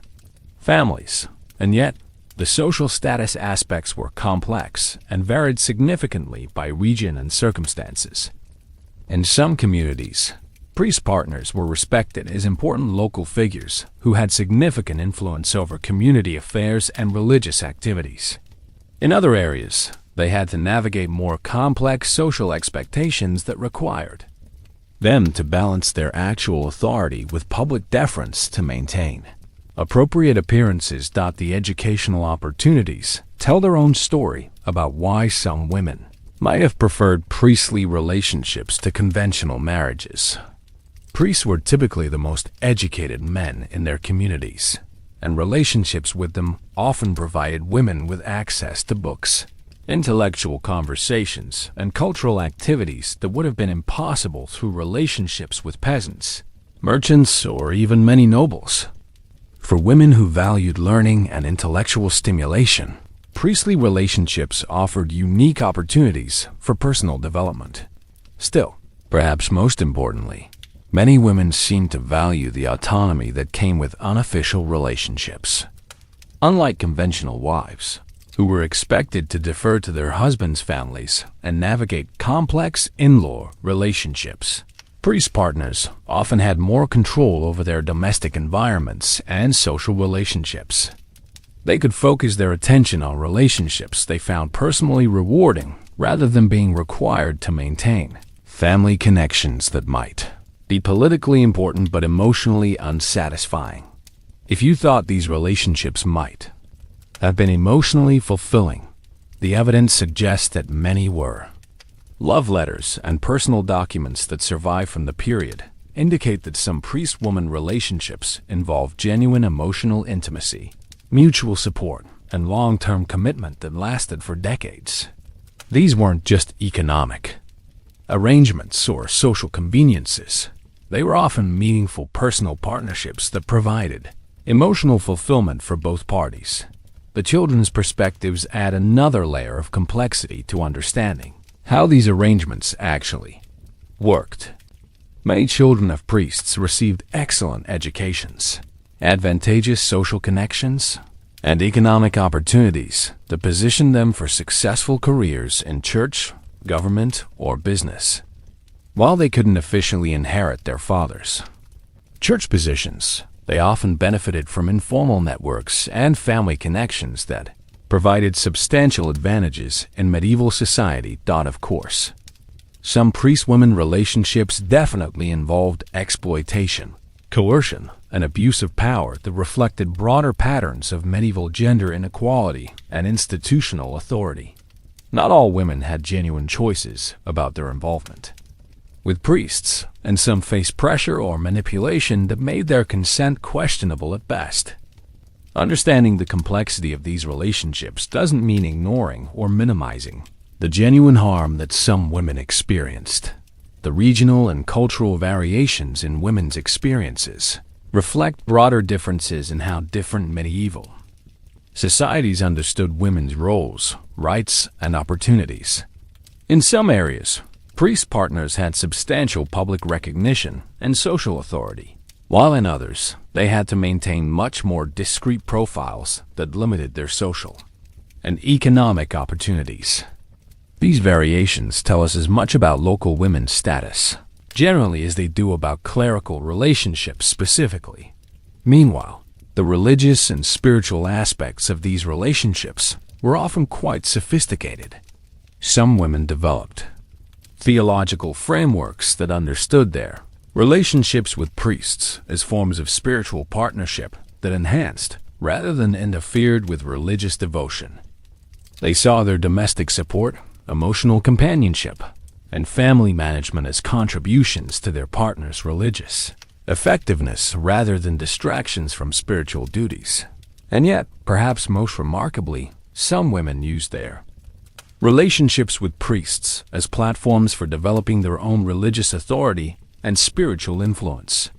families. And yet, the social status aspects were complex and varied significantly by region and circumstances. In some communities, priest partners were respected as important local figures who had significant influence over community affairs and religious activities. In other areas, they had to navigate more complex social expectations that required them to balance their actual authority with public deference to maintain appropriate appearances. The educational opportunities tell their own story about why some women might have preferred priestly relationships to conventional marriages. Priests were typically the most educated men in their communities, and relationships with them often provided women with access to books, intellectual conversations, and cultural activities that would have been impossible through relationships with peasants, merchants, or even many nobles. For women who valued learning and intellectual stimulation, priestly relationships offered unique opportunities for personal development. Still, perhaps most importantly, many women seemed to value the autonomy that came with unofficial relationships. Unlike conventional wives, who were expected to defer to their husbands' families and navigate complex in-law relationships, priest partners often had more control over their domestic environments and social relationships. They could focus their attention on relationships they found personally rewarding rather than being required to maintain family connections that might be politically important but emotionally unsatisfying. If you thought these relationships might have been emotionally fulfilling, the evidence suggests that many were. Love letters and personal documents that survive from the period indicate that some priest-woman relationships involved genuine emotional intimacy, mutual support, and long-term commitment that lasted for decades. These weren't just economic arrangements or social conveniences. They were often meaningful personal partnerships that provided emotional fulfillment for both parties. The children's perspectives add another layer of complexity to understanding how these arrangements actually worked. Many children of priests received excellent educations, advantageous social connections, and economic opportunities that positioned them for successful careers in church, government, or business. While they couldn't officially inherit their fathers' church positions, they often benefited from informal networks and family connections that provided substantial advantages in medieval society. Of course, some priest-woman relationships definitely involved exploitation, coercion, and abuse of power that reflected broader patterns of medieval gender inequality and institutional authority. Not all women had genuine choices about their involvement with priests, and some faced pressure or manipulation that made their consent questionable at best. Understanding the complexity of these relationships doesn't mean ignoring or minimizing the genuine harm that some women experienced. The regional and cultural variations in women's experiences reflect broader differences in how different medieval societies understood women's roles, rights, and opportunities. In some areas, priest partners had substantial public recognition and social authority, while in others, they had to maintain much more discreet profiles that limited their social and economic opportunities. These variations tell us as much about local women's status, generally, as they do about clerical relationships specifically. Meanwhile, the religious and spiritual aspects of these relationships were often quite sophisticated. Some women developed theological frameworks that understood their relationships with priests as forms of spiritual partnership that enhanced rather than interfered with religious devotion. They saw their domestic support, emotional companionship, and family management as contributions to their partner's religious effectiveness rather than distractions from spiritual duties. And yet, perhaps most remarkably, some women used their relationships with priests as platforms for developing their own religious authority and spiritual influence.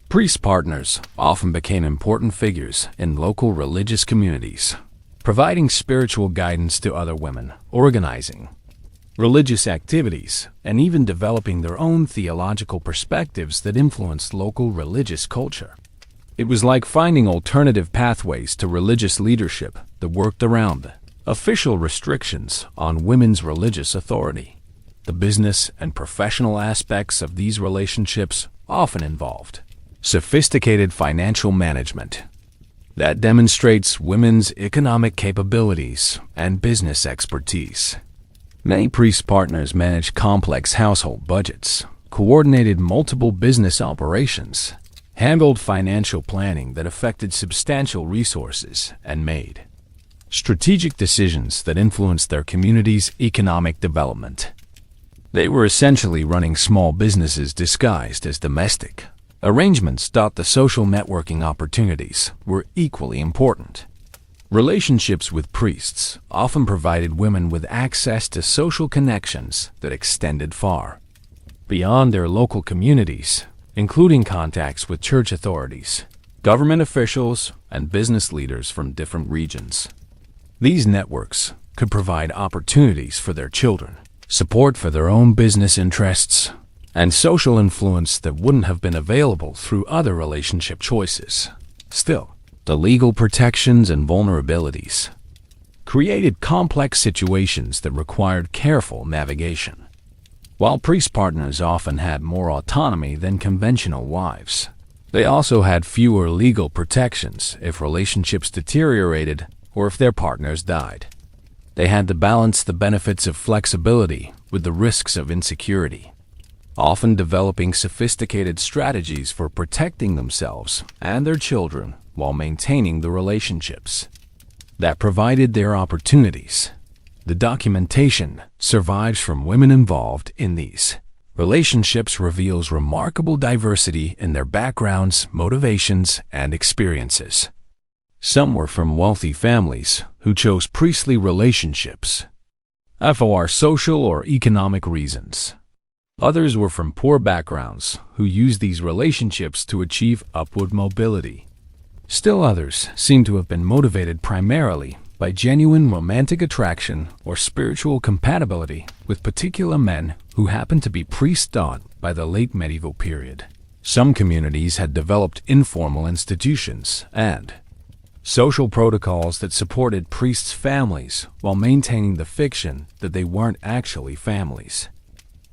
Priest partners often became important figures in local religious communities, providing spiritual guidance to other women, organizing religious activities, and even developing their own theological perspectives that influenced local religious culture. It was like finding alternative pathways to religious leadership that worked around official restrictions on women's religious authority. The business and professional aspects of these relationships often involved sophisticated financial management that demonstrates women's economic capabilities and business expertise. Many priest partners managed complex household budgets, coordinated multiple business operations, handled financial planning that affected substantial resources, and made strategic decisions that influenced their community's economic development. They were essentially running small businesses disguised as domestic arrangements. The social networking opportunities were equally important. Relationships with priests often provided women with access to social connections that extended far beyond their local communities, including contacts with church authorities, government officials, and business leaders from different regions. These networks could provide opportunities for their children, support for their own business interests, and social influence that wouldn't have been available through other relationship choices. Still, the legal protections and vulnerabilities created complex situations that required careful navigation. While priest partners often had more autonomy than conventional wives, they also had fewer legal protections if relationships deteriorated or if their partners died. They had to balance the benefits of flexibility with the risks of insecurity, often developing sophisticated strategies for protecting themselves and their children while maintaining the relationships that provided their opportunities. The documentation survives from women involved in these relationships reveals remarkable diversity in their backgrounds, motivations, and experiences. Some were from wealthy families who chose priestly relationships for social or economic reasons. Others were from poor backgrounds who used these relationships to achieve upward mobility. Still others seem to have been motivated primarily by genuine romantic attraction or spiritual compatibility with particular men who happened to be priest-taught by the late medieval period. Some communities had developed informal institutions and social protocols that supported priests' families while maintaining the fiction that they weren't actually families.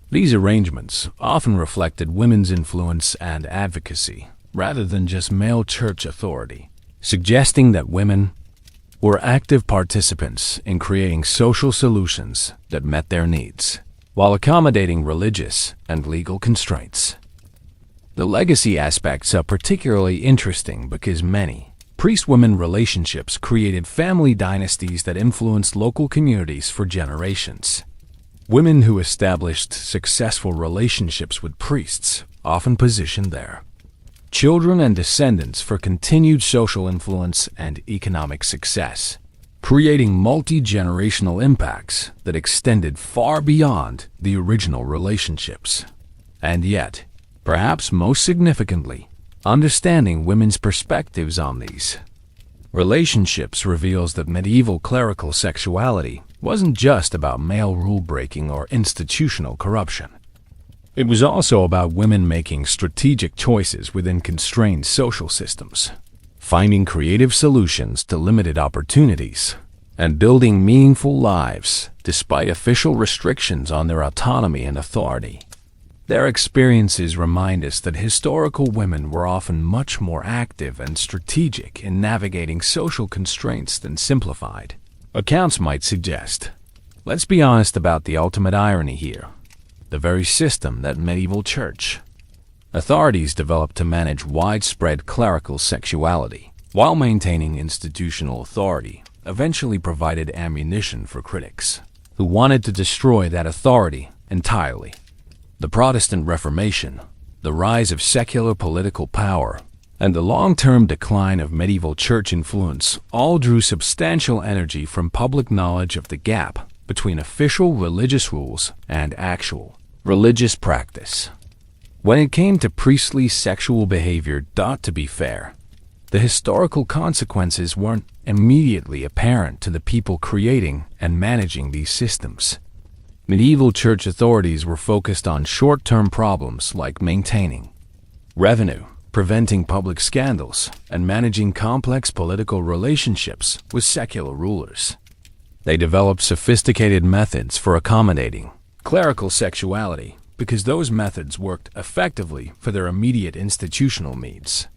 These arrangements often reflected women's influence and advocacy rather than just male church authority, suggesting that women were active participants in creating social solutions that met their needs, while accommodating religious and legal constraints. The legacy aspects are particularly interesting because many priest-women relationships created family dynasties that influenced local communities for generations. Women who established successful relationships with priests often positioned their children and descendants for continued social influence and economic success, creating multi-generational impacts that extended far beyond the original relationships. And yet, perhaps most significantly, understanding women's perspectives on these relationships reveals that medieval clerical sexuality wasn't just about male rule-breaking or institutional corruption. It was also about women making strategic choices within constrained social systems, finding creative solutions to limited opportunities, and building meaningful lives despite official restrictions on their autonomy and authority. Their experiences remind us that historical women were often much more active and strategic in navigating social constraints than simplified accounts might suggest. Let's be honest about the ultimate irony here. The very system that medieval church authorities developed to manage widespread clerical sexuality while maintaining institutional authority eventually provided ammunition for critics who wanted to destroy that authority entirely. The Protestant Reformation, the rise of secular political power, and the long-term decline of medieval church influence all drew substantial energy from public knowledge of the gap between official religious rules and actual religious practice. When it came to priestly sexual behavior, to be fair, the historical consequences weren't immediately apparent to the people creating and managing these systems. Medieval church authorities were focused on short-term problems like maintaining revenue, preventing public scandals, and managing complex political relationships with secular rulers. They developed sophisticated methods for accommodating clerical sexuality because those methods worked effectively for their immediate institutional needs,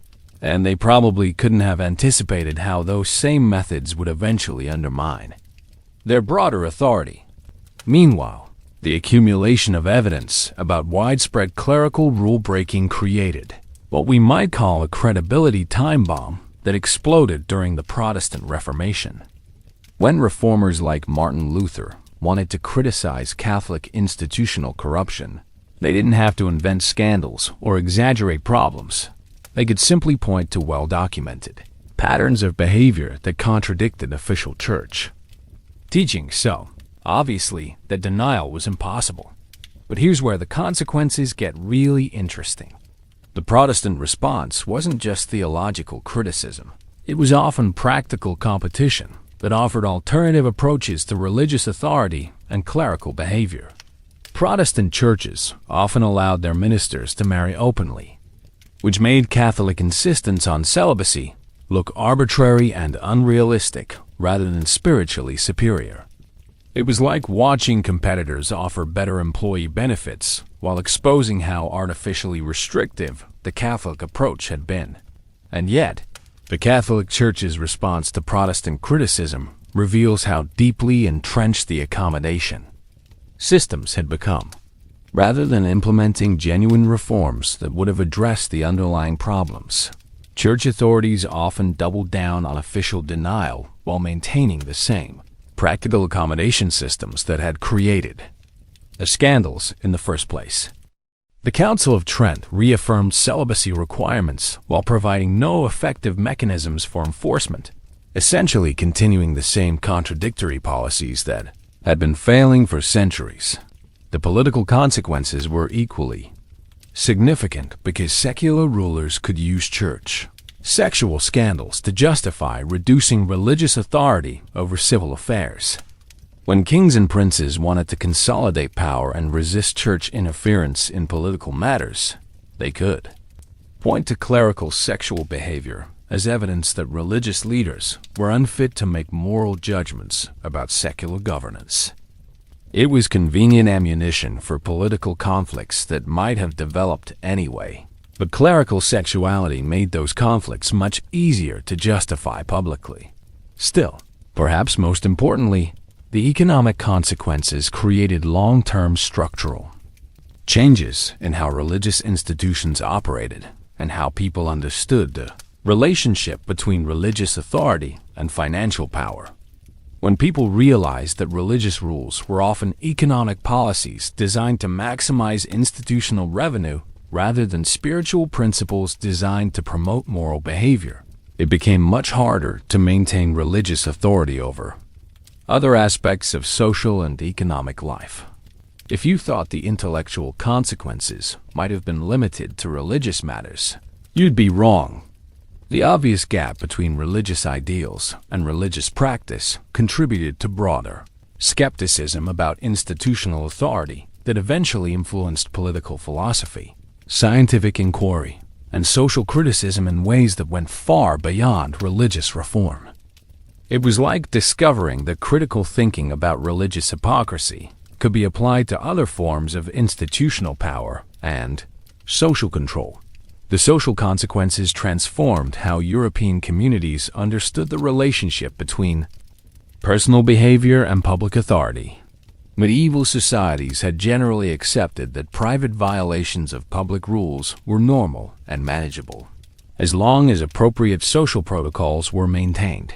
and they probably couldn't have anticipated how those same methods would eventually undermine their broader authority. Meanwhile, The accumulation of evidence about widespread clerical rule-breaking created what we might call a credibility time bomb that exploded during the Protestant Reformation. When reformers like Martin Luther wanted to criticize Catholic institutional corruption, they didn't have to invent scandals or exaggerate problems. They could simply point to well-documented patterns of behavior that contradicted official church teaching. So, obviously, that denial was impossible. But here's where the consequences get really interesting. The Protestant response wasn't just theological criticism. It was often practical competition that offered alternative approaches to religious authority and clerical behavior. Protestant churches often allowed their ministers to marry openly, which made Catholic insistence on celibacy look arbitrary and unrealistic rather than spiritually superior. It was like watching competitors offer better employee benefits while exposing how artificially restrictive the Catholic approach had been. And yet, the Catholic Church's response to Protestant criticism reveals how deeply entrenched the accommodation systems had become. Rather than implementing genuine reforms that would have addressed the underlying problems, church authorities often doubled down on official denial while maintaining the same practical accommodation systems that had created the scandals in the first place. The Council of Trent reaffirmed celibacy requirements while providing no effective mechanisms for enforcement, essentially continuing the same contradictory policies that had been failing for centuries. The political consequences were equally significant because secular rulers could use church sexual scandals to justify reducing religious authority over civil affairs. When kings and princes wanted to consolidate power and resist church interference in political matters, they could point to clerical sexual behavior as evidence that religious leaders were unfit to make moral judgments about secular governance. It was convenient ammunition for political conflicts that might have developed anyway. But clerical sexuality made those conflicts much easier to justify publicly. Still, perhaps most importantly, the economic consequences created long-term structural changes in how religious institutions operated and how people understood the relationship between religious authority and financial power. When people realized that religious rules were often economic policies designed to maximize institutional revenue rather than spiritual principles designed to promote moral behavior, it became much harder to maintain religious authority over other aspects of social and economic life. If you thought the intellectual consequences might have been limited to religious matters, you'd be wrong. The obvious gap between religious ideals and religious practice contributed to broader skepticism about institutional authority that eventually influenced political philosophy, scientific inquiry, and social criticism in ways that went far beyond religious reform. It was like discovering that critical thinking about religious hypocrisy could be applied to other forms of institutional power and social control. The social consequences transformed how European communities understood the relationship between personal behavior and public authority. Medieval societies had generally accepted that private violations of public rules were normal and manageable, as long as appropriate social protocols were maintained.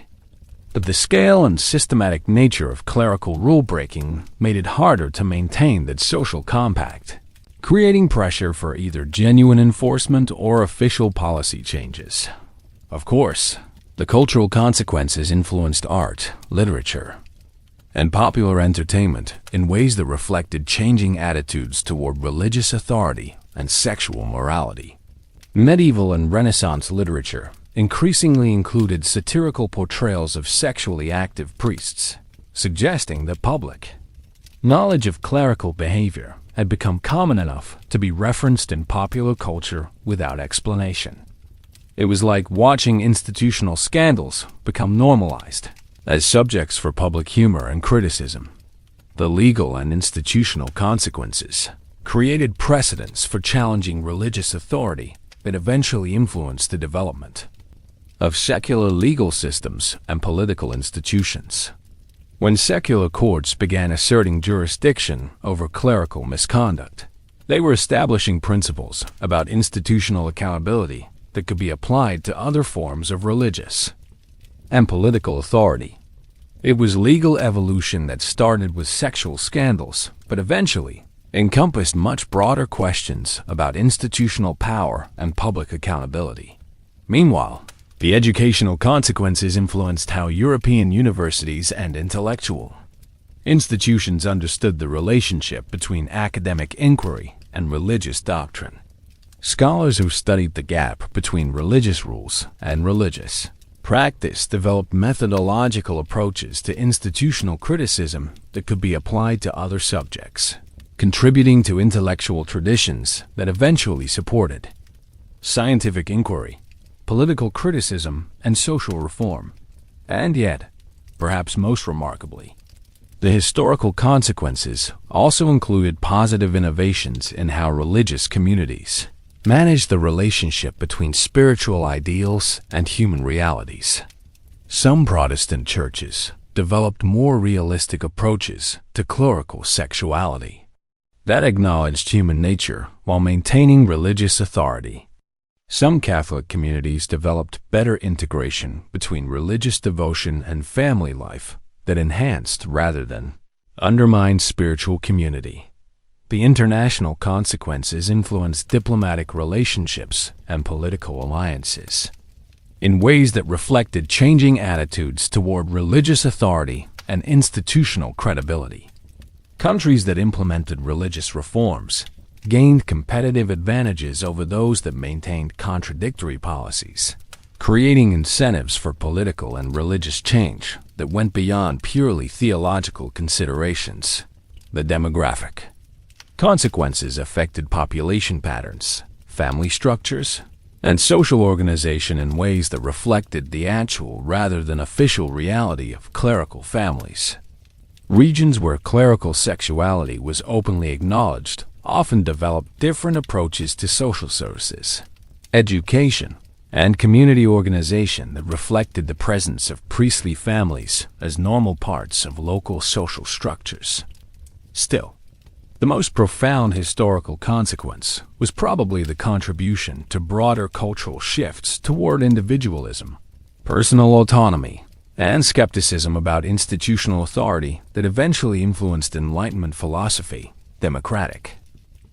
But the scale and systematic nature of clerical rule-breaking made it harder to maintain that social compact, creating pressure for either genuine enforcement or official policy changes. Of course, the cultural consequences influenced art, literature, and popular entertainment in ways that reflected changing attitudes toward religious authority and sexual morality. Medieval and Renaissance literature increasingly included satirical portrayals of sexually active priests, suggesting that public knowledge of clerical behavior had become common enough to be referenced in popular culture without explanation. It was like watching institutional scandals become normalized as subjects for public humor and criticism. The legal and institutional consequences created precedents for challenging religious authority that eventually influenced the development of secular legal systems and political institutions. When secular courts began asserting jurisdiction over clerical misconduct, they were establishing principles about institutional accountability that could be applied to other forms of religious and political authority. It was legal evolution that started with sexual scandals, but eventually encompassed much broader questions about institutional power and public accountability. Meanwhile, the educational consequences influenced how European universities and intellectual institutions understood the relationship between academic inquiry and religious doctrine. Scholars who studied the gap between religious rules and religious practice developed methodological approaches to institutional criticism that could be applied to other subjects, contributing to intellectual traditions that eventually supported scientific inquiry, political criticism, and social reform. And yet, perhaps most remarkably, the historical consequences also included positive innovations in how religious communities managed the relationship between spiritual ideals and human realities. Some Protestant churches developed more realistic approaches to clerical sexuality that acknowledged human nature while maintaining religious authority. Some Catholic communities developed better integration between religious devotion and family life that enhanced rather than undermined spiritual community. The international consequences influenced diplomatic relationships and political alliances in ways that reflected changing attitudes toward religious authority and institutional credibility. Countries that implemented religious reforms gained competitive advantages over those that maintained contradictory policies, creating incentives for political and religious change that went beyond purely theological considerations. The demographic consequences affected population patterns, family structures, and social organization in ways that reflected the actual rather than official reality of clerical families. Regions where clerical sexuality was openly acknowledged often developed different approaches to social services, education, and community organization that reflected the presence of priestly families as normal parts of local social structures. Still, the most profound historical consequence was probably the contribution to broader cultural shifts toward individualism, personal autonomy, and skepticism about institutional authority that eventually influenced Enlightenment philosophy, democratic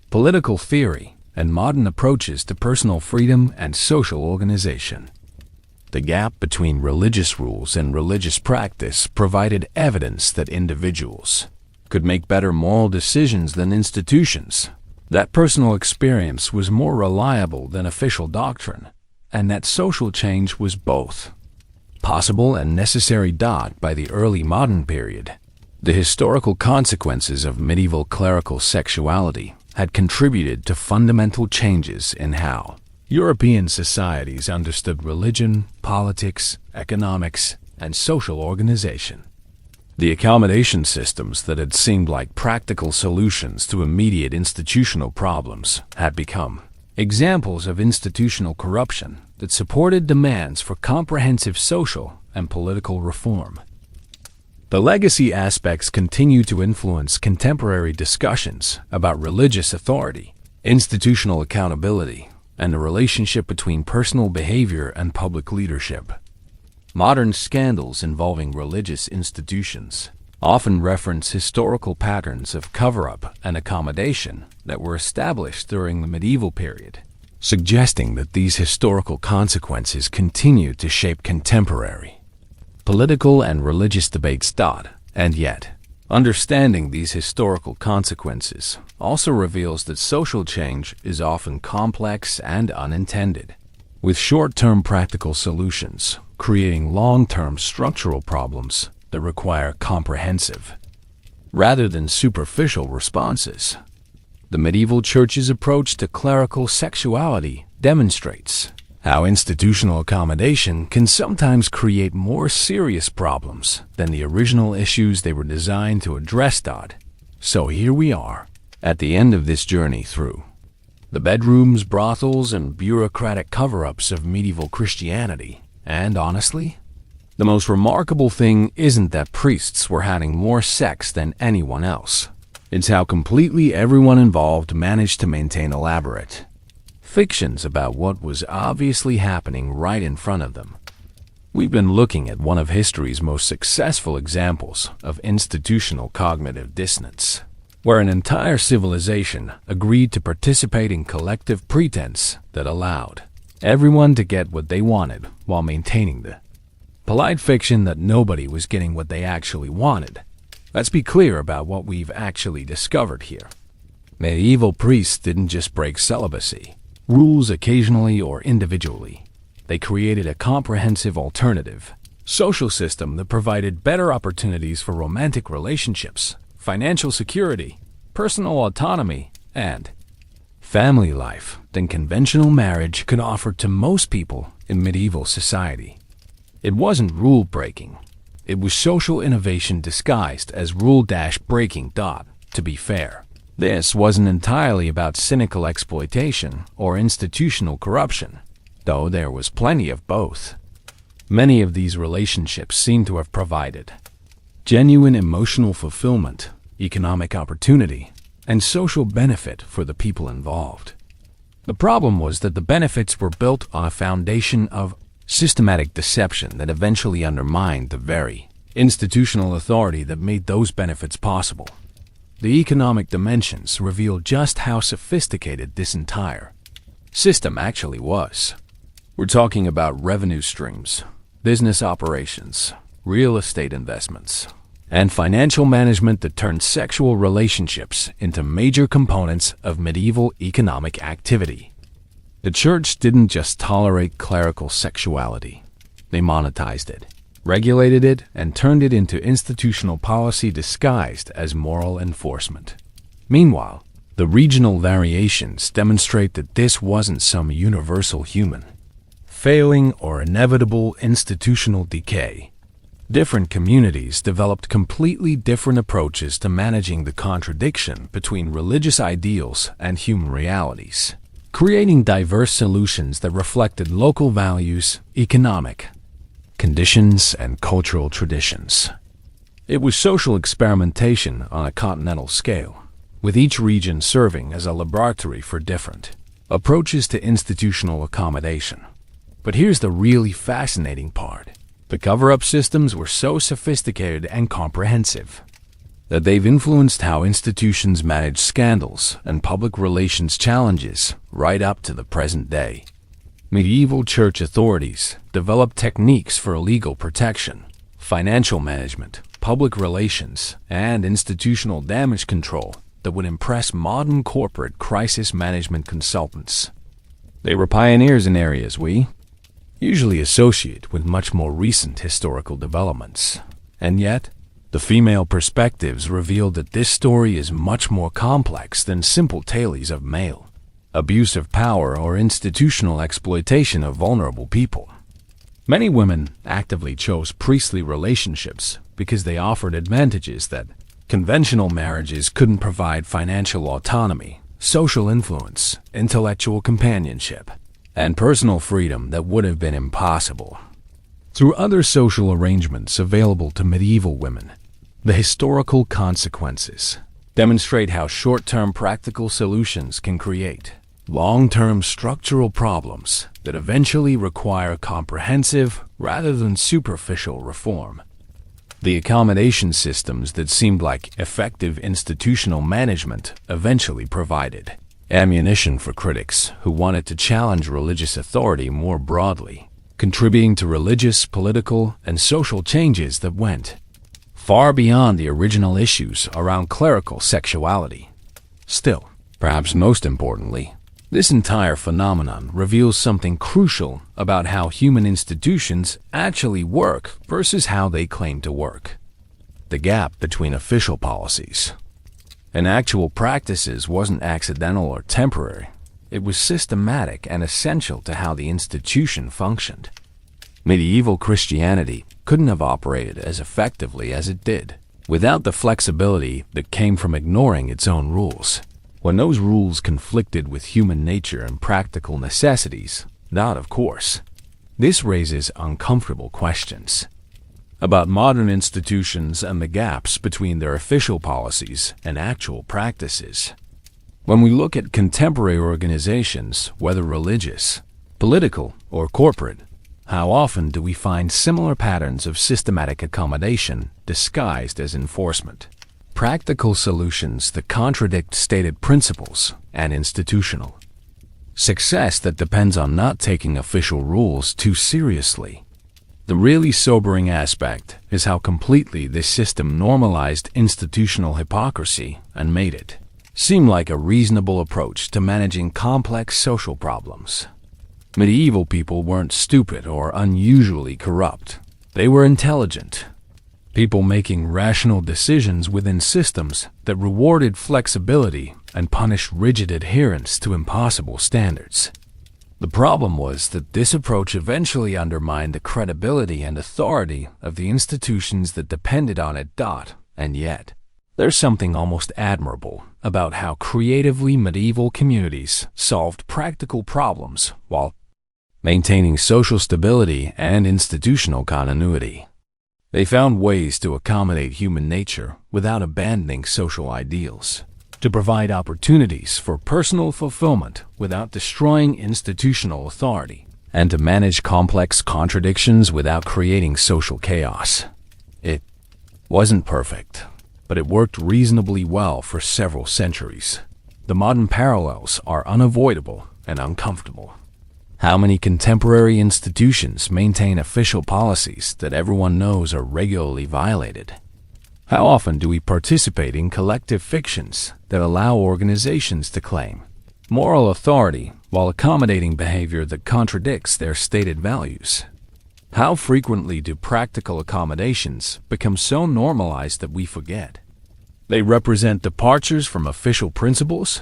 political theory, and modern approaches to personal freedom and social organization. The gap between religious rules and religious practice provided evidence that individuals could make better moral decisions than institutions, that personal experience was more reliable than official doctrine, and that social change was both possible and necessary. By the early modern period, the historical consequences of medieval clerical sexuality had contributed to fundamental changes in how European societies understood religion, politics, economics, and social organization. The accommodation systems that had seemed like practical solutions to immediate institutional problems had become examples of institutional corruption that supported demands for comprehensive social and political reform. The legacy aspects continue to influence contemporary discussions about religious authority, institutional accountability, and the relationship between personal behavior and public leadership. Modern scandals involving religious institutions often reference historical patterns of cover-up and accommodation that were established during the medieval period, suggesting that these historical consequences continue to shape contemporary political and religious debates. And yet, understanding these historical consequences also reveals that social change is often complex and unintended, with short-term practical solutions creating long-term structural problems that require comprehensive, rather than superficial responses. The medieval church's approach to clerical sexuality demonstrates how institutional accommodation can sometimes create more serious problems than the original issues they were designed to address. So here we are, at the end of this journey through the bedrooms, brothels, and bureaucratic cover-ups of medieval Christianity. And honestly, The most remarkable thing isn't that priests were having more sex than anyone else. It's how completely everyone involved managed to maintain elaborate fictions about what was obviously happening right in front of them. We've been looking at one of history's most successful examples of institutional cognitive dissonance, where an entire civilization agreed to participate in collective pretense that allowed everyone to get what they wanted while maintaining the polite fiction that nobody was getting what they actually wanted. Let's be clear about what we've actually discovered here. Medieval priests didn't just break celibacy, rules occasionally or individually. They created a comprehensive alternative social system that provided better opportunities for romantic relationships, financial security, personal autonomy, and family life than conventional marriage could offer to most people in medieval society. It wasn't rule-breaking. It was social innovation disguised as rule-breaking. To be fair, this wasn't entirely about cynical exploitation or institutional corruption, though there was plenty of both. Many of these relationships seem to have provided genuine emotional fulfillment, economic opportunity, and social benefit for the people involved. The problem was that the benefits were built on a foundation of systematic deception that eventually undermined the very institutional authority that made those benefits possible. The economic dimensions reveal just how sophisticated this entire system actually was. We're talking about revenue streams, business operations, real estate investments, and financial management that turned sexual relationships into major components of medieval economic activity. The church didn't just tolerate clerical sexuality. They monetized it, regulated it, and turned it into institutional policy disguised as moral enforcement. Meanwhile, the regional variations demonstrate that this wasn't some universal human failing or inevitable institutional decay. Different communities developed completely different approaches to managing the contradiction between religious ideals and human realities, creating diverse solutions that reflected local values, economic conditions, and cultural traditions. It was social experimentation on a continental scale, with each region serving as a laboratory for different approaches to institutional accommodation. But here's the really fascinating part. The cover-up systems were so sophisticated and comprehensive that they've influenced how institutions manage scandals and public relations challenges right up to the present day. Medieval church authorities developed techniques for legal protection, financial management, public relations, and institutional damage control that would impress modern corporate crisis management consultants. They were pioneers in areas we usually associate with much more recent historical developments. And yet, the female perspectives reveal that this story is much more complex than simple tales of male abuse of power or institutional exploitation of vulnerable people. Many women actively chose priestly relationships because they offered advantages that conventional marriages couldn't provide: financial autonomy, social influence, intellectual companionship, and personal freedom that would have been impossible through other social arrangements available to medieval women. The historical consequences demonstrate how short-term practical solutions can create long-term structural problems that eventually require comprehensive rather than superficial reform. The accommodation systems that seemed like effective institutional management eventually provided ammunition for critics who wanted to challenge religious authority more broadly, contributing to religious, political, and social changes that went far beyond the original issues around clerical sexuality. Still, perhaps most importantly, this entire phenomenon reveals something crucial about how human institutions actually work versus how they claim to work. The gap between official policies and actual practices wasn't accidental or temporary. It was systematic and essential to how the institution functioned. Medieval Christianity couldn't have operated as effectively as it did without the flexibility that came from ignoring its own rules. When those rules conflicted with human nature and practical necessities, not of course. This raises uncomfortable questions. about modern institutions and the gaps between their official policies and actual practices. When we look at contemporary organizations, whether religious, political, or corporate, how often do we find similar patterns of systematic accommodation disguised as enforcement? Practical solutions that contradict stated principles and institutional success that depends on not taking official rules too seriously. The really sobering aspect is how completely this system normalized institutional hypocrisy and made it seem like a reasonable approach to managing complex social problems. Medieval people weren't stupid or unusually corrupt. They were intelligent. People making rational decisions within systems that rewarded flexibility and punished rigid adherence to impossible standards. The problem was that this approach eventually undermined the credibility and authority of the institutions that depended on it. And yet, there's something almost admirable about how creatively medieval communities solved practical problems while maintaining social stability and institutional continuity. They found ways to accommodate human nature without abandoning social ideals, to provide opportunities for personal fulfillment without destroying institutional authority, and to manage complex contradictions without creating social chaos. It wasn't perfect, but it worked reasonably well for several centuries. The modern parallels are unavoidable and uncomfortable. How many contemporary institutions maintain official policies that everyone knows are regularly violated? How often do we participate in collective fictions that allow organizations to claim moral authority while accommodating behavior that contradicts their stated values? How frequently do practical accommodations become so normalized that we forget they represent departures from official principles?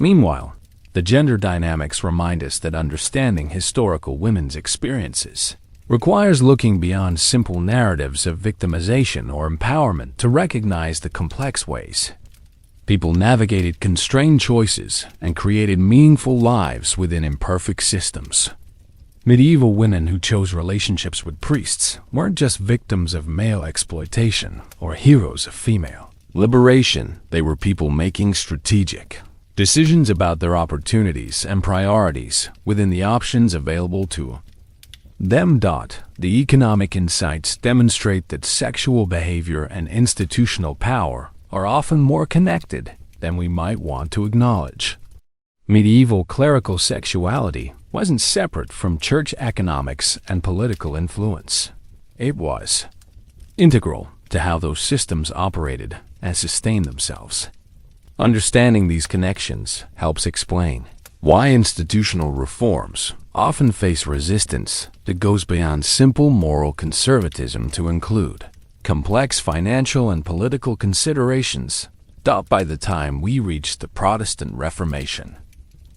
Meanwhile, the gender dynamics remind us that understanding historical women's experiences requires looking beyond simple narratives of victimization or empowerment to recognize the complex ways people navigated constrained choices and created meaningful lives within imperfect systems. Medieval women who chose relationships with priests weren't just victims of male exploitation or heroes of female liberation. They were people making strategic decisions about their opportunities and priorities within the options available to them. The economic insights demonstrate that sexual behavior and institutional power are often more connected than we might want to acknowledge. Medieval clerical sexuality wasn't separate from church economics and political influence. It was integral to how those systems operated and sustained themselves. Understanding these connections helps explain why institutional reforms often face resistance that goes beyond simple moral conservatism to include complex financial and political considerations. By the time we reach the Protestant Reformation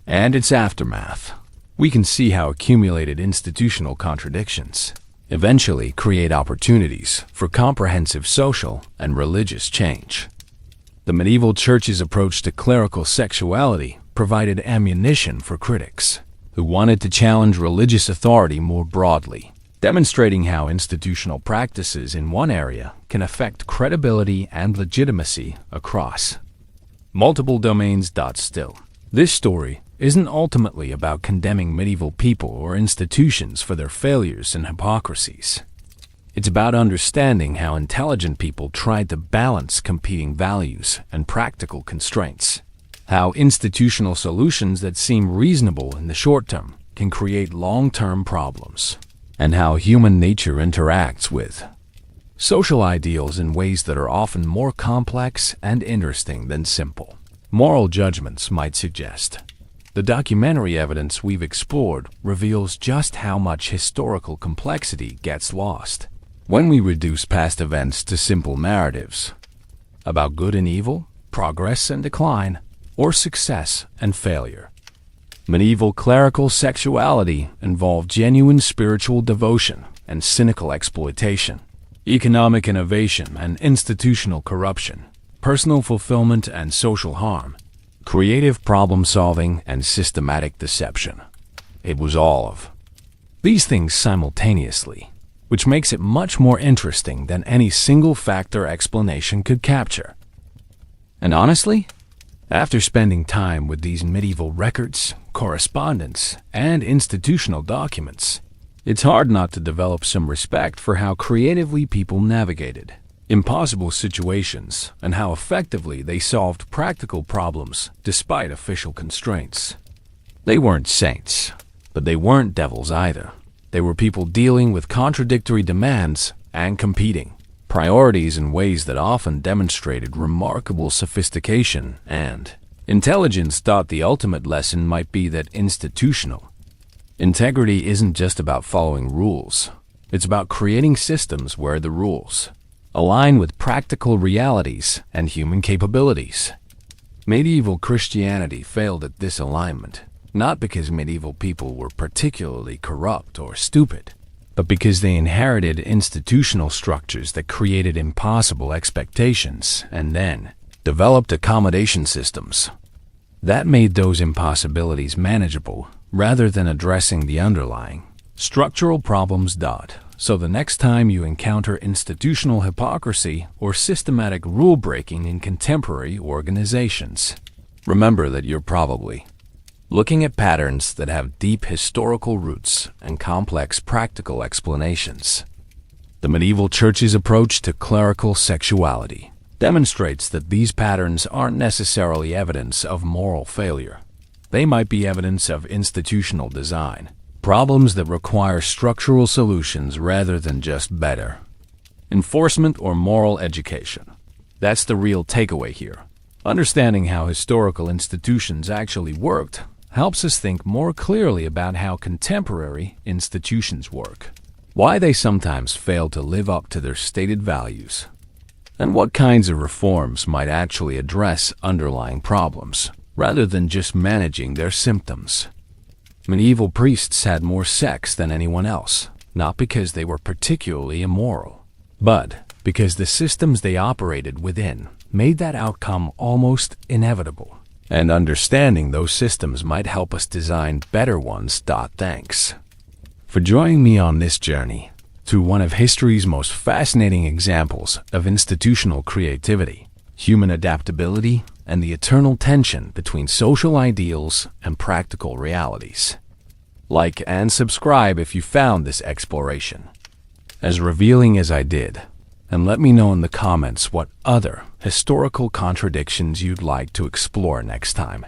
and its aftermath, we can see how accumulated institutional contradictions eventually create opportunities for comprehensive social and religious change. The medieval church's approach to clerical sexuality provided ammunition for critics who wanted to challenge religious authority more broadly, demonstrating how institutional practices in one area can affect credibility and legitimacy across multiple domains. Still, this story isn't ultimately about condemning medieval people or institutions for their failures and hypocrisies. It's about understanding how intelligent people tried to balance competing values and practical constraints, how institutional solutions that seem reasonable in the short term can create long-term problems, and how human nature interacts with social ideals in ways that are often more complex and interesting than simple moral judgments might suggest. The documentary evidence we've explored reveals just how much historical complexity gets lost when we reduce past events to simple narratives about good and evil, progress and decline, or success and failure. Medieval clerical sexuality involved genuine spiritual devotion and cynical exploitation, economic innovation and institutional corruption, personal fulfillment and social harm, creative problem-solving and systematic deception. It was all of these things simultaneously. which makes it much more interesting than any single-factor explanation could capture. And honestly, after spending time with these medieval records, correspondence, and institutional documents, it's hard not to develop some respect for how creatively people navigated impossible situations and how effectively they solved practical problems despite official constraints. They weren't saints, but they weren't devils either. They were people dealing with contradictory demands and competing priorities in ways that often demonstrated remarkable sophistication and intelligence. The ultimate lesson might be that institutional integrity isn't just about following rules. It's about creating systems where the rules align with practical realities and human capabilities. Medieval Christianity failed at this alignment, not because medieval people were particularly corrupt or stupid, but because they inherited institutional structures that created impossible expectations and then developed accommodation systems that made those impossibilities manageable rather than addressing the underlying structural problems. So the next time you encounter institutional hypocrisy or systematic rule-breaking in contemporary organizations, remember that you're probably looking at patterns that have deep historical roots and complex practical explanations. The medieval church's approach to clerical sexuality demonstrates that these patterns aren't necessarily evidence of moral failure. They might be evidence of institutional design, problems that require structural solutions rather than just better enforcement or moral education. That's the real takeaway here. Understanding how historical institutions actually worked helps us think more clearly about how contemporary institutions work, why they sometimes fail to live up to their stated values, and what kinds of reforms might actually address underlying problems rather than just managing their symptoms. Medieval priests had more sex than anyone else, not because they were particularly immoral, but because the systems they operated within made that outcome almost inevitable. And understanding those systems might help us design better ones. Thanks for joining me on this journey through one of history's most fascinating examples of institutional creativity, human adaptability, and the eternal tension between social ideals and practical realities. Like and subscribe if you found this exploration as revealing as I did, and let me know in the comments what other historical contradictions you'd like to explore next time.